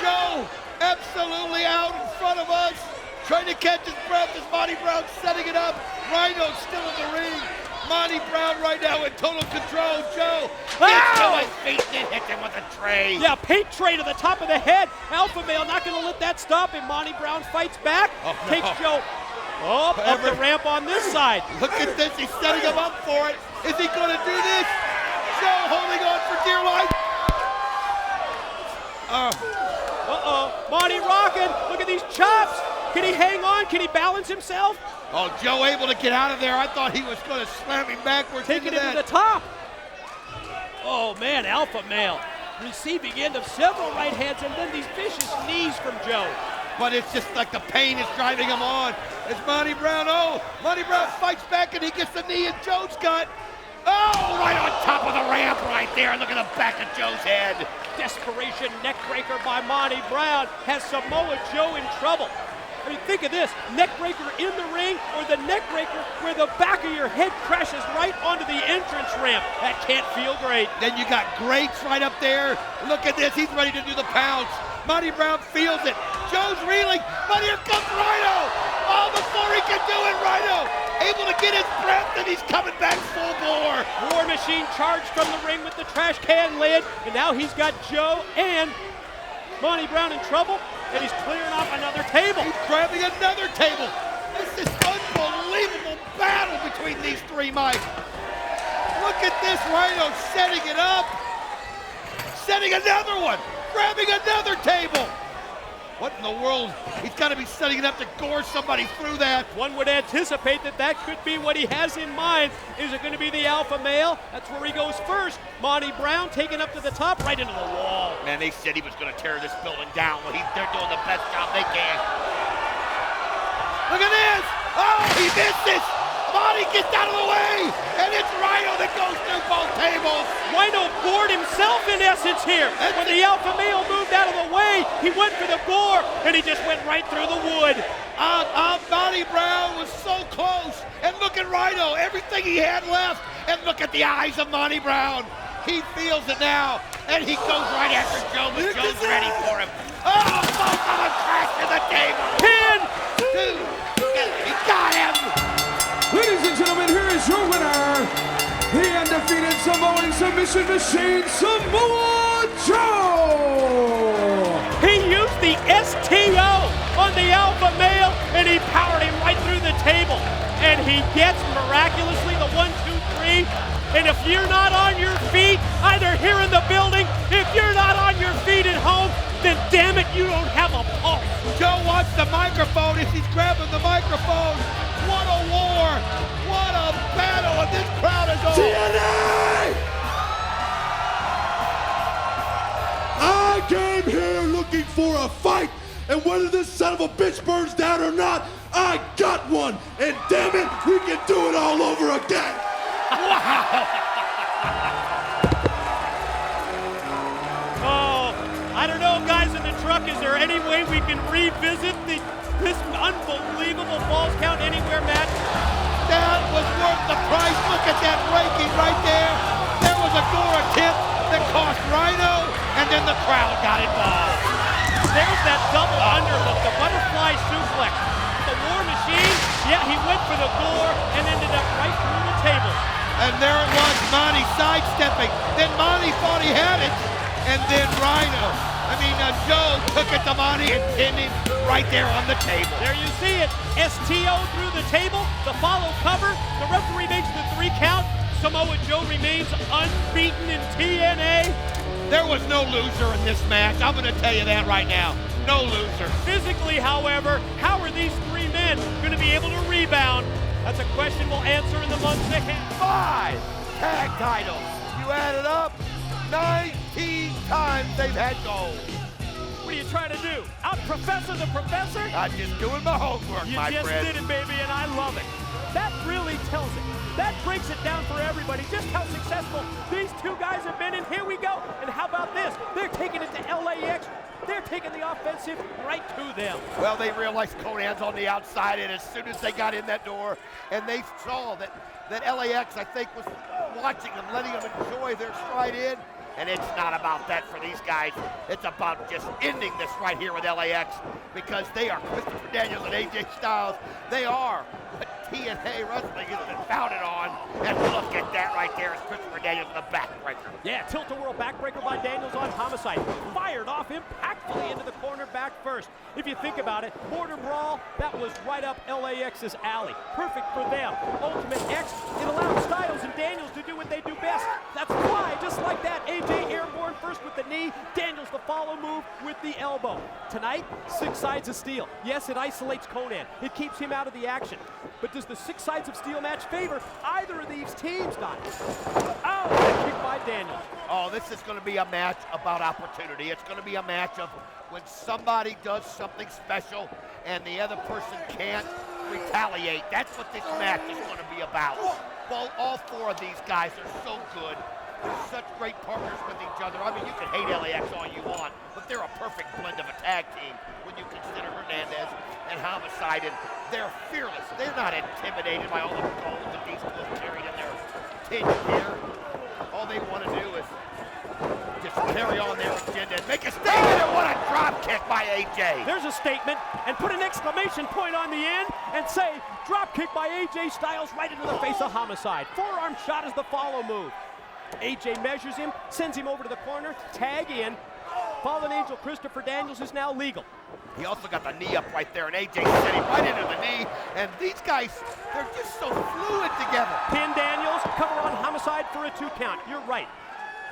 Joe absolutely out in front of us. Trying to catch his breath as Monty Brown setting it up. Rhino's still in the ring. Monty Brown right now in total control. Joe gets to his feet and hits him with a tray. Yeah, paint tray to the top of the head. Alpha male not going to let that stop him. Monty Brown fights back. Oh, no. Takes Joe up the ramp on this side. Look at this. He's setting him up for it. Is he going to do this? Joe holding on for dear life. Monty rocking. Look at these chops. Can he hang on? Can he balance himself? Oh, Joe able to get out of there. I thought he was going to slam him backwards. Taking it into to that. the top. Oh, man, alpha male. Receiving end of several right hands and then these vicious knees from Joe. But it's just like the pain is driving him on. It's Monty Brown. Oh, Monty Brown fights back and he gets the knee in Joe's gut. Oh, right on top of the ramp right there. Look at the back of Joe's head. desperation neckbreaker by Monty Brown has Samoa Joe in trouble. I mean, think of this, neckbreaker in the ring or the neckbreaker where the back of your head crashes right onto the entrance ramp. That can't feel great. Then you got Greats right up there. Look at this, he's ready to do the pounce. Monty Brown feels it. Joe's reeling, but here comes Rhino. Oh, before he can do it, Rhino able to get his breath, and he's coming back full bore. War Machine charged from the ring with the trash can lid, and now he's got Joe and Monty Brown in trouble, and he's clearing off another table. He's grabbing another table. This is unbelievable battle between these three, Mike. Look at this, Rhino setting it up. Setting another one. Grabbing another table. What in the world? He's got to be setting it up to gore somebody through that. One would anticipate that that could be what he has in mind. Is it going to be the alpha male? That's where he goes first. Monty Brown taken up to the top, right into the wall. Man, they said he was going to tear this building down. Well, they're doing the best job they can. Look at this! Oh, he missed this! Monty gets out of the way, and it's Rhino that goes through both tables. Rhino gored himself in essence here. When the alpha male moved out of the way, he went for the gore, and he just went right through the wood. Monty Brown was so close, and look at Rhino, everything he had left, and look at the eyes of Monty Brown. He feels it now, and he goes right after Joe, but Joe's ready for him. Oh, both of them crashed to the table. 10, 2, he got him. Ladies and gentlemen, here is your winner, the undefeated Samoan submission machine, Samoa Joe! he used the STO on the alpha male, and he powered him right through the table. And he gets, miraculously, the 1, 2, 3. And if you're not on your feet, either here in the building, if you're not on your feet at home, then damn it, you don't have a pulse. Joe wants the microphone as he's grabbing the microphone. What a war! What a battle! And this crowd is on. TNA! I came here looking for a fight, and whether this son of a bitch burns down or not, I got one, and damn it, we can do it all over again. Oh, I don't know, guys in the truck, is there any way we can revisit this unbelievable Falls Count Anywhere match? That was worth the price. Look at that ranking right there. There was a gore attempt that cost Rhino, and then the crowd got involved. There's that double underhook, the butterfly suplex. The War Machine, yeah, he went for the gore and ended up right through the table. And there it was, Monty sidestepping. Then Monty thought he had it, and then Joe took it to Monty and pinned him right there on the table. There you see it. STO through the table, the follow cover, the referee makes the 3 count. Samoa Joe remains unbeaten in TNA. There was no loser in this match. I'm going to tell you that right now. No loser. Physically, however, how are these 3 men going to be able to rebound? That's a question we'll answer in the months ahead. 5 tag titles. You add it up, 19 times they've had gold. What are you trying to do? Out-professor the professor? I'm just doing my homework, You my just friend. did it, baby, and I love it. That really tells it. That breaks it down for everybody, just how successful these 2 guys have been, and here we go. And how about this? They're taking it to LAX. They're taking the offensive right to them. Well, they realized Conan's on the outside, and as soon as they got in that door, and they saw that LAX, I think, was watching them, letting them enjoy their stride in, and it's not about that for these guys. It's about just ending this right here with LAX, because they are Christopher Daniels and AJ Styles. They are what TNA Wrestling has been founded on, and look at that right there. It's Christopher Daniels in the backbreaker. Yeah, tilt-a-whirl backbreaker by Daniels on Homicide. Fired off impactfully into the corner back first. If you think about it, Border Brawl, that was right up LAX's alley. Perfect for them. Ultimate X, it allowed Styles and Daniels to do what they do best. That's fly, just like that. AJ airborne first with the knee, Daniels the follow move with the elbow. Tonight, 6 sides of steel. Yes, it isolates Conan. It keeps him out of the action. But does the 6 sides of steel match favor either of these teams, Don? Oh, that kick by Daniels. Oh, this is going to be a match about opportunity. It's going to be a match of when somebody does something special and the other person can't retaliate. That's what this match is going to be about. All 4 of these guys are so good. such great partners with each other. I mean, you can hate LAX all you want, but they're a perfect blend of a tag team when you consider Hernandez and Homicide, and they're fearless. They're not intimidated by all the gold that these two have carried in their tin gear. All they want to do is just carry on their agenda and make a statement. And what a drop kick by AJ. There's a statement, and put an exclamation point on the end and say, drop kick by AJ Styles right into the face of Homicide. Forearm shot is the follow move. AJ measures him, sends him over to the corner, tag in. Fallen Angel Christopher Daniels is now legal. He also got the knee up right there, and AJ set him right into the knee. And these guys, they're just so fluid together. Pin Daniels, cover on Homicide for a 2 count. You're right.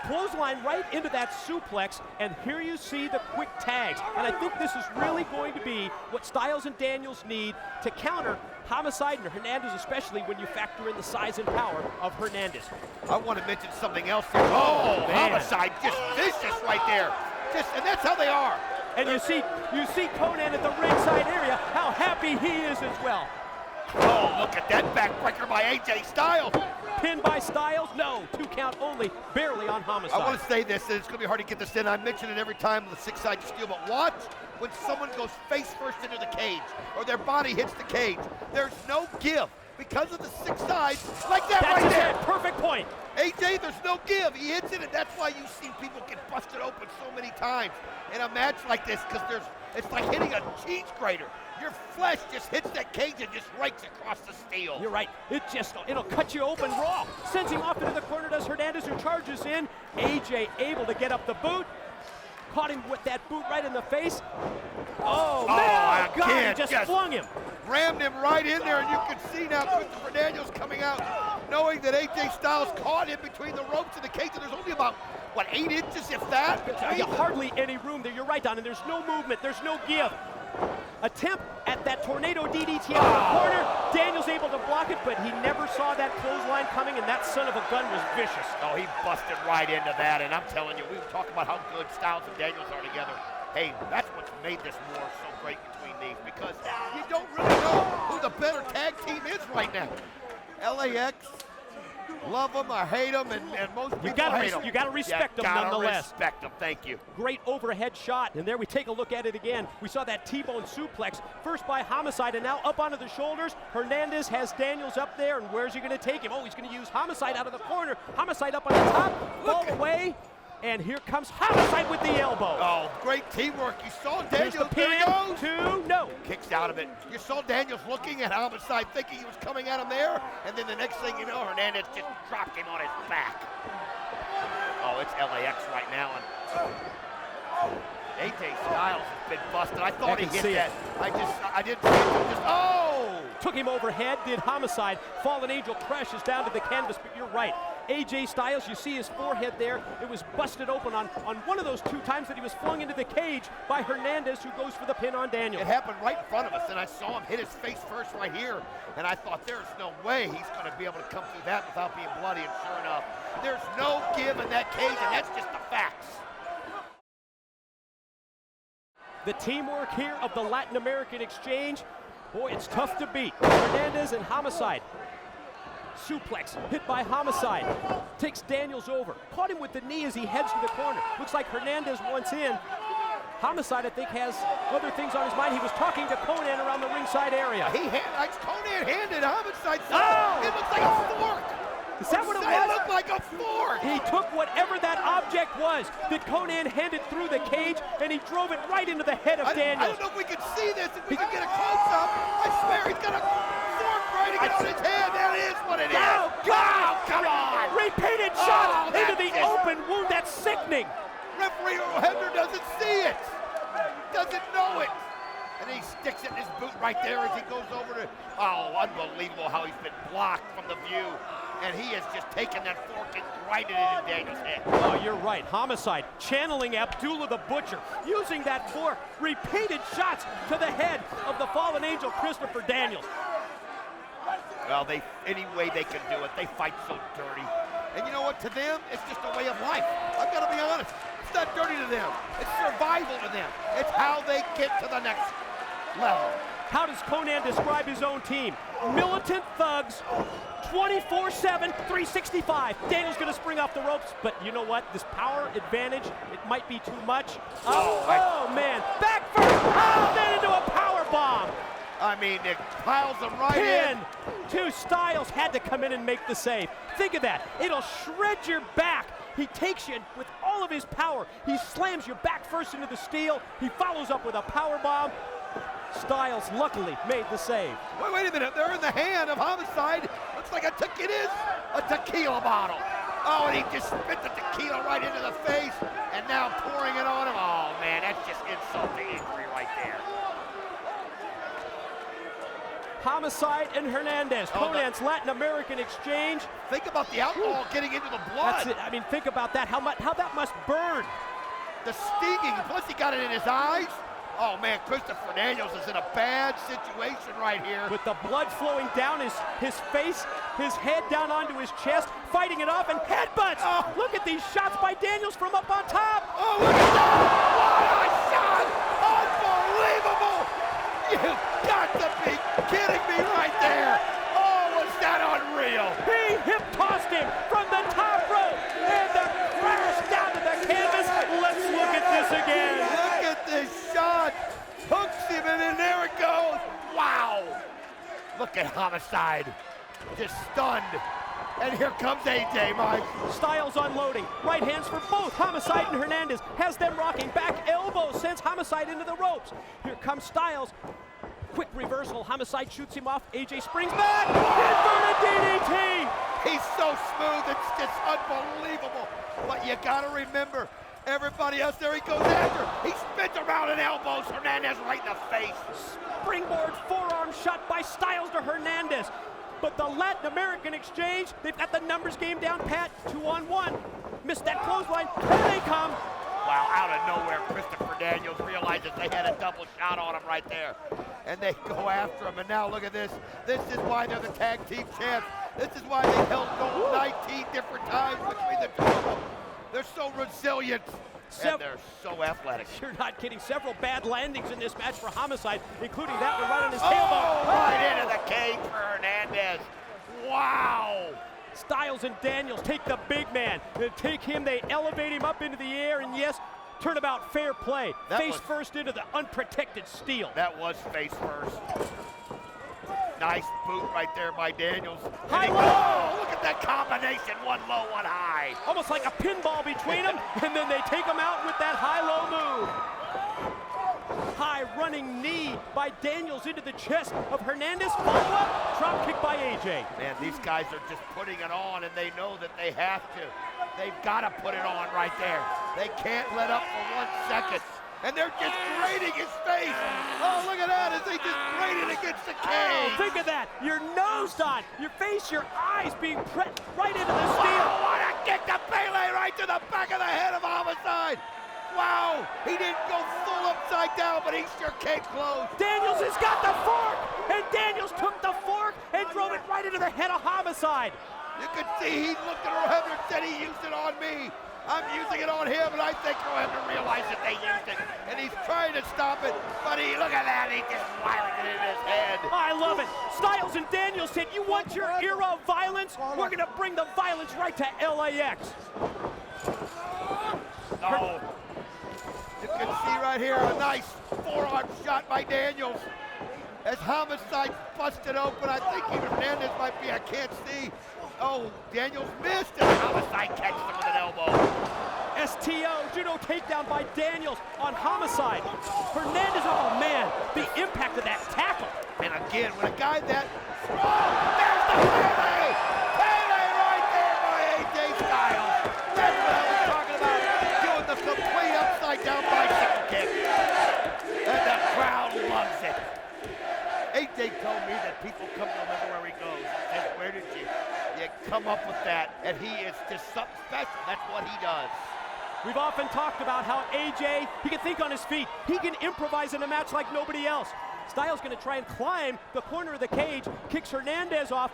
Clothesline right into that suplex, and here you see the quick tags. And I think this is really going to be what Styles and Daniels need to counter Homicide and Hernandez, especially when you factor in the size and power of Hernandez. I want to mention something else here. Oh, man. Homicide just vicious right there. And that's how they are. And you see Conan at the ringside area, how happy he is as well. Oh, look at that backbreaker by AJ Styles. Pinned by Styles? No, 2 count only, barely on Homicide. I want to say this, and it's going to be hard to get this in. I mention it every time with the 6-sided steel, but watch when someone goes face first into the cage or their body hits the cage. There's no give because of the 6 sides like that. That's right there. it, perfect point. AJ, there's no give. He hits it, and that's why you've seen people get busted open so many times in a match like this, because it's like hitting a cheese grater. Your flesh just hits that cage and just rakes across the steel. You're right. It'll cut you open raw. Sends him off into the corner, does Hernandez, who charges in. AJ able to get up the boot. Caught him with that boot right in the face. Oh, man, oh, God, he just flung him. Rammed him right in there, and you can see now Christopher Daniels coming out, knowing that AJ Styles caught him between the ropes and the cage, and there's only about, 8 inches, if that? Hardly any room there. You're right, Don, and there's no movement. There's no give. Attempt at that tornado DDT out of the corner. Daniels able to block it, but he never saw that clothesline coming, and that son of a gun was vicious. Oh, he busted right into that, and I'm telling you, we were talking about how good Styles and Daniels are together. Hey, that's what's made this war so great between these, because you don't really know who the better tag team is right now. LAX, love them or hate them, and most people hate them. You got to respect them nonetheless. Respect them, thank you. Great overhead shot, and there we take a look at it again. We saw that T-bone suplex, first by Homicide, and now up onto the shoulders. Hernandez has Daniels up there, and where's he going to take him? Oh, he's going to use Homicide out of the corner. Homicide up on the top, fall away, and here comes Homicide with the elbow. Oh, great teamwork. You saw Daniels. Here's the pin, 2, no. Kicks out of it. You saw Daniels looking at Homicide, thinking he was coming at him there, and then the next thing you know, Hernandez just dropped him on his back. Oh, it's LAX right now, and AJ Styles has been busted. I thought he hit that. I didn't see it. Oh! Took him overhead, did Homicide. Fallen Angel crashes down to the canvas, but you're right. AJ Styles, you see his forehead there. It was busted open on one of those 2 times that he was flung into the cage by Hernandez, who goes for the pin on Daniels. It happened right in front of us, and I saw him hit his face first right here, and I thought there's no way he's going to be able to come through that without being bloody, and sure enough, there's no give in that cage, and that's just the facts. The teamwork here of the Latin American Exchange, boy, it's tough to beat. Hernandez and Homicide. Suplex, hit by Homicide. Takes Daniels over. Caught him with the knee as he heads to the corner. Looks like Hernandez wants in. Homicide, I think, has other things on his mind. He was talking to Conan around the ringside area. Conan handed Homicide something. Oh! It looks like a fork. Is that what it was? It looked like a fork. He took whatever that object was that Conan handed through the cage, and he drove it right into the head of Daniels. I don't know if we can see this, if we can get a close-up. I swear he's got a fork right on his head. That is what it is. Oh, God! Oh, come on! Repeated shot into the open wound. That's sickening. Referee Hebner doesn't see it. Doesn't know it. And he sticks it in his boot right there as he goes over to... Oh, unbelievable how he's been blocked from the view. And he has just taken that fork and grinded it in Daniels' head. Oh, you're right. Homicide channeling Abdullah the Butcher, using that fork. Repeated shots to the head of the fallen angel, Christopher Daniels. Well, any way they can do it. They fight so dirty. And you know what? To them, it's just a way of life. I've got to be honest. It's not dirty to them. It's survival to them. It's how they get to the next level. How does Konnan describe his own team? Militant thugs, 24/7, 365. Daniels gonna spring off the ropes, but you know what? This power advantage, it might be too much. Oh man, back first, oh, then into a power bomb. I mean, it piles them right Pin in. to Styles, had to come in and make the save. Think of that, it'll shred your back. He takes you with all of his power. He slams your back first into the steel. He follows up with a power bomb. Styles luckily made the save. Wait a minute, they're in the hand of Homicide. Looks like it is a tequila bottle. Oh, and he just spit the tequila right into the face, and now pouring it on him. Oh man, that's just insult to injury right there. Homicide and Hernandez, Konnan's Latin American exchange. Think about the alcohol getting into the blood. That's it. I mean, think about that. How that must burn. The stinging, plus he got it in his eyes. Oh man, Christopher Daniels is in a bad situation right here. With the blood flowing down his face, his head down onto his chest, fighting it off and headbutts. Oh. Look at these shots by Daniels from up on top. Oh, look at that! What a shot! Unbelievable! You got to be kidding me right there. Oh, was that unreal? He hip tossed him from the top rope and the crash down to the canvas. Let's look at this again. Look at this shot. Hooks him and then there it goes. Wow. Look at Homicide. Just stunned. And here comes AJ, Mike. Styles unloading. Right hands for both Homicide and Hernandez. Has them rocking. Back elbow sends Homicide into the ropes. Here comes Styles. Quick reversal. Homicide shoots him off. AJ springs back. Inverted DDT. He's so smooth. It's just unbelievable. But you got to remember, everybody else there he goes after. He spins around and elbows Hernandez right in the face. Springboard forearm shot by Styles to Hernandez. But the Latin American exchange, they've got the numbers game down pat, 2-on-1. Missed that clothesline, here they come. Wow, out of nowhere, Christopher Daniels realizes they had a double shot on him right there. And they go after him, and now look at this. This is why they're the tag team champs. This is why they held gold 19 different times between the two of them. They're so resilient, and they're so athletic. You're not kidding, several bad landings in this match for Homicide, including that one right on his tailbone. Right into the cage for Hernandez. Wow. Styles and Daniels take the big man. They take him, they elevate him up into the air, and yes, turnabout fair play. Face first into the unprotected steel. That was face first. Nice boot right there by Daniels. High low! Oh, look at that combination, one low, one high. Almost like a pinball between them, and then they take him out with that high-low move. High running knee by Daniels into the chest of Hernandez. Follow-up, drop kick by AJ. Man, these guys are just putting it on, and they know that they have to. They've got to put it on right there. They can't let up for 1 second. And they're just grating his face. Oh, look at that as they just grate it against the cage. Oh, think of that. Your nose on, your face, your eyes being pressed right into the steel. Oh, what a kick to Pele right to the back of the head of Homicide. Wow, he didn't go full upside down, but he sure came close. Daniels has got the fork, and Daniels took the fork and drove it right into the head of Homicide. You can see he looked at Rohebner and said he used it on me. I'm using it on him, and I think Rohebner realized that they used it, and he's trying to stop it, but look at that, he just wiling it in his head. I love it. Styles and Daniels said, you want your era of violence? We're going to bring the violence right to LAX. Oh. You can see right here a nice forearm shot by Daniels. As Homicide busted open, I think even Hernandez might be, I can't see. Oh, Daniels missed, and Homicide catches him with an elbow. STO, judo takedown by Daniels on Homicide. Hernandez, oh man, the impact of that tackle. And again, when a guy that strong, there's the Pele! Pele right there by AJ Styles. That's what I was talking about, doing the complete upside down bicycle kick. And the crowd loves it. AJ told me that people come to him everywhere he goes. He says, where did you come up with that? And he is just something special. That's what he does. We've often talked about how AJ, he can think on his feet. He can improvise in a match like nobody else. Styles going to try and climb the corner of the cage, kicks Hernandez off.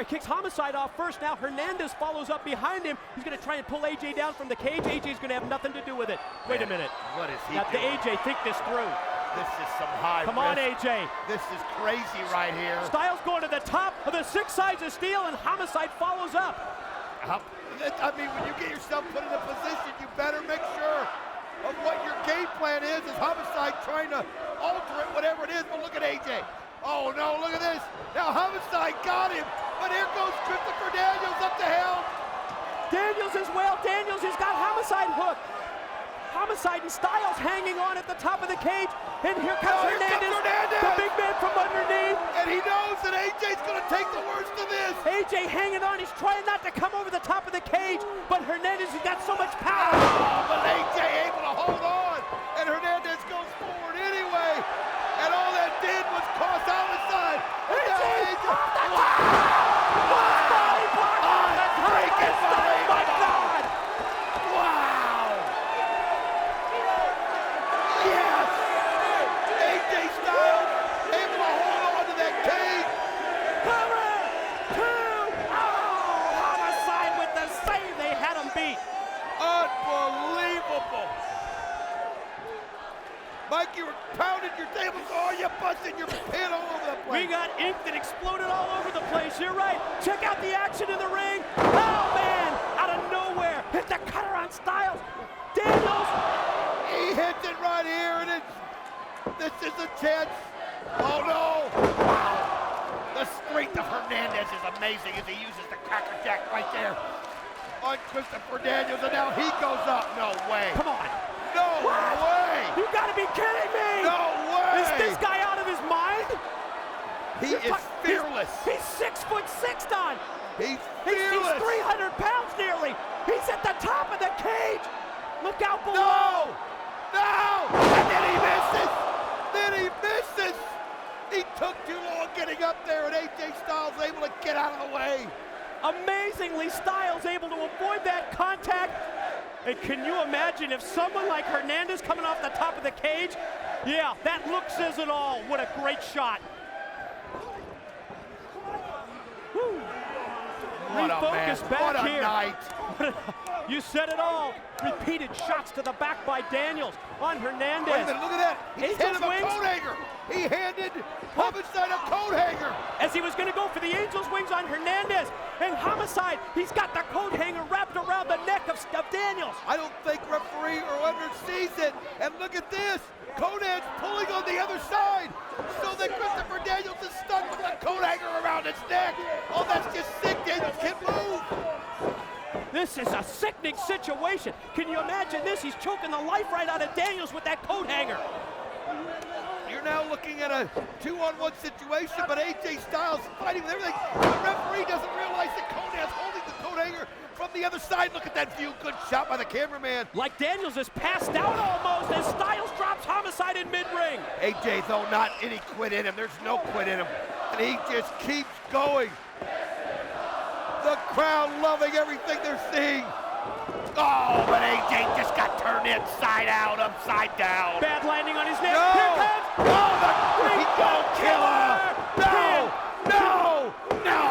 Kicks Homicide off first. Now Hernandez follows up behind him. He's going to try and pull AJ down from the cage. AJ's going to have nothing to do with it. Wait a minute. What is he doing? doing? AJ, think this through. This is some high Come on, risk. AJ. This is crazy right here. Styles going to the top of the 6 sides of steel, and Homicide follows up. I mean, when you get yourself put in a position, you better make sure of what your game plan is. Is Homicide trying to alter it, whatever it is? But look at AJ. Oh no, look at this. Now Homicide got him, but here goes Christopher Daniels up the hill. Daniels as well. Daniels has got Homicide hooked. Homicide and Styles hanging on at the top of the cage. And here comes Oh, here comes Hernandez, the big man from underneath. And he knows that AJ's gonna take the worst of this. AJ hanging on. He's trying not to come over the top of the cage, but Hernandez has got so much power. Oh, but AJ able to hold on, and Hernandez goes forward anyway. And all that did was cost Homicide. And now AJ. Body block on the top. Freaking Oh my God! Wow! Yes! AJ Styles able to hold on to that cage. Cover! 2! Oh! Homicide with the save. They had him beat. Unbelievable! Mike, you were pounding your table. Oh, you busted your pin all over the place. We got ink that exploded all over the place. You're right. Check out the action in the ring. Oh, man. Out of nowhere. Hit the cutter on Styles. Daniels. He hits it right here, and this is a chance. Oh, no. Wow. The strength of Hernandez is amazing as he uses the Cracker Jack right there on Christopher Daniels, and now he goes up. No way. Come on. No What? way. You gotta be kidding me. No way. Is this guy out of his mind? He is fearless. He's 6'6", Don. He's He's fearless. 300 pounds nearly. He's at the top of the cage. Look out below. No! No! And then he misses! Then he misses! He took too long getting up there, and AJ Styles able to get out of the way. Amazingly, Styles able to avoid that contact. And can you imagine if someone like Hernandez coming off the top of the cage? Yeah, that look says it all. What a great shot. Woo. What a man. Refocus back What a here. night. You said it all. Repeated shots to the back by Daniels on Hernandez. Wait a minute, look at that. He Angels handed him a wings. coat hanger. He handed Homicide a coat hanger. As he was going to go for the Angels wings on Hernandez. And Homicide, he's got the coat hanger wrapped around the neck of Daniels. I don't think referee or owner sees it. And look at this. Conan's pulling on the other side so that Christopher Daniels is stuck with the coat hanger around his neck. Oh, that's just sick. Daniels can't move. This is a sickening situation. Can you imagine this? He's choking the life right out of Daniels with that coat hanger. You're now looking at a 2-on-1 situation, but AJ Styles fighting with everything. The referee doesn't realize that Conan's holding the coat hanger from the other side. Look at that view. Good shot by the cameraman. Like Daniels is passed out almost as Styles drops Homicide in mid-ring. AJ, though, not any quit in him. There's no quit in him. And he just keeps going. The crowd loving everything they're seeing. Oh, but AJ just got turned inside out, upside down. Bad landing on his neck. No! Here comes. Oh, the Rhino killer! No! No! No!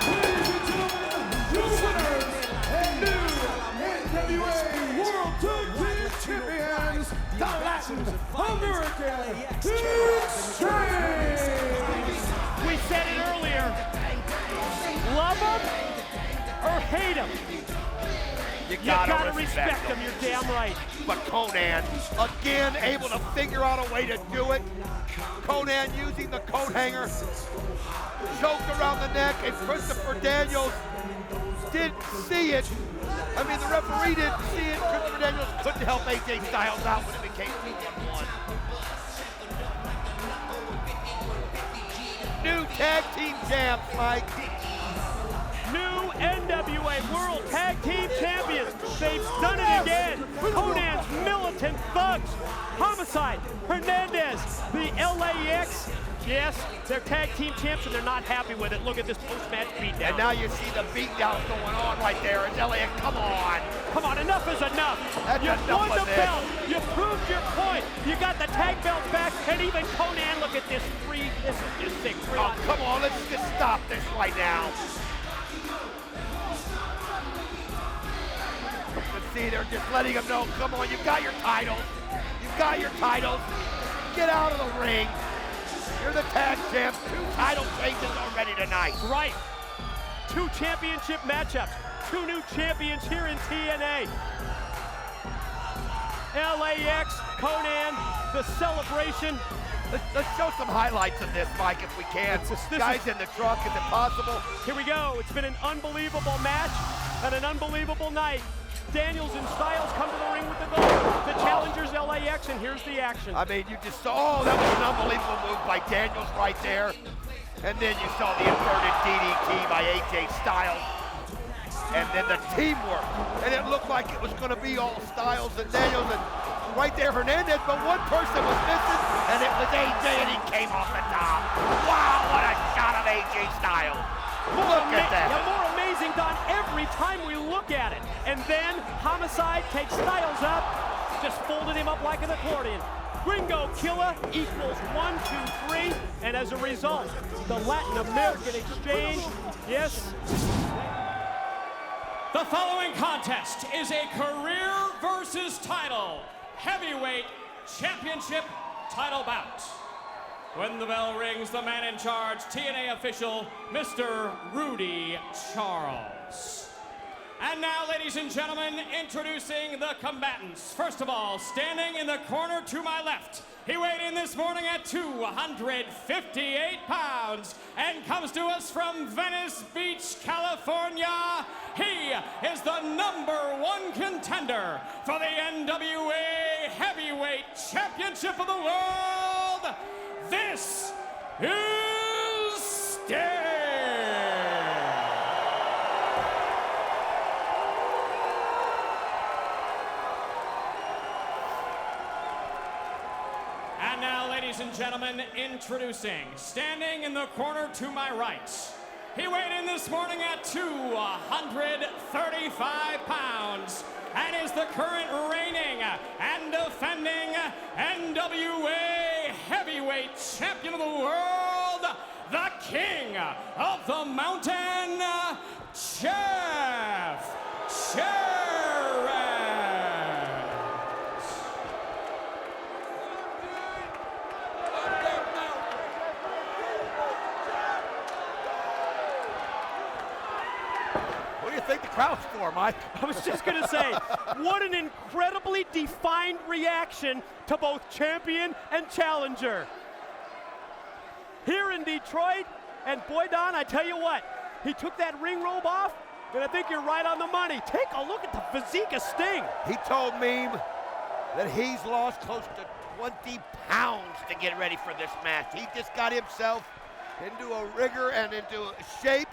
Ladies and gentlemen, your winners and new NWA World Tag Team Champions, the Latin American Exchange. We said it earlier. Love him or hate him. You You gotta respect him, you're damn right. But Conan, again, able to figure out a way to do it. Conan using the coat hanger, choked around the neck, and Christopher Daniels didn't see it. I mean, the referee didn't see it. Christopher Daniels couldn't help AJ Styles out when it became 2-on-1. New tag team champs, Mike. New NWA World Tag Team Champions. They've done it again. Conan's militant thugs. Homicide, Hernandez, the LAX. Yes, they're tag team champs and they're not happy with it. Look at this post-match beatdown. And now you see the beatdown going on right there. It's LAX, come on. Come on, enough is enough. That's You've enough won of the this. belt. You proved your point. You got the tag belts back, and even Conan, look at this three. This is just sick. Oh, come on, let's just stop this right now. But see, they're just letting him know, come on, you've got your titles. You've got your titles. get out of the ring. You're the tag champs. 2 title changes already tonight. Right. 2 championship matchups. 2 new champions here in TNA. LAX, Conan, the celebration. Let's show some highlights of this, Mike, if we can. Guys in the truck, is it possible? Here we go. It's been an unbelievable match and an unbelievable night. Daniels and Styles come to the ring with the gold. The challengers LAX, and here's the action. I mean, you just saw, that was an unbelievable move by Daniels right there. And then you saw the inverted DDT by AJ Styles. And then the teamwork. And it looked like it was gonna be all Styles and Daniels and right there Hernandez, but one person was missing, and it was AJ, and he came off the top. Wow, what a shot of AJ Styles. Look at that. Yeah, more amazing, Don, every time we look at it. And then Homicide takes Styles up, just folded him up like an accordion. Gringo Killa equals 1, 2, 3, and as a result, the Latin American exchange, yes. The following contest is a career versus title heavyweight championship title bout. When the bell rings, the man in charge, TNA official, Mr. Rudy Charles. And now, ladies and gentlemen, introducing the combatants. First of all, standing in the corner to my left, he weighed in this morning at 258 pounds and comes to us from Venice Beach, California. He is the #1 contender for the NWA Heavyweight Championship of the World. This is Sting. And now, ladies and gentlemen, introducing, standing in the corner to my right. He weighed in this morning at 235 pounds and is the current reigning and defending NWA Heavyweight Champion of the World, the King of the Mountain, Jeff Jarrett. What do you think the crowd's for, Mike? I was just gonna say, what an incredibly defined reaction to both champion and challenger. Here in Detroit, and boy, Don, I tell you what, he took that ring robe off, and I think you're right on the money. Take a look at the physique of Sting. He told me that he's lost close to 20 pounds to get ready for this match. He just got himself into a rigor and into a shape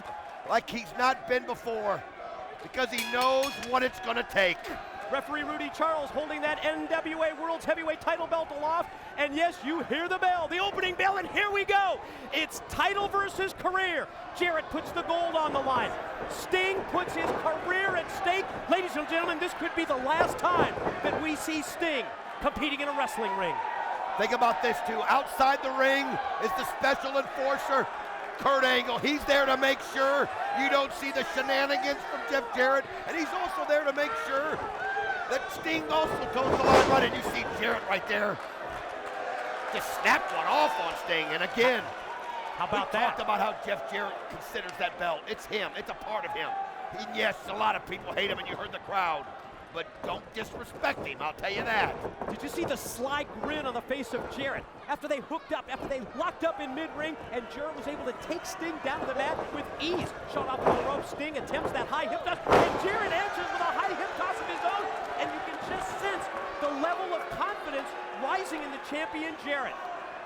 like he's not been before because he knows what it's gonna take. Referee Rudy Charles holding that NWA World's Heavyweight title belt aloft. And yes, you hear the bell, the opening bell, and here we go. It's title versus career. Jarrett puts the gold on the line. Sting puts his career at stake. Ladies and gentlemen, this could be the last time that we see Sting competing in a wrestling ring. Think about this too. Outside the ring is the special enforcer, Kurt Angle. He's there to make sure you don't see the shenanigans from Jeff Jarrett, and he's also there to make sure that Sting also toes the line right, and you see Jarrett right there just snapped one off on Sting. And again, how about we that? talked about how Jeff Jarrett considers that belt. It's him. It's a part of him. Yes, a lot of people hate him, and you heard the crowd. But don't disrespect him, I'll tell you that. Did you see the sly grin on the face of Jarrett after they hooked up, after they locked up in mid-ring, and Jarrett was able to take Sting down to the mat with ease. Shot off the rope, Sting attempts that high hip toss, and Jarrett answers with a high hip toss of his own, and you can just sense the level of confidence rising in the champion Jarrett.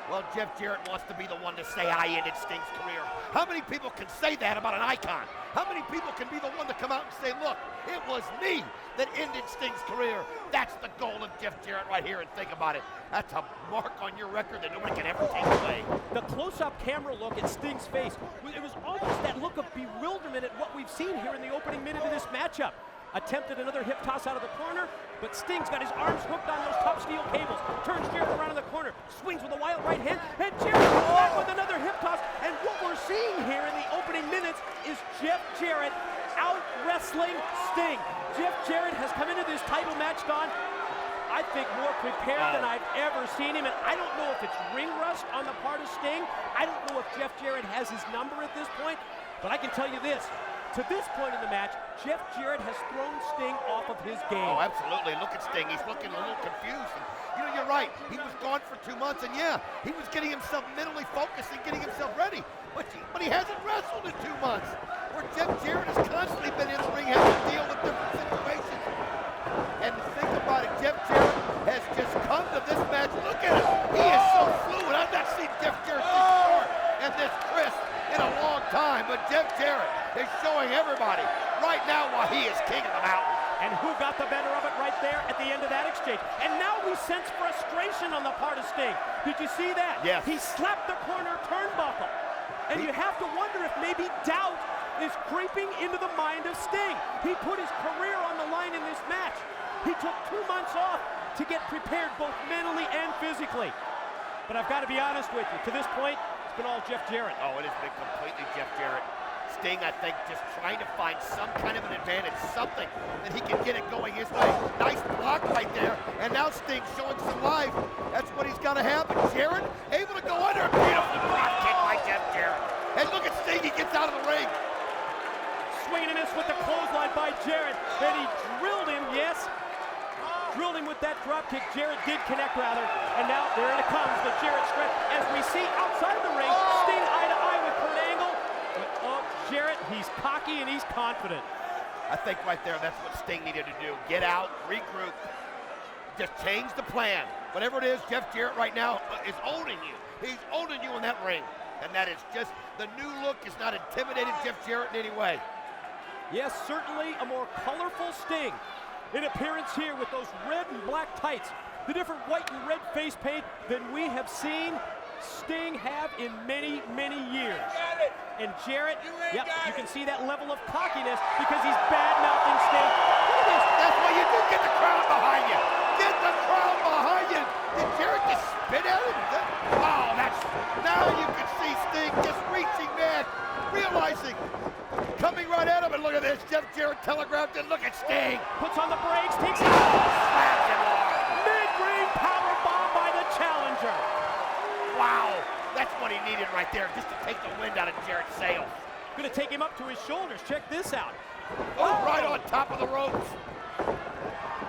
Well, Jeff Jarrett wants to be the one to say, I ended Sting's career. How many people can say that about an icon? How many people can be the one to come out and say, look, it was me that ended Sting's career? That's the goal of Jeff Jarrett right here, and think about it. That's a mark on your record that nobody can ever take away. The close-up camera look at Sting's face, it was almost that look of bewilderment at what we've seen here in the opening minute of this matchup. Attempted another hip toss out of the corner, but Sting's got his arms hooked on those top steel cables. Turns Jarrett around in the corner, swings with a wild right hand, and Jarrett comes back with another hip toss. And what we're seeing here in the opening minutes is Jeff Jarrett out wrestling Sting. Jeff Jarrett has come into this title match, Don. I think, more prepared than I've ever seen him, and I don't know if it's ring rust on the part of Sting. I don't know if Jeff Jarrett has his number at this point, but I can tell you this. To this point in the match, Jeff Jarrett has thrown Sting off of his game. Oh, absolutely. Look at Sting. He's looking a little confused. And, you know, you're right. He was gone for 2 months, and yeah, he was getting himself mentally focused and getting himself ready. But he hasn't wrestled in 2 months. Where Jeff Jarrett has constantly been in the ring, having to deal with different situations. And think about it, Jeff Jarrett has just come to this match. Look at him. He is so fluid. I've not seen Jeff Jarrett this short and this crisp in a long time. But Jeff Jarrett is showing everybody right now why he is king of the mountain. And who got the better of it right there at the end of that exchange? And now we sense frustration on the part of Sting. Did you see that? Yes. He slapped the corner turnbuckle. And you have to wonder if maybe doubt is creeping into the mind of Sting. He put his career on the line in this match. He took 2 months off to get prepared both mentally and physically. But I've got to be honest with you, to this point, it's been all Jeff Jarrett. Oh, it has been completely Jeff Jarrett. Sting, I think, just trying to find some kind of an advantage, something that he can get it going his way. Nice block right there, and now Sting showing some life. That's what he's got to have. But Jarrett able to go under. Beautiful drop kick by Jeff Jarrett. And look at Sting, he gets out of the ring. Swing and a miss with the clothesline by Jarrett. Then he drilled him, yes. Drilled him with that drop kick. Jarrett did connect, rather. And now there it comes, the Jarrett stretch. As we see outside the ring, Sting eye to eye with Kurt Angle. But, oh, Jarrett, he's cocky and he's confident. I think right there, that's what Sting needed to do. Get out, regroup, just change the plan. Whatever it is, Jeff Jarrett right now is owning you. He's owning you in that ring. And that is just, the new look is not intimidating Jeff Jarrett in any way. Yes, certainly a more colorful Sting in appearance here with those red and black tights, the different white and red face paint than we have seen Sting have in many, many years. And Jarrett, yep, you can see that level of cockiness because he's bad-mouthing Sting. Look at this. That's what you do, get the crowd behind you. Get the crowd behind you. Did Jarrett just spit at him? Wow, that's, now you can see Sting just reaching back, realizing, coming right at him, and look at this, Jeff Jarrett telegraphed it, look at Sting. Puts on the brakes, takes it. Slaps him hard. Mid-ring powerbomb by the challenger. Wow, that's what he needed right there, just to take the wind out of Jarrett's sails. Gonna take him up to his shoulders, check this out. Oh, right on top of the ropes.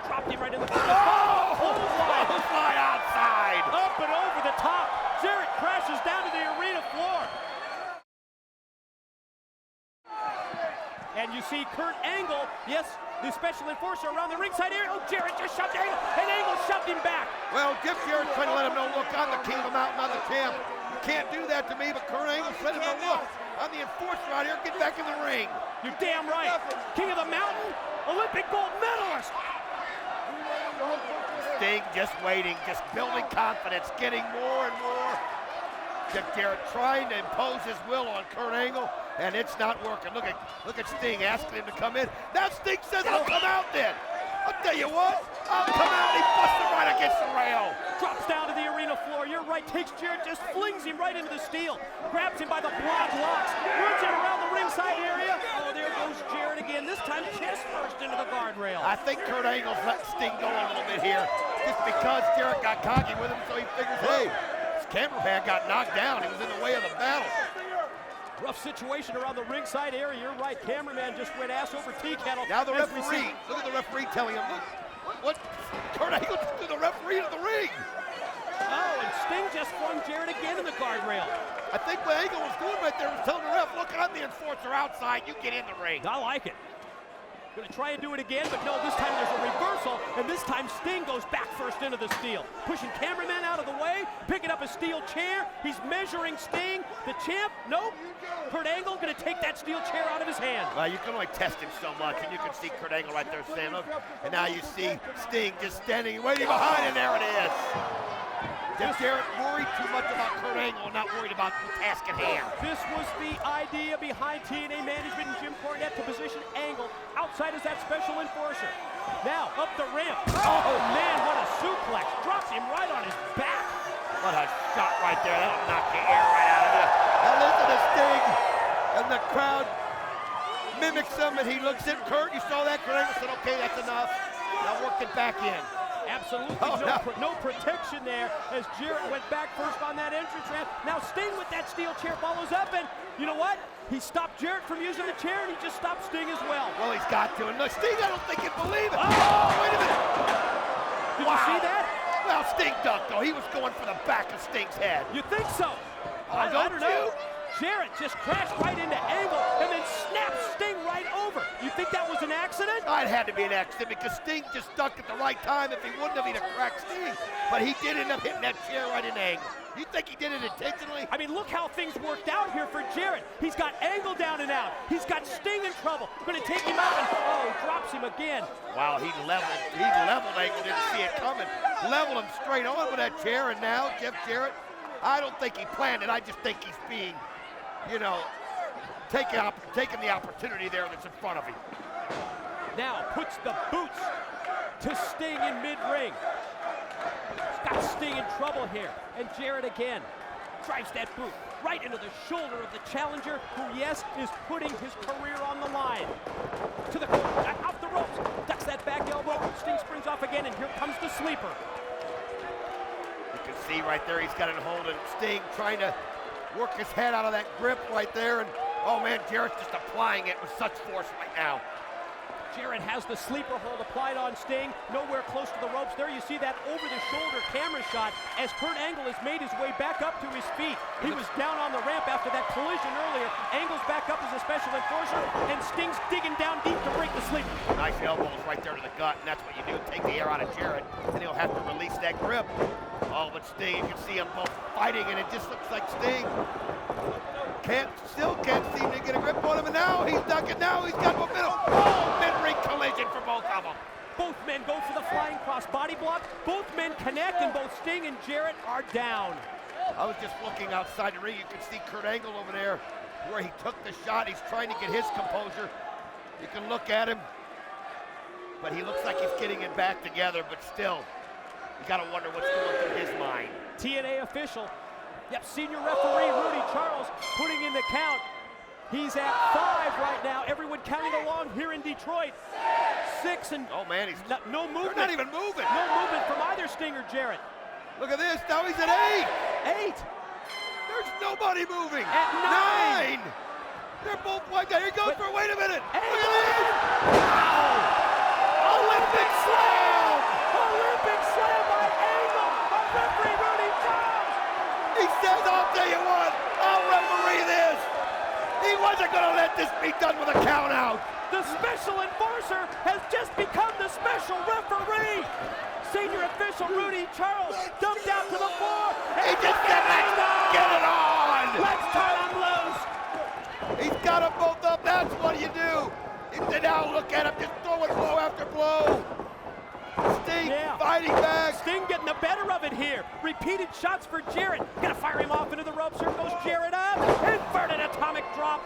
Dropped him right in the Oh, clothesline. fly outside. Up and over the top. Jarrett crashes down to the arena floor. And you see Kurt Angle, yes, the special enforcer around the ringside area. Oh, Jarrett just shoved Angle, and Angle shoved him back. Well, Jeff Jarrett trying to let him know, look, I'm the king of the mountain, I'm the champ. You can't do that to me, but Kurt Angle let him know, look, I'm the enforcer out here, get back in the ring. You're damn right. King of the mountain, Olympic gold medalist. Sting just waiting, just building confidence, getting more and more. Jeff Jarrett trying to impose his will on Kurt Angle, and it's not working. Look at Sting asking him to come in. Now Sting says, I'll come out then. I'll tell you what, I'll come out. He busts him right against the rail. Drops down to the arena floor. You're right, takes Jarrett, just flings him right into the steel. Grabs him by the blonde locks, runs him around the ringside area. Oh, there goes Jarrett again, this time chest first into the guardrail. I think Kurt Angle's let Sting go a little bit here, just because Jarrett got cocky with him, so he figures, hey, this cameraman got knocked down. He was in the way of the battle. Rough situation around the ringside area. You're right. Cameraman just went ass over tea kettle. Now the referee. Look at the referee telling him, look, what? Kurt Angle just threw the referee into the ring. Oh, and Sting just flung Jarrett again in the guardrail. I think what Angle was doing right there was telling the ref, look, I'm the enforcer outside. You get in the ring. I like it. Gonna try and do it again, but no, this time there's a reversal, and this time Sting goes back first into the steel. Pushing cameraman out of the way, picking up a steel chair. He's measuring Sting. The champ, nope. Kurt Angle gonna take that steel chair out of his hand. Well, you can only test him so much, and you can see Kurt Angle right there standing up. And now you see Sting just standing, waiting behind, and there it is. Jeff Jarrett worried too much about Kurt Angle, not worried about the task at hand. This was the idea behind TNA management and Jim Cornette to position Angle outside as that special enforcer. Now, up the ramp. Oh, man, what a suplex. Drops him right on his back. What a shot right there. That'll knock the air right out of you. Now listen to Sting, and the crowd mimics him, and he looks at Kurt. You saw that? Kurt Angle said, okay, that's enough. Now work it back in. Absolutely Oh, no protection there as Jarrett went back first on that entrance ramp. Now Sting with that steel chair follows up, and you know what? He stopped Jarrett from using the chair, and he just stopped Sting as well. Well, he's got to. And Sting, I don't think he'd believe it. Oh, wait a minute. Did you see that? Well, Sting ducked, though. He was going for the back of Sting's head. You think so? I don't know. Jarrett just crashed right into Angle and then snapped Sting right over. You think that was an accident? It had to be an accident because Sting just ducked at the right time. If he wouldn't have, he'd have cracked Sting. But he did end up hitting that chair right into Angle. You think he did it intentionally? I mean, look how things worked out here for Jarrett. He's got Angle down and out. He's got Sting in trouble. Going to take him out and, drops him again. Wow, he leveled Angle, didn't see it coming. Leveled him straight on with that chair, and now Jeff Jarrett, I don't think he planned it. I just think he's being, taking the opportunity there that's in front of him. Now puts the boots to Sting in mid-ring. He's got Sting in trouble here. And Jarrett again drives that boot right into the shoulder of the challenger, who, yes, is putting his career on the line. To the off the ropes, ducks that back elbow. Sting springs off again, and here comes the sleeper. You can see right there he's got it holding. Sting trying to work his head out of that grip right there, and oh man, Jarrett's just applying it with such force right now. Jarrett has the sleeper hold applied on Sting, nowhere close to the ropes. There you see that over-the-shoulder camera shot as Kurt Angle has made his way back up to his feet. He was down on the ramp after that collision earlier. Angle's back up as a special enforcer, and Sting's digging down deep to break the sleeper. Nice elbows right there to the gut, and that's what you do. Take the air out of Jarrett, and he'll have to release that grip. Oh, but Sting, you can see them both fighting, and it just looks like Sting still can't seem to get a grip on him, and now he's ducking. Now he's got momentum. Oh, mid-ring collision for both of them. Both men go for the flying cross body block. Both men connect, and both Sting and Jarrett are down. I was just looking outside the ring. You can see Kurt Angle over there where he took the shot. He's trying to get his composure. You can look at him, but he looks like he's getting it back together, but still, you got to wonder what's going through his mind. TNA official. Yep, senior referee Rudy Charles putting in the count. He's at 5 right now. Everyone counting along here in Detroit. 6 and oh man, he's no movement. They're not even moving. No movement from either Sting or Jarrett. Look at this. Now he's at 8. 8. There's nobody moving. At 9. They're both like that. Here he goes for. Wait a minute. 8. Look at this. Wow. Olympic slam. Olympic slam by Angle. A referee Rudy Charles. He says, I'll tell you what, I'll referee this. He wasn't going to let this be done with a count out. The special enforcer has just become the special referee. Senior official Rudy Charles dumped out to the floor. He just said, let's get it on. Let's turn him loose. He's got them both up. That's what you do. He said, now look at him, just throwing blow after blow. Sting fighting back. Sting getting the better of it here. Repeated shots for Jarrett. Gonna fire him off into the ropes. Here goes Jarrett up. Inverted atomic drop.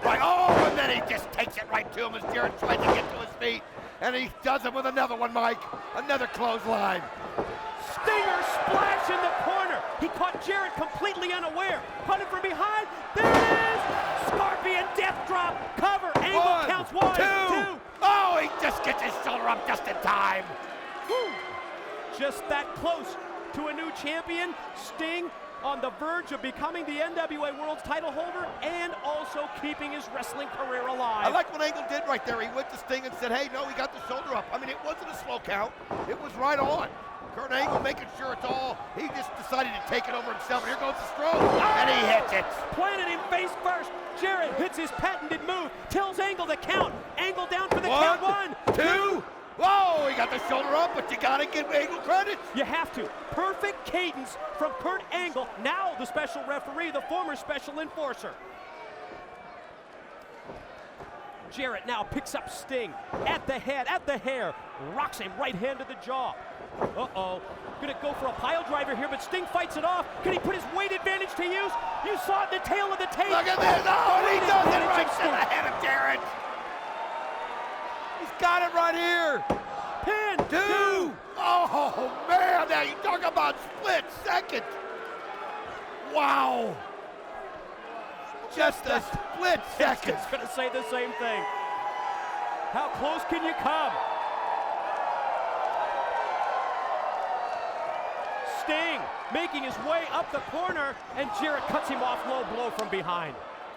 Right, oh, and then he just takes it right to him as Jarrett tries to get to his feet. And he does it with another one, Mike. Another clothesline. Stinger splash in the corner. He caught Jarrett completely unaware. Hunting from behind. There it is. Scorpion death drop. Cover. Angle counts 1, 2. Oh, he just gets his shoulder up just in time. Woo. Just that close to a new champion. Sting on the verge of becoming the NWA World's title holder and also keeping his wrestling career alive. I like what Angle did right there. He went to Sting and said, hey, no, he got the shoulder up. I mean, it wasn't a slow count. It was right on. Kurt Angle making sure it's all. He just decided to take it over himself. And here goes the stroke. And he hits it. Planted him face first. Jarrett hits his patented move. Tells Angle to count. Angle down for the count. 1, 2. Whoa, he got the shoulder up, but you got to give Angle credit. You have to. Perfect cadence from Kurt Angle. Now the special referee, the former special enforcer. Jarrett now picks up Sting at the head, at the hair, rocks him right hand to the jaw. Uh-oh, gonna go for a pile driver here, but Sting fights it off. Can he put his weight advantage to use? You saw it in the tail of the tape. Look at this, oh, he does it right to the head of Jarrett. He's got it right here. Pin, 2. Oh, man, now you talk about split second. Wow. Just a split second. I was gonna say the same thing. How close can you come? Sting making his way up the corner, and Jarrett cuts him off low blow from behind.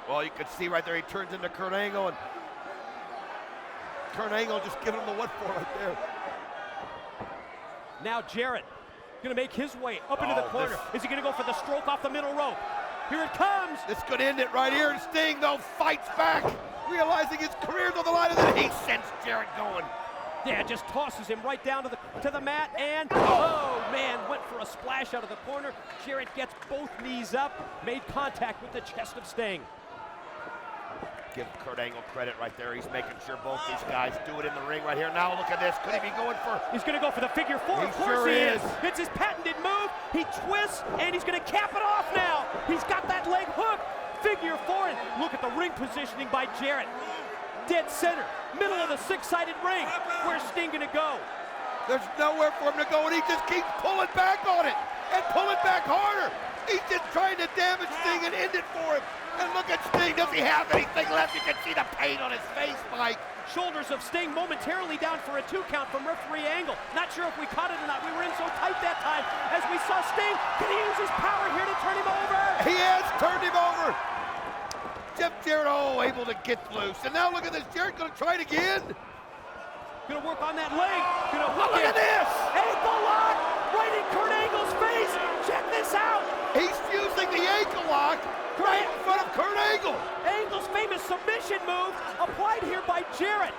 Well, you can see right there, he turns into Kurt Angle, and Kurt Angle just giving him the what for right there. Now Jarrett gonna make his way up into the corner. Is he gonna go for the stroke off the middle rope? Here it comes. This could end it right here, and Sting, though, fights back, realizing his career's on the line, and then he sends Jarrett going. Yeah, just tosses him right down to the mat, and oh man, went for a splash out of the corner. Jarrett gets both knees up, made contact with the chest of Sting. Give Kurt Angle credit right there. He's making sure both these guys do it in the ring right here. Now look at this. Could he be going for? He's gonna go for the figure four. He of course sure he is. It's his patented move. He twists, and he's gonna cap it off now. He's got that leg hook. Figure four, and look at the ring positioning by Jarrett. Dead center, middle of the six-sided ring. Where's Sting gonna go? There's nowhere for him to go, and he just keeps pulling back on it and pulling back harder. He's just trying to damage Sting and end it for him. And look at Sting. Does he have anything left? You can see the pain on his face, Mike. Shoulders of Sting momentarily down for a 2 count from referee Angle. Not sure if we caught it or not. We were in so tight that time as we saw Sting. Can he use his power here to turn him over? He has turned him over. Jeff Jarrett, able to get loose. And now look at this. Jarrett gonna try it again. Gonna work on that leg. Gonna hook Look it. at this. Ankle lock right in Kurt Angle's face. Check this out. He's using the ankle lock right in front of Kurt Angle. Angle's famous submission move applied here by Jarrett.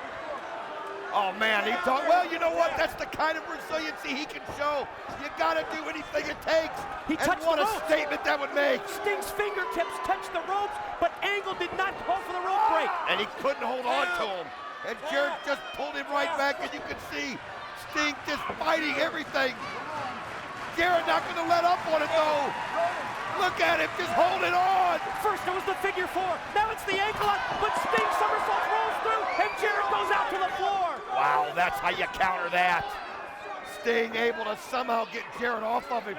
Oh man, he thought, well, you know what? That's the kind of resiliency he can show. You gotta do anything it takes. He touched what the a ropes. statement that would make. Sting's fingertips touched the ropes, but Angle did not call for the rope break. And he couldn't hold on to him. And Jarrett just pulled him right back, and you can see Sting just fighting everything. Jarrett not gonna let up on it though. Look at him, just holding on. First it was the figure four, now it's the ankle lock, but Sting somersault rolls through, and Jarrett goes out to the floor. Wow, that's how you counter that. Sting able to somehow get Jarrett off of him.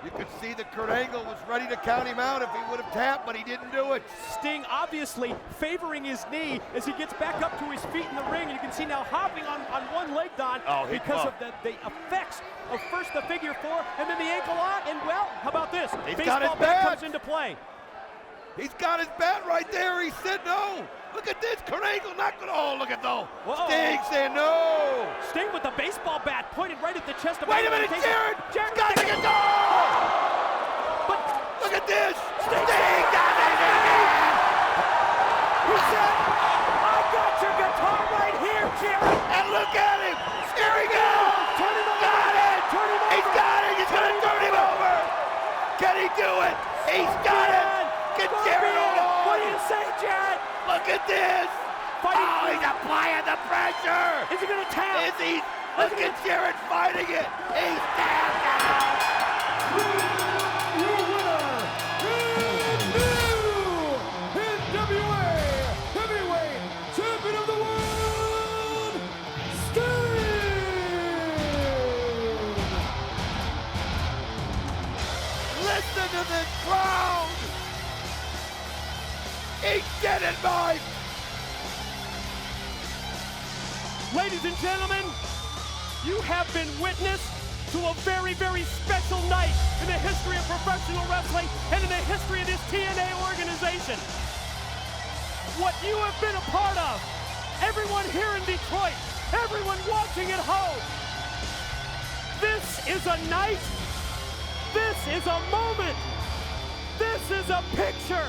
You could see that Kurt Angle was ready to count him out if he would have tapped, but he didn't do it. Sting obviously favoring his knee as he gets back up to his feet in the ring. You can see now hopping on one leg, Don, because of the effects of first the figure four and then the ankle lock. And well, how about this? He's got his Baseball bat bat. comes into play. He's got his bat right there. He said no. Look at this. Kurt Angle not gonna. Oh, look at though. Whoa. Sting saying no. Sting with the baseball bat pointed right at the chest of Wait a Angle. minute, Jarrett. Jarrett Got to get no. But Look at this. Sting got it again. he said, I got your guitar right here, Jarrett. And look at him. Here he goes. Turn him over. Got it. Turn him over. He's got it. He's gonna turn him over. Can he do it? He's got it. Get Jarrett on. What do you say, Jarrett? Look at this. Fighting. Oh, he's applying the pressure. Is he gonna tap? Is he? Look at Jarrett fighting it. He's tapped out. Your winner, and new NWA Heavyweight Champion of the World, Sting! Listen to this crowd. He did it, Mike. Ladies and gentlemen, you have been witness to a very, very special night in the history of professional wrestling and in the history of this TNA organization. What you have been a part of, everyone here in Detroit, everyone watching at home, this is a night, this is a moment, this is a picture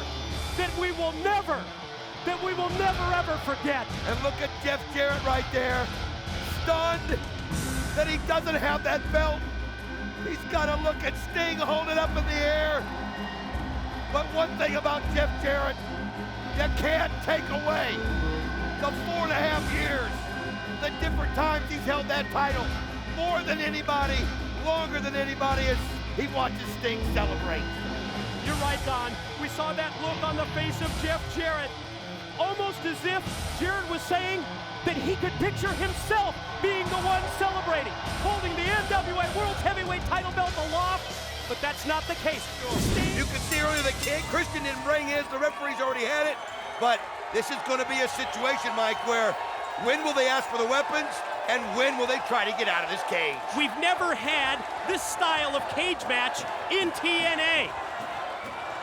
that we will never ever forget. And look at Jeff Jarrett right there, stunned that he doesn't have that belt. He's got to look at Sting hold it up in the air. But one thing about Jeff Jarrett, you can't take away the 4.5 years, the different times he's held that title, more than anybody, longer than anybody, as he watches Sting celebrate. You're right, Don. We saw that look on the face of Jeff Jarrett. Almost as if Jarrett was saying that he could picture himself being the one celebrating, holding the NWA World's Heavyweight title belt aloft, but that's not the case. You can see earlier that Christian didn't bring his, the referee's already had it, but this is going to be a situation, Mike, where when will they ask for the weapons and when will they try to get out of this cage? We've never had this style of cage match in TNA.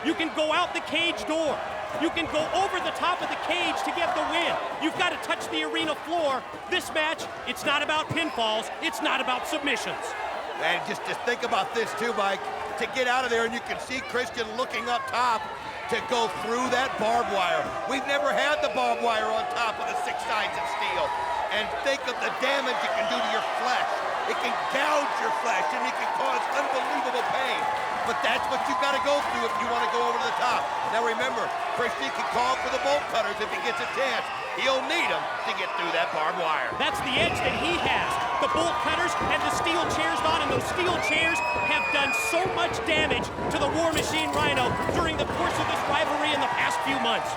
You can go out the cage door. You can go over the top of the cage to get the win. You've got to touch the arena floor. This match, it's not about pinfalls. It's not about submissions. And just think about this too, Mike. To get out of there, and you can see Christian looking up top to go through that barbed wire. We've never had the barbed wire on top of the 6 sides of steel. And think of the damage it can do to your flesh. It can gouge your flesh, and it can cause unbelievable pain. But that's what you've got to go through if you want to go over to the top. Now remember, Christian can call for the bolt cutters if he gets a chance. He'll need them to get through that barbed wire. That's the edge that he has. The bolt cutters and the steel chairs, Don, and those steel chairs have done so much damage to the War Machine Rhino during the course of this rivalry in the past few months.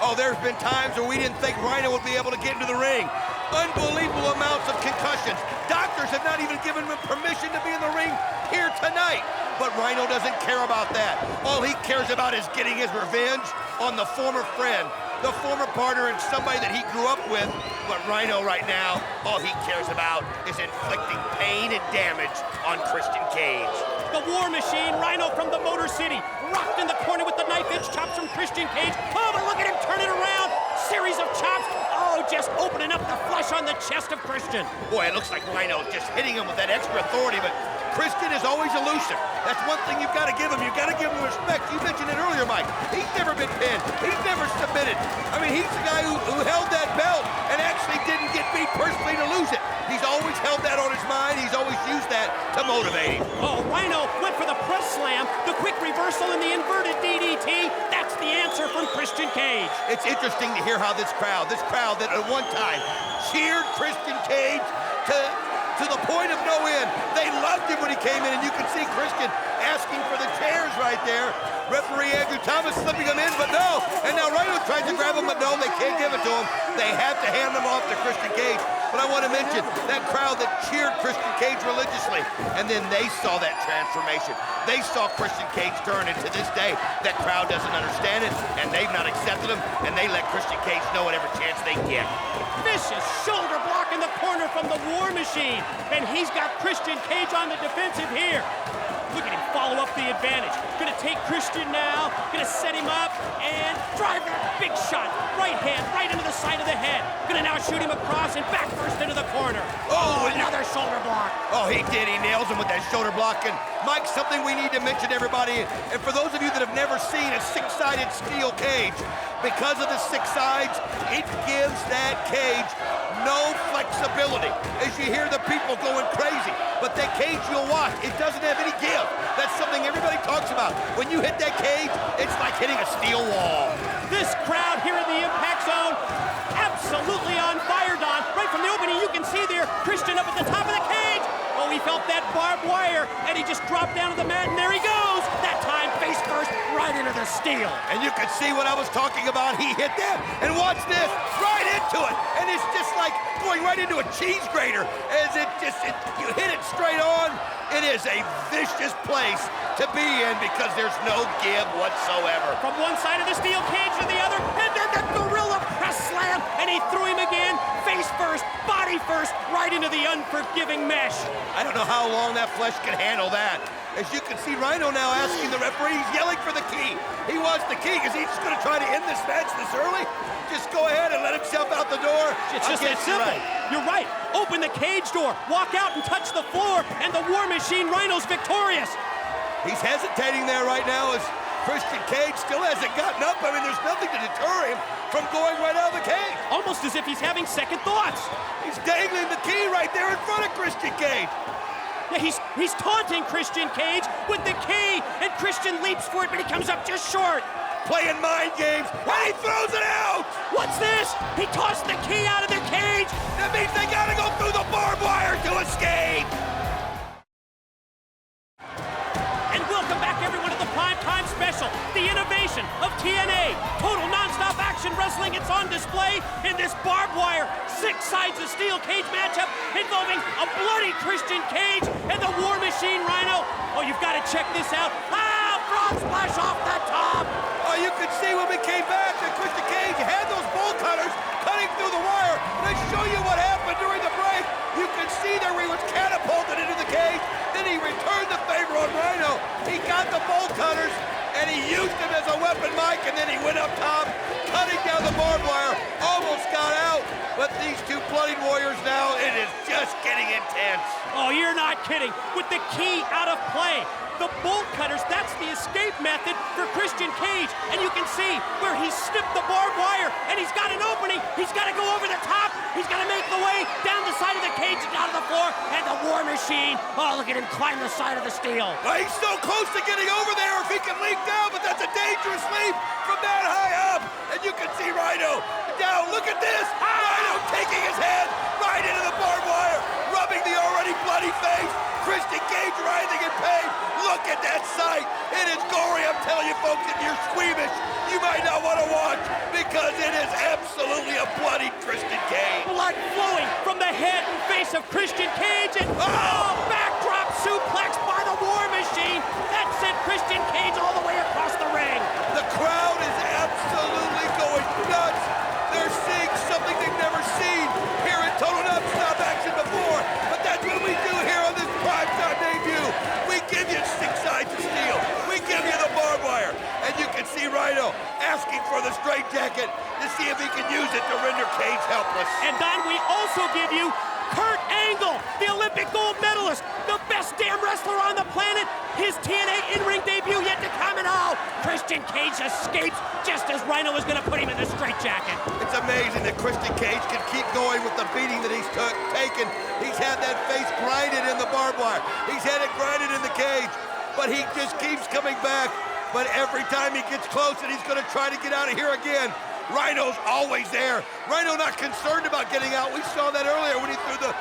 Oh, there's been times where we didn't think Rhino would be able to get into the ring. Unbelievable amounts of concussions. Doctors have not even given him permission to be in the ring here tonight. But Rhino doesn't care about that. All he cares about is getting his revenge on the former friend, the former partner, and somebody that he grew up with. But Rhino right now, all he cares about is inflicting pain and damage on Christian Cage. The War Machine, Rhino from the Motor City, rocked in the corner with the knife-edge chops from Christian Cage. Oh, but look at him turn it around. Series of chops. Oh, just opening up the flesh on the chest of Christian. Boy, it looks like Rhino's just hitting him with that extra authority, but Christian is always elusive. That's one thing you've got to give him. You've got to give him respect. You mentioned it earlier, Mike. He's never been pinned. He's never submitted. I mean, he's the guy who held that belt and actually didn't get beat personally to lose it. He's always held that on his mind. He's always used that to motivate him. Oh, Rhino went for the press slam, the quick reversal, and the inverted DDT. That's the answer from Christian Cage. It's interesting to hear how this crowd that at one time cheered Christian Cage to the point of no end. They loved him when he came in, and you can see Christian asking for the chairs right there. Referee Andrew Thomas slipping him in, but no. And now Rhino tries to grab him, but no, they can't give it to him. They have to hand them off to Christian Cage. But I want to mention that crowd that cheered Christian Cage religiously, and then they saw that transformation. They saw Christian Cage turn, and to this day, that crowd doesn't understand it, and they've not accepted him, and they let Christian Cage know at every chance they get. Vicious shoulder block in the corner from the War Machine, and he's got Christian Cage on the defensive here. Look at him follow up the advantage. Gonna take Christian now, gonna set him up, and drive that big shot. Right hand, right into the side of the head. Gonna now shoot him across and back first into the corner. Oh, another shoulder block. Oh, he did. He nails him with that shoulder block. And Mike, something we need to mention to everybody, and for those of you that have never seen a 6-sided steel cage, because of the 6 sides, it gives that cage no flexibility. As you hear the people going crazy, but that cage you'll watch, it doesn't have any give. That's something everybody talks about. When you hit that cage, it's like hitting a steel wall. This crowd here in the Impact Zone, absolutely on fire, Don. Right from the opening, you can see there, Christian up at the top of the cage. Oh, he felt that barbed wire, and he just dropped down to the mat, and there he goes. That time, face first, right into the steel. And you can see what I was talking about. He hit that, and watch this, right into it. And it's just like going right into a cheese grater. As you hit it straight on. It is a vicious place to be in because there's no give whatsoever. From one side of the steel cage to the other, and then the gorilla press slam, and he threw him again, face first, body first, right into the unforgiving mesh. I don't know how long that flesh can handle that. As you can see, Rhino now asking the referee, he's yelling for the key. He wants the key because he's just going to try to end this match this early. Just go ahead and let himself out the door. It's just that simple. You're right. Open the cage door, walk out and touch the floor, and the War Machine Rhino's victorious. He's hesitating there right now as Christian Cage still hasn't gotten up. I mean, there's nothing to deter him from going right out of the cage. Almost as if he's having second thoughts. He's dangling the key right there in front of Christian Cage. Yeah, he's taunting Christian Cage with the key, and Christian leaps for it, but he comes up just short. Playing mind games, and he throws it out! What's this? He tossed the key out of their cage! That means they gotta go through the barbed wire to escape! And welcome back, everyone, to the Primetime Special, the innovation of TNA. Total non-stop action wrestling, it's on display in this barbed wire, 6 sides of steel cage matchup involving a bloody Christian Cage and the War Machine Rhino. Oh, you've got to check this out. Frog splash off the top! Oh, you could see when we came back that Christian Cage had those bolt cutters cutting through the wire. Let's show you what happened during the break. You can see there he was catapulted into the cage. Then he returned the favor on Rhino. He got the bolt cutters, and he used them as a weapon, Mike, and then he went up top, cutting down the barbed wire. Almost got out, but these two bloodied warriors now, it is just getting intense. Oh, you're not kidding. With the key out of play. The bolt cutters, that's the escape method for Christian Cage. And you can see where he snipped the barbed wire, and he's got an opening. He's got to go over the top. He's got to make the way down the side of the cage and down to the floor. And the War Machine, oh, look at him climb the side of the steel. Well, he's so close to getting over there if he can leap down, but that's a dangerous leap from that high up. And you can see Rhino down. Look at this. Rhino taking his head right into the barbed wire, rubbing the already bloody face. Christian Cage writhing in pain. Look at that sight. It is gory. I'm telling you, folks, if you're squeamish, you might not want to watch because it is absolutely a bloody Christian Cage. Blood flowing from the head and face of Christian Cage, and backdrop suplex by the War Machine. That sent Christian Cage all the way across the ring. The crowd is absolutely going nuts. They're seeing something they've never seen here in Total Nonstop Action before, but that's what we do here on this primetime debut. We give you 6 sides of steel. We give you the barbed wire. And you can see Rhino asking for the straitjacket to see if he can use it to render Cage helpless. And Don, we also give you Kurt Angle, the Olympic gold medalist, the best damn wrestler on the planet, his TNA in-ring debut yet to come, and oh, Christian Cage escapes just as Rhino is going to put him in the straitjacket. It's amazing that Christian Cage can keep going with the beating that he's taken. He's had that face grinded in the barbed wire. He's had it grinded in the cage, but he just keeps coming back. But every time he gets close and he's going to try to get out of here again, Rhino's always there. Rhino not concerned about getting out. We saw that earlier when he threw the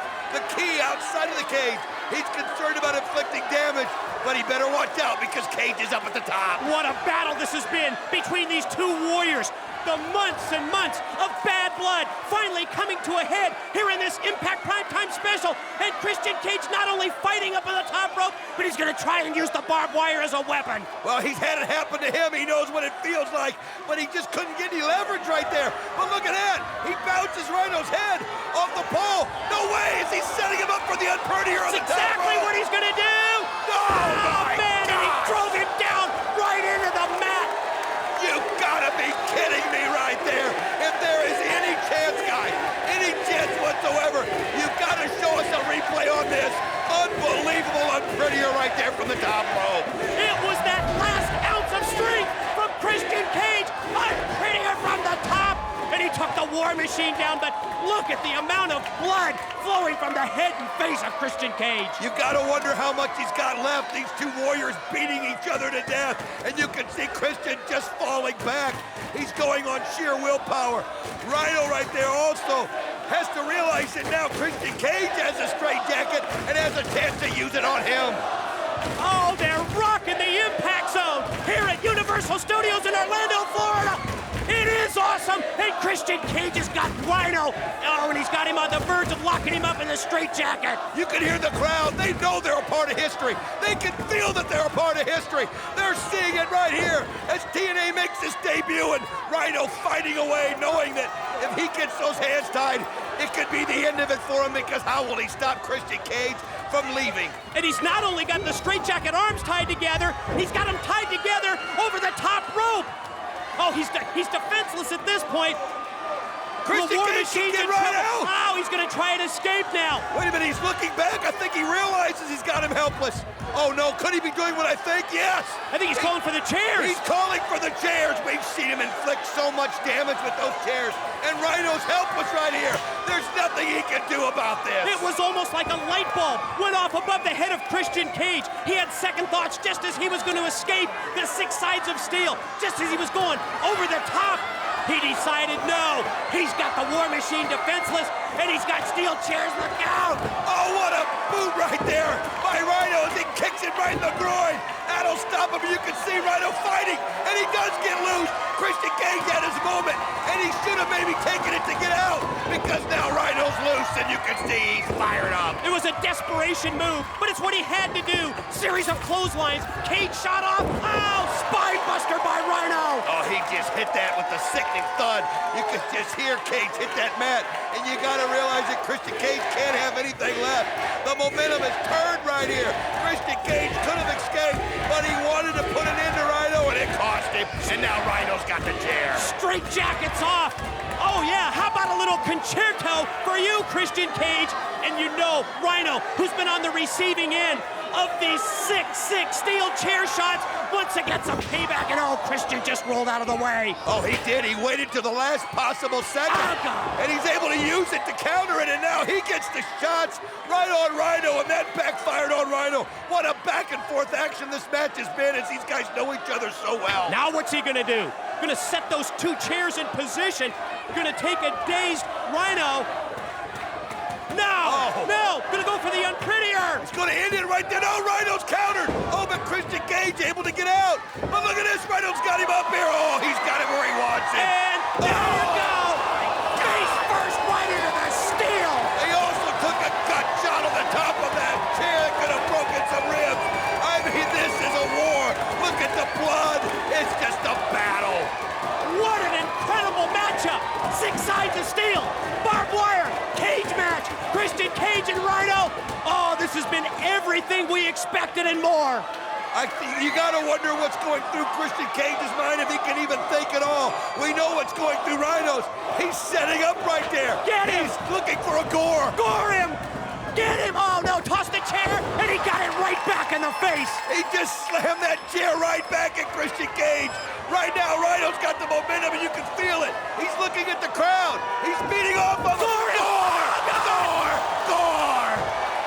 key outside of the cage. He's concerned about inflicting damage, but he better watch out because Cage is up at the top. What a battle this has been between these two warriors. The months and months of bad blood finally coming to a head here in this Impact Primetime Special. And Christian Cage not only fighting up on the top rope, but he's going to try and use the barbed wire as a weapon. Well, he's had it happen to him. He knows what it feels like, but he just couldn't get any leverage right there. But look at that. He bounces Rhino's head off the pole. No way is he setting him up for the unpretty here on the top rope. Exactly what he's going to do. Oh, my man, God. And he drove him down right into the mat. You gotta be kidding me right there. If there is any chance, guys, any chance whatsoever, you've got to show us a replay on this. Unbelievable unprettier right there from the top rope. It was that last ounce of strength from Christian Cage, unprettier from the top. And he took the War Machine down, but look at the amount of blood flowing from the head and face of Christian Cage. You gotta wonder how much he's got left. These two warriors beating each other to death. And you can see Christian just falling back. He's going on sheer willpower. Rhino right there also has to realize that now Christian Cage has a straitjacket and has a chance to use it on him. Oh, they're rocking the Impact Zone here at Universal Studios in Orlando, Florida. It is awesome, and Christian Cage has got Rhino. Oh, and he's got him on the verge of locking him up in the straitjacket. You can hear the crowd. They know they're a part of history. They can feel that they're a part of history. They're seeing it right here as TNA makes his debut, and Rhino fighting away, knowing that if he gets those hands tied, it could be the end of it for him, because how will he stop Christian Cage from leaving? And he's not only got the straitjacket arms tied together, he's got them tied together over the top rope. Oh, he's defenseless at this point. Christian Cage can get right out. Oh, he's going to try and escape now. Wait a minute, he's looking back. I think he realizes he's got him helpless. Oh, no, could he be doing what I think? Yes. I think he's calling for the chairs. He's calling for the chairs. We've seen him inflict so much damage with those chairs. And Rhino's helpless right here. There's nothing he can do about this. It was almost like a light bulb went off above the head of Christian Cage. He had second thoughts just as he was going to escape the 6 sides of steel. Just as he was going over the top, he decided no. He's got the War Machine defenseless, and he's got steel chairs. Look out! Oh, what a boot right there by Rhino as he kicks it right in the groin. That'll stop him. You can see Rhino fighting, and he does get loose. Christian Cage had his moment, and he should have maybe taken it to get out, because now Rhino's loose, and you can see he's fired up. It was a desperation move, but it's what he had to do. Series of clotheslines. Cage shot off. Oh, spine buster by Rhino. Oh, he just hit that with a sickening thud. You could just hear Cage hit that mat, and you gotta realize that Christian Cage can't have anything left. The momentum has turned right here. Christian Cage could have escaped, but he wanted to put an end to Rhino, and it cost him. And now Rhino's got the chair. Straight jackets off. Oh yeah, how about a little concerto for you, Christian Cage? And you know, Rhino, who's been on the receiving end of these sick steel chair shots, once it gets some payback, and oh, Christian just rolled out of the way. Oh, he did. He waited to the last possible second. Oh, God. And he's able to use it to counter it, and now he gets the shots right on Rhino, and that backfired on Rhino. What a back-and-forth action this match has been, as these guys know each other so well. Now what's he gonna do? Gonna set those two chairs in position. Gonna take a dazed Rhino. No, gonna go for the unprettier. He's gonna end it right there. No, Rhino's countered. Oh, but Christian Cage able to get out. But look at this, Rhino's got him up here. Oh, he's got him where he wants it. And there you go. Face first right into the steel. He also took a gut shot on the top of that chair that could have broken some ribs. I mean, this is a war. Look at the blood. It's just a battle. What an incredible matchup. 6 sides of steel, barbed wire, cage match, Christian Cage and Rhino. Oh, this has been everything we expected and more. You gotta wonder what's going through Christian Cage's mind, if he can even think at all. We know what's going through Rhino's. He's setting up right there. Get him. He's looking for a gore. Gore him. Get him. Oh, no, toss the chair, and he got it right back in the face. He just slammed that chair right back at Christian Cage. Right now, Rhino's got the momentum, and you can feel it. He's looking at the crowd. He's beating off of him. Gore!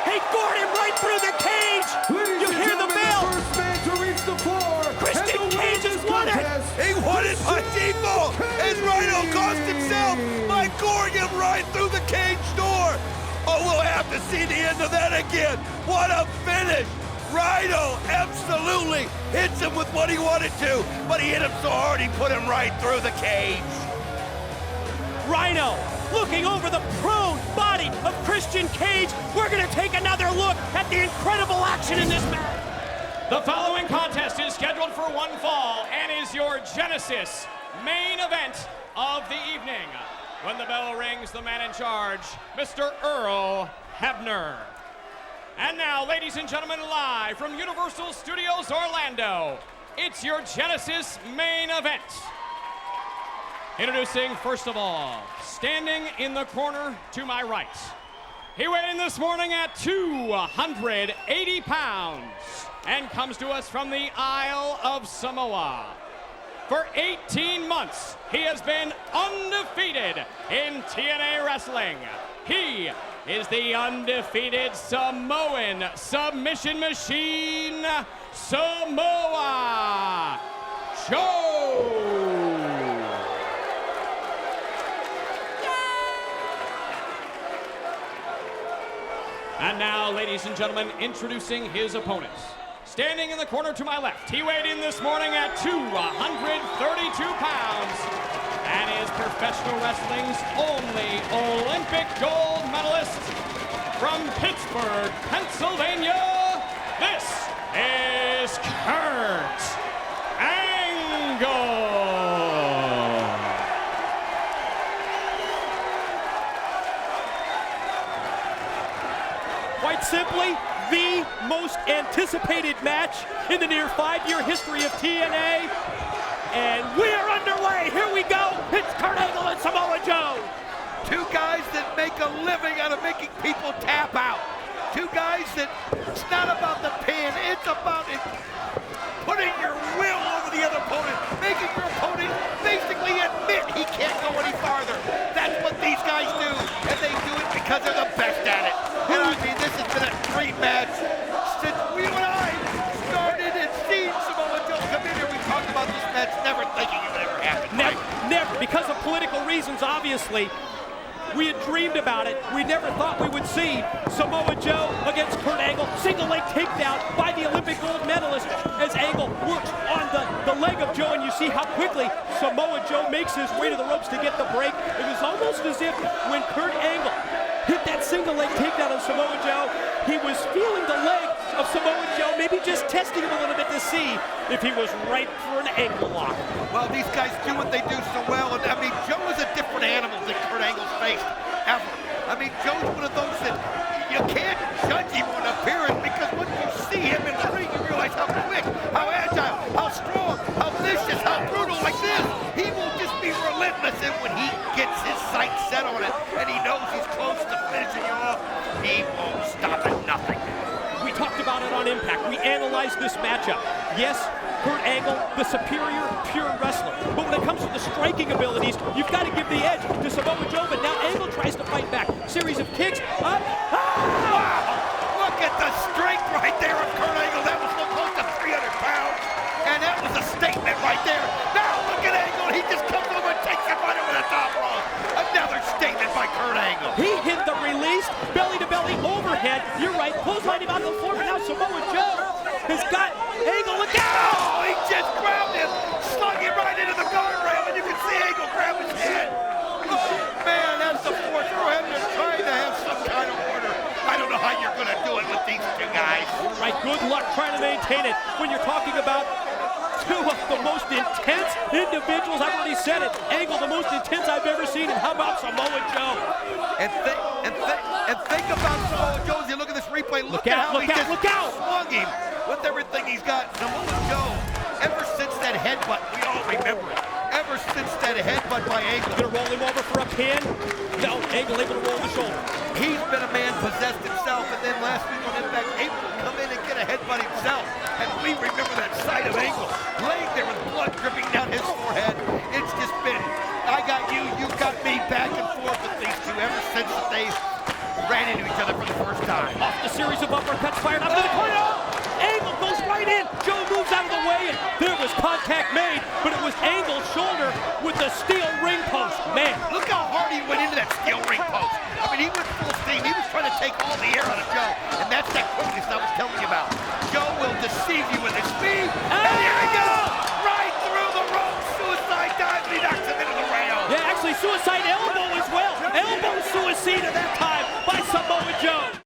He gored him right through the cage. You hear the bell. First man to reach the floor. Christian Cage has won it. He won it by default, as Rhino cost himself by goring him right through the cage door. Oh, we'll have to see the end of that again. What a finish. Rhino absolutely hits him with what he wanted to, but he hit him so hard he put him right through the cage. Rhino looking over the prone body of Christian Cage. We're going to take another look at the incredible action in this match. The following contest is scheduled for one fall and is your Genesis main event of the evening. When the bell rings, the man in charge, Mr. Earl Hebner. And now, ladies and gentlemen, live from Universal Studios Orlando, it's your Genesis main event. Introducing, first of all, standing in the corner to my right. He weighed in this morning at 280 pounds and comes to us from the Isle of Samoa. For 18 months, he has been undefeated in TNA wrestling. He is the undefeated Samoan submission machine, Samoa Joe. And now, ladies and gentlemen, introducing his opponents. Standing in the corner to my left, he weighed in this morning at 232 pounds and is professional wrestling's only Olympic gold medalist from Pittsburgh, Pennsylvania. This is Kurt Angle. Quite simply, the most anticipated match in the near 5-year history of TNA. And we're underway. Here we go. It's Kurt Angle and Samoa Joe. Two guys that make a living out of making people tap out. Two guys that it's not about the pin, it's about putting your will over the other opponent, making your opponent basically admit he can't go any farther. That's what these guys do, and they do it because they're the best at it. And I mean, this has been a great match since you and I started and seen Samoa Joe come in here. We talked about this match, never thinking it would ever happen. Never, because of political reasons, obviously. We had dreamed about it. We never thought we would see Samoa Joe against Kurt Angle. Single leg takedown by the Olympic gold medalist as Angle works on the leg of Joe, and you see how quickly Samoa Joe makes his way to the ropes to get the break. It was almost as if when Kurt Angle hit that single leg takedown of Samoa Joe, he was feeling the leg of Samoa Joe maybe just testing him a little bit to see if he was ripe for an ankle lock. Well, these guys do what they do so well, and I mean, Joe is a different animal than Kurt Angle's faced, ever. I mean, Joe's one of those that you can't judge him on appearance, because once you see him in the ring, you realize how quick, how agile, how strong, how vicious, how brutal. Like this, he will just be relentless, and when he gets his sights set on it, and he knows he's close to finishing you off, he won't stop at nothing. We talked about it on Impact. We analyzed this matchup. Yes, Kurt Angle, the superior, pure wrestler. But when it comes to the striking abilities, you've got to give the edge to Samoa Joe. But now Angle tries to fight back. Series of kicks. Up. Wow! Look at the strength right there of Kurt Angle. That was so close to 300 pounds. And that was a statement right there. Now look at Angle. He just comes over and takes him right over the top rope. Another statement by Kurt Angle. He hit the release, belly-to-belly overhead. You're right, clothesline him out of the floor, but now Samoa Joe has got Angle. Look out! Oh, he just grabbed him, slung him right into the guardrail, and you can see Angle grab his head. Oh, man, that's the fourth row. They're trying to have some kind of order. I don't know how you're going to do it with these two guys. Right, good luck trying to maintain it when you're talking about two of the most intense individuals. I've already said it. Angle, the most intense I've ever seen. And how about Samoa Joe? And think about Samoa Joe as you look at this replay. Look at how he just swung him with everything he's got. Samoa Joe, ever since that headbutt, we all remember it. Ever since that headbutt by Angle. Gonna roll him over for a pin. No, Angle able to roll the shoulder. He's been a man possessed himself, and then last week on Impact, able to come in and get a headbutt himself. And we remember that sight of Angle laying there with blood dripping down his forehead. It's just been, I got you, you got me, back and forth with these two ever since they ran into each other for the first time. Off the series of uppercuts fired up to the corner. Angle goes right in. Joe moves out of the way, and there was contact made, but it was Angle's shoulder with the steel ring post. Man, look how hard he went into that steel ring post. I mean, he went full steam. He was trying to take all the air out of Joe, and that's that quickness I was telling you about. Joe will deceive you with his speed, and here he goes, right through the rope, suicide dive, and he knocks him into the rail. Yeah, actually suicide elbow as well. Elbow suicide at that time by Samoa Joe.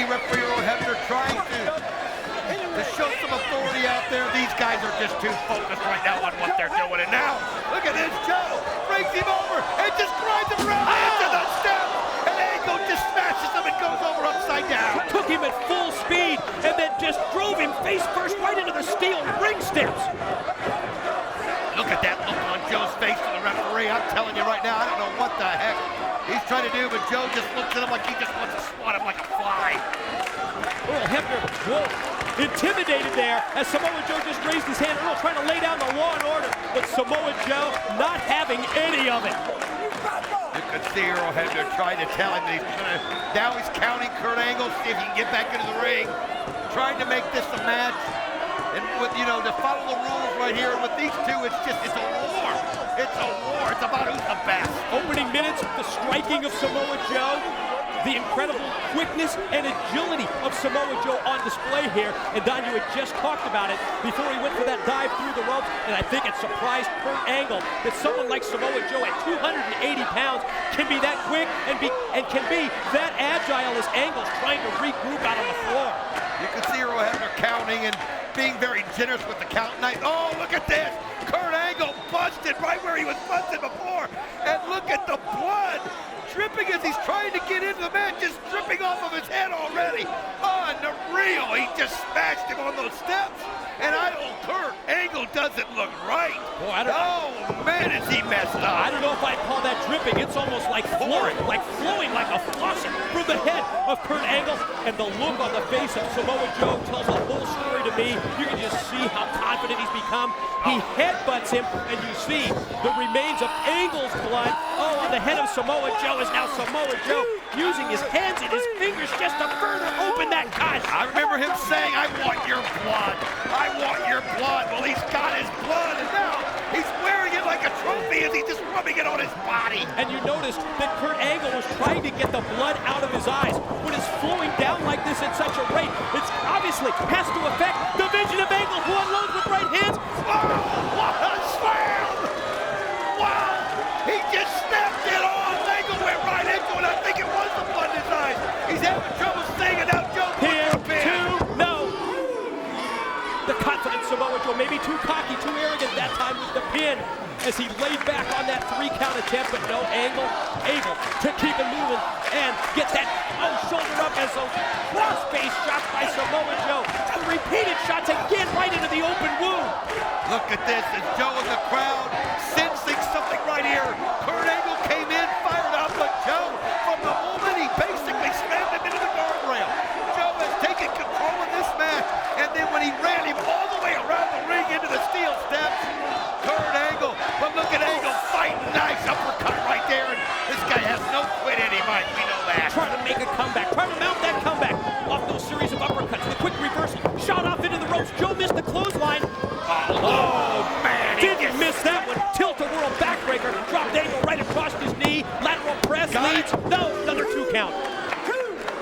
Referee Earl Hebner trying to show some authority out there. These guys are just too focused right now on what they're doing. And now, look at this, Joe brings him over and just drives him around into the steps. And Angle just smashes him and goes over upside down. Took him at full speed and then just drove him face first right into the steel ring steps. Look at that look on Joe's face to the referee. I'm telling you right now, I don't know what the heck he's trying to do, but Joe just looks at him like he just wants to swat him like a fly. Earl Hebner, whoa, intimidated there as Samoa Joe just raised his hand. Earl trying to lay down the law and order, but Samoa Joe not having any of it. You could see Earl Hebner trying to tell him that he's gonna, now he's counting Kurt Angle, see if he can get back into the ring, trying to make this a match. And with, you know, to follow the rules right here, with these two, it's a war. It's a war. It's about who's the best. Opening minutes, the striking of Samoa Joe, the incredible quickness and agility of Samoa Joe on display here. And Don, you had just talked about it before he went for that dive through the ropes, and I think it surprised Kurt Angle that someone like Samoa Joe at 280 pounds can be that quick and can be that agile as Angle's trying to regroup out on the floor. You can see Earl Hebner counting and being very generous with the count. Oh, look at this. Kurt Angle busted right where he was busted before. And look at the blood dripping as he's trying to get into the match, just dripping off of his head already. Unreal. He just smashed him on those steps. And Kurt Angle doesn't look right. Boy, oh, man, is he messed up. I don't know if I'd call that dripping. It's almost like flowing like a faucet from the head of Kurt Angle. And the look on the face of Samoa Joe tells the whole story to me. You can just see how confident he's become. He headbutts him, and you see the remains of Angle's blood. Oh, on the head of Samoa Joe is now Samoa Joe using his hands and his fingers just to further open that cut. I remember him saying, I want your blood. I want your blood. Well, he's got his blood, and now he's wearing it like a trophy as he's just rubbing it on his body. And you noticed that Kurt Angle was trying to get the blood out of his eyes. When it's flowing down like this at such a rate, it's obviously has to affect the vision of Angle, who unloads with right hands. Oh, what a slam! Wow! He just snapped it off. Angle went right into it. I think it was the blood in his eyes. He's having trouble staying it out. The confident Samoa Joe, maybe too cocky, too arrogant that time with the pin as he laid back on that 3-count attempt, but no, Angle able to keep it moving and get that shoulder up as those cross-face shots by Samoa Joe. And repeated shots again right into the open wound. Look at this, as Joe in the crowd sensing something right here. Kurt Angle came in, fired up, but Joe, from the moment he basically slammed him into the guardrail. Joe has taken control of this match, and then when he ran him all the way around the ring into the steel steps, Kurt Angle, but look at Angle fighting, nice uppercut right there, and this guy has no quit in him, Mike, we know that. Trying to make a comeback, trying to mount that comeback off those series of uppercuts. The quick reversal, shot off into the ropes. Joe missed the clothesline. Oh man, didn't miss that one. Tilt-a-whirl backbreaker, dropped Angle right across his knee. Lateral press leads. No, another 2 count.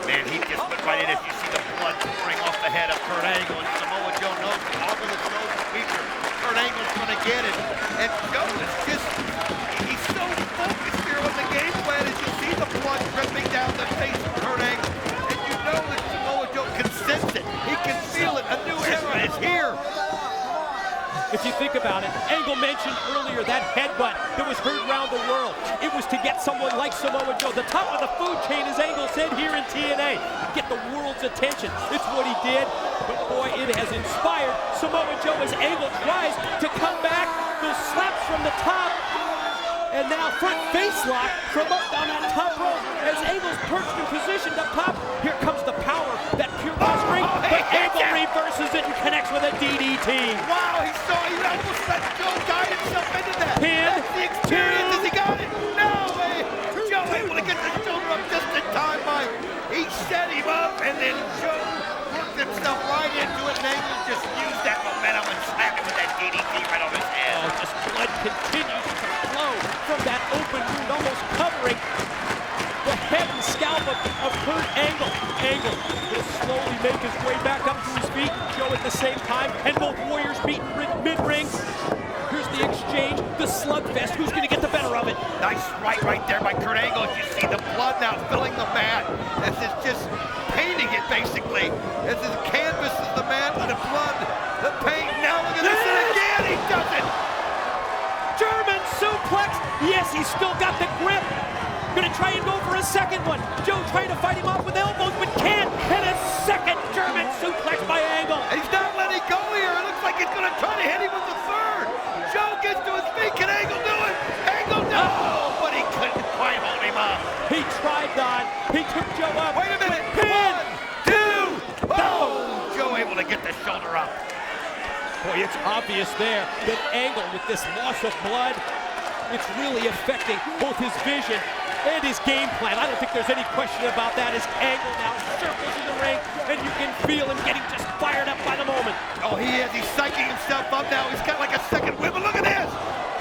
Man, he just went right in. As you see the blood pouring off the head of Kurt Angle, and Samoa Joe knows the longer the show's feature, Kurt Angle's going to get it. And Joe is just, he's so focused here on the game plan as you see the blood dripping down the face of Kurt Angle. And you know that Samoa Joe can sense it. He can feel it. A new era is here. If you think about it, Angle mentioned earlier that headbutt that was heard around the world. It was to get someone like Samoa Joe, the top of the food chain, as Angle said here in TNA, get the world's attention. It's what he did, but boy, it has inspired Samoa Joe as Angle tries to come back. Those slaps from the top, and now front face lock from up on that top rope as Angle's perched and positioned up top. Here comes the power, that pure ring, but Angle reverses it and connects with a DDT. Wow, he almost let Joe guide himself into that. Pin, that's the experience. Has he got it? No, man. Joe able to get the shoulder up just in time, Mike. He set him up, and then Joe worked himself right into it, and Angle just used that momentum and slammed him with that DDT right on his head. Oh, just blood continues to flow from that open wound, almost covering the head and scalp of Kurt Angle. Angle will slowly make his way back up to his feet. Joe at the same time, and both warriors meet mid-ring. Here's the exchange, the slugfest. Who's going to get the better of it? Nice right there by Kurt Angle. You see the blood now filling the mat. This is just painting it, basically. This is canvases the mat with the blood, the paint. Now look at this, and again he does it. German suplex. Yes, he's still got the grip. Gonna try and go for a second one. Joe trying to fight him off with elbows, but can't. And a second German suplex by Angle. He's not letting go here. It looks like he's gonna try to hit him with the third. Joe gets to his feet. Can Angle do it? Angle, no! But he couldn't quite hold him up. He tried, Don. He took Joe up. Wait a minute. Pin. 1, 2. Oh! Joe able to get the shoulder up. Boy, it's obvious there that Angle, with this loss of blood, it's really affecting both his vision and his game plan. I don't think there's any question about that as Angle now circles in the ring, and you can feel him getting just fired up by the moment. Oh, he is. He's psyching himself up now. He's got like a second whip. But look at this.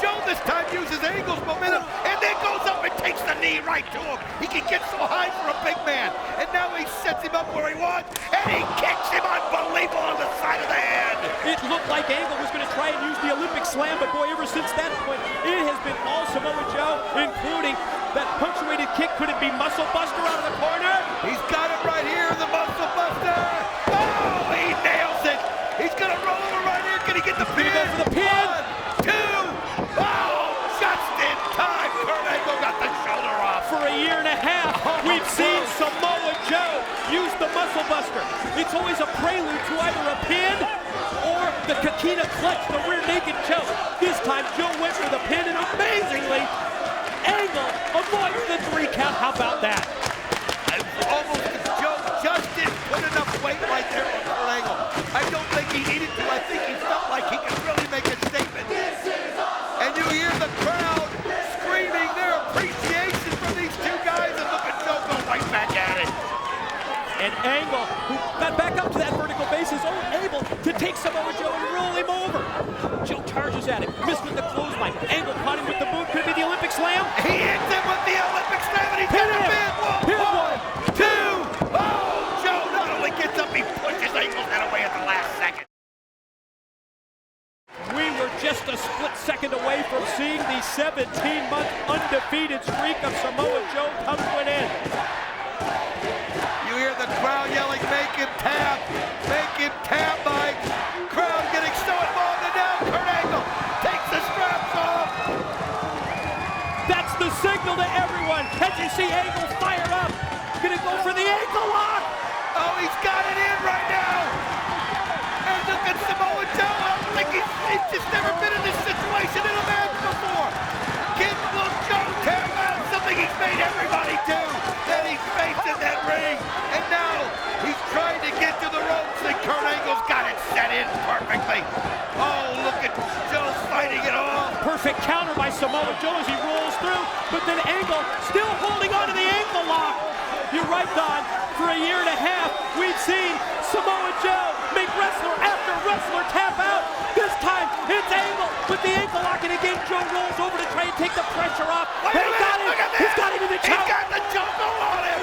Joe this time uses Angle's momentum and then goes up and takes the knee right to him. He can get so high for a big man. And now he sets him up where he wants, and he kicks him unbelievable on the side of the head. It looked like Angle was going to try and use the Olympic slam, but boy, ever since that point, it has been all Samoa Joe, including that punctuated kick. Could it be Muscle Buster out of the corner? He's got it right here, the Muscle Buster. Oh, he nails it. He's going to roll over right here. Can he get the pin? Go for the pin. 1, 2. Oh, just in time. Kurt Angle got the shoulder off. For a year and a half, we've seen Samoa Joe use the Muscle Buster. It's always a prelude to either a pin or the Kakita clutch, the rear naked choke. This time, Joe went for the pin, and amazingly, Angle avoids the 3 count. How about that? Almost as Joe just didn't put enough weight right there on Kurt Angle. I don't think he needed to. I think he felt like he could really make a statement. And you hear the crowd screaming their appreciation for these two guys, and look at Joe go right back at it. And Angle, who got back up to that vertical base, is able to take Samoa Joe and roll him over. Joe charges at him, missed with the clothesline. Angle caught him with the boot. Could it be the Olympic slam? He hits him with the Olympic slam, and he's got a pin. 1, 2. Oh, Joe not only gets up, he pushes Angle's head away at the last second. We were just a split second away from seeing the 17-month undefeated streak of Samoa Joe come to an end. You hear the crowd yelling, make him tap, Mike. Crowd he's got it in right now. And look at Samoa Joe. I don't think he's just never been in this situation in a match before. Will Joe tap out something he's made everybody do that he's faced in that ring. And now he's trying to get to the ropes and Kurt Angle's got it set in perfectly. Oh, look at Joe fighting it all. Perfect counter by Samoa Joe as he rolls through, but then Angle still holding on to the ankle lock. You're right, Don. For a year and a half, we've seen Samoa Joe make wrestler after wrestler tap out. This time, it's Angle with the ankle lock, and again, Joe rolls over to try and take the pressure off. Wait a minute, got him. look at this. He's got him in the choke. He's got the chokehold on him.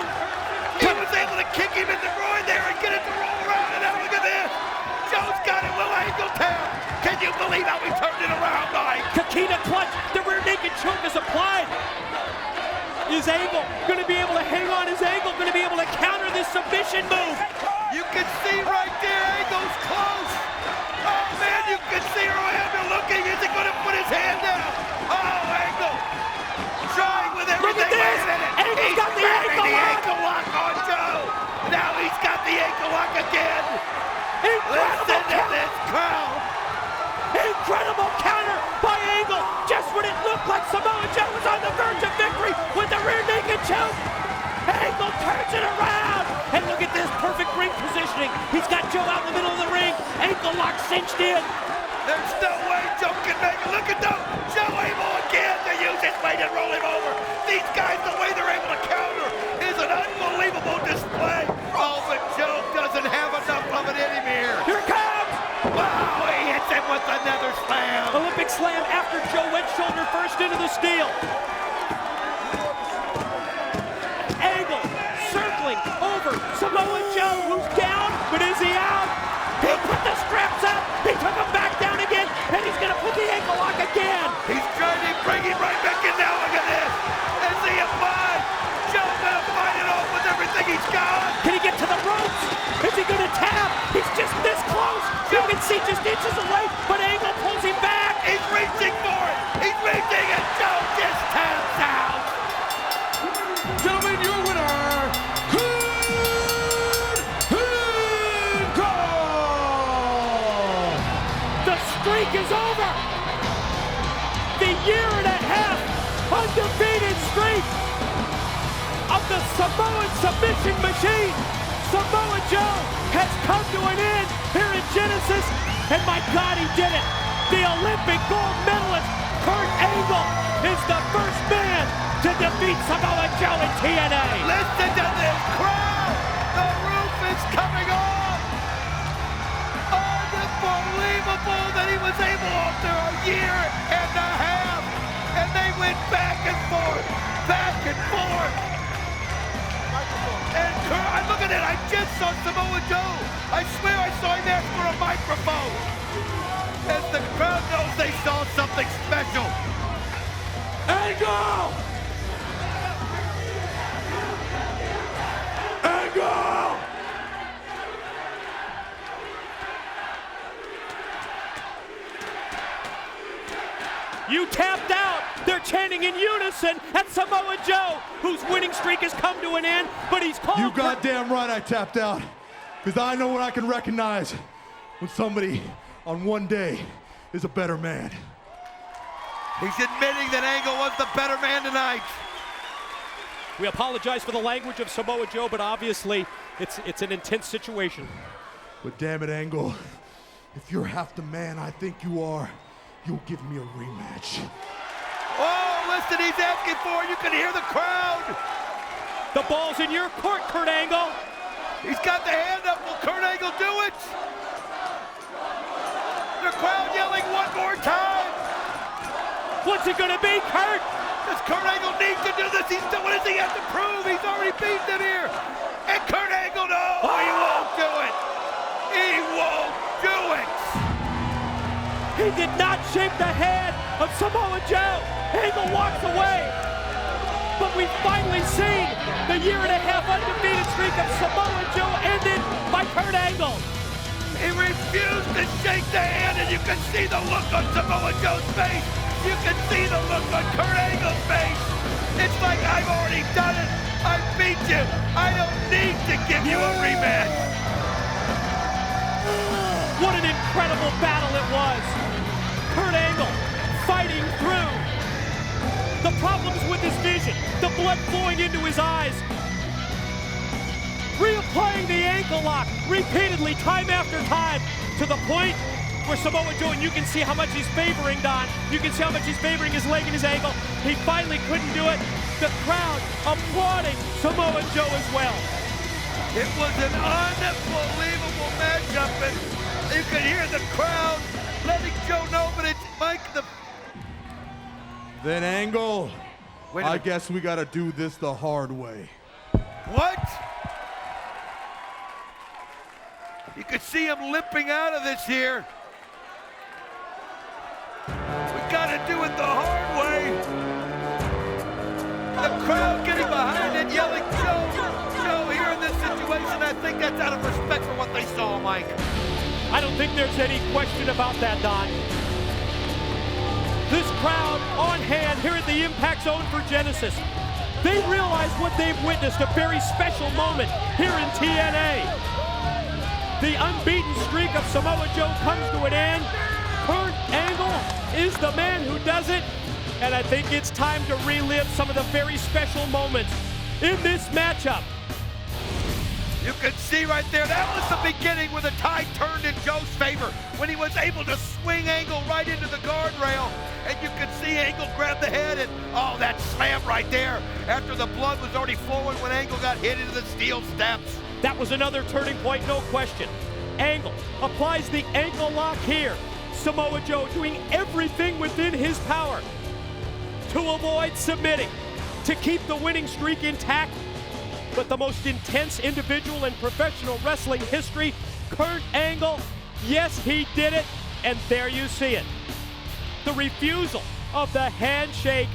He was able to kick him in the groin there and get it to roll around, and now look at this. Joe's got it. Will Angle tap? Can you believe how he turned it around, Mike? Kakita clutch. The rear naked choke is applied. Is Angle going to be able to hang on? Is Angle going to be able to counter this submission move? You can see right there, Angle's close. Oh man, you can see Rhino looking. Is he going to put his hand down? Oh, Angle trying with everything. Look at this. Angle's got the ankle lock on Joe. Now he's got the ankle lock again. Listen to this crowd. Incredible counter by Angle. Just when it looked like Samoa Joe was on the verge of victory with the rear naked choke. Angle turns it around. And look at this perfect ring positioning. He's got Joe out in the middle of the ring. Ankle lock cinched in. There's no way Joe can make it. Look at Joe. Joe able again to use his weight and roll him over. These guys, the way they're able to counter is an unbelievable display. Oh, but Joe doesn't have enough of it in him here. Here it comes. Wow, he hits him with another slam. Olympic slam after Joe went shoulder first into the steel. Angle circling over Samoa Joe, who's down, but is he out? He put the straps up. He took him back down again, and he's going to put the ankle lock again. He's trying to bring him right back in now. Look at this. Is he a fight? Joe's going to fight it off with everything he's got. Can he get to the ropes? Is he going to tap? He's just this close. You can see just inches away, but Angle pulls him back. He's reaching for it. He's reaching, and Joe just taps out. Gentlemen, your winner, The streak is over. The year and a half undefeated streak of the Samoan submission machine. Samoa Joe has come to an end here in Genesis, and my God, he did it. The Olympic gold medalist, Kurt Angle, is the first man to defeat Samoa Joe in TNA. Listen to this crowd. The roof is coming off. Unbelievable that he was able after a year and a half. And they went back and forth, back and forth. And Kurt, look at it, I just saw Samoa Joe. I swear I saw him ask for a microphone. As the crowd knows they saw something special. Angle! Angle! You tapped out. They're chanting in unison at Samoa Joe, whose winning streak has come to an end, but he's called. You goddamn right I tapped out. Because I know what I can recognize when somebody on one day is a better man. He's admitting that Angle was the better man tonight. We apologize for the language of Samoa Joe, but obviously it's an intense situation. But damn it, Angle, if you're half the man I think you are, you'll give me a rematch. Oh, listen, he's asking for it. You can hear the crowd. The ball's in your court, Kurt Angle. He's got the hand up. Will Kurt Angle do it? The crowd yelling one more time. What's it gonna be, Kurt? Does Kurt Angle need to do this? What does he have to prove? He's already beaten him here. And Kurt Angle, no, he won't do it. He won't do it. He did not shake the hand of Samoa Joe. Angle walks away. But we've finally seen the year and a half undefeated streak of Samoa Joe ended by Kurt Angle. He refused to shake the hand, and you can see the look on Samoa Joe's face. You can see the look on Kurt Angle's face. It's like I've already done it. I beat you. I don't need to give you a rematch. What an incredible battle it was. Kurt Angle fighting through the problems with his vision, the blood flowing into his eyes, reapplying the ankle lock repeatedly, time after time, to the point where Samoa Joe, and you can see how much he's favoring Don, you can see how much he's favoring his leg and his ankle. He finally couldn't do it. The crowd applauding Samoa Joe as well. It was an unbelievable matchup, and you could hear the crowd letting Joe know, but it's Mike the... Then Angle, Wait a I minute. guess we gotta do this the hard way. What? You could see him limping out of this here. We gotta do it the hard way. The crowd getting behind it, yelling, Joe, Joe, here in this situation. I think that's out of respect for what they saw, Mike. I don't think there's any question about that, Don. This crowd on hand here at the Impact Zone for Genesis. They realize what they've witnessed, a very special moment here in TNA. The unbeaten streak of Samoa Joe comes to an end. Kurt Angle is the man who does it. And I think it's time to relive some of the very special moments in this matchup. You can see right there, that was the beginning where the tide turned in Joe's favor when he was able to swing Angle right into the guardrail. And you could see Angle grab the head and, oh, that slam right there after the blood was already flowing when Angle got hit into the steel steps. That was another turning point, no question. Angle applies the ankle lock here. Samoa Joe doing everything within his power to avoid submitting, to keep the winning streak intact. But the most intense individual in professional wrestling history, Kurt Angle, yes, he did it, and there you see it. The refusal of the handshake.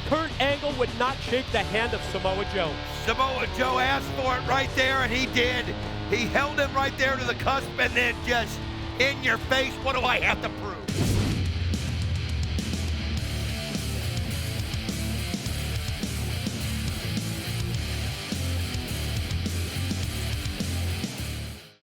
Kurt Angle would not shake the hand of Samoa Joe. Samoa Joe asked for it right there, and he did. He held him right there to the cusp, and then just in your face, what do I have to prove?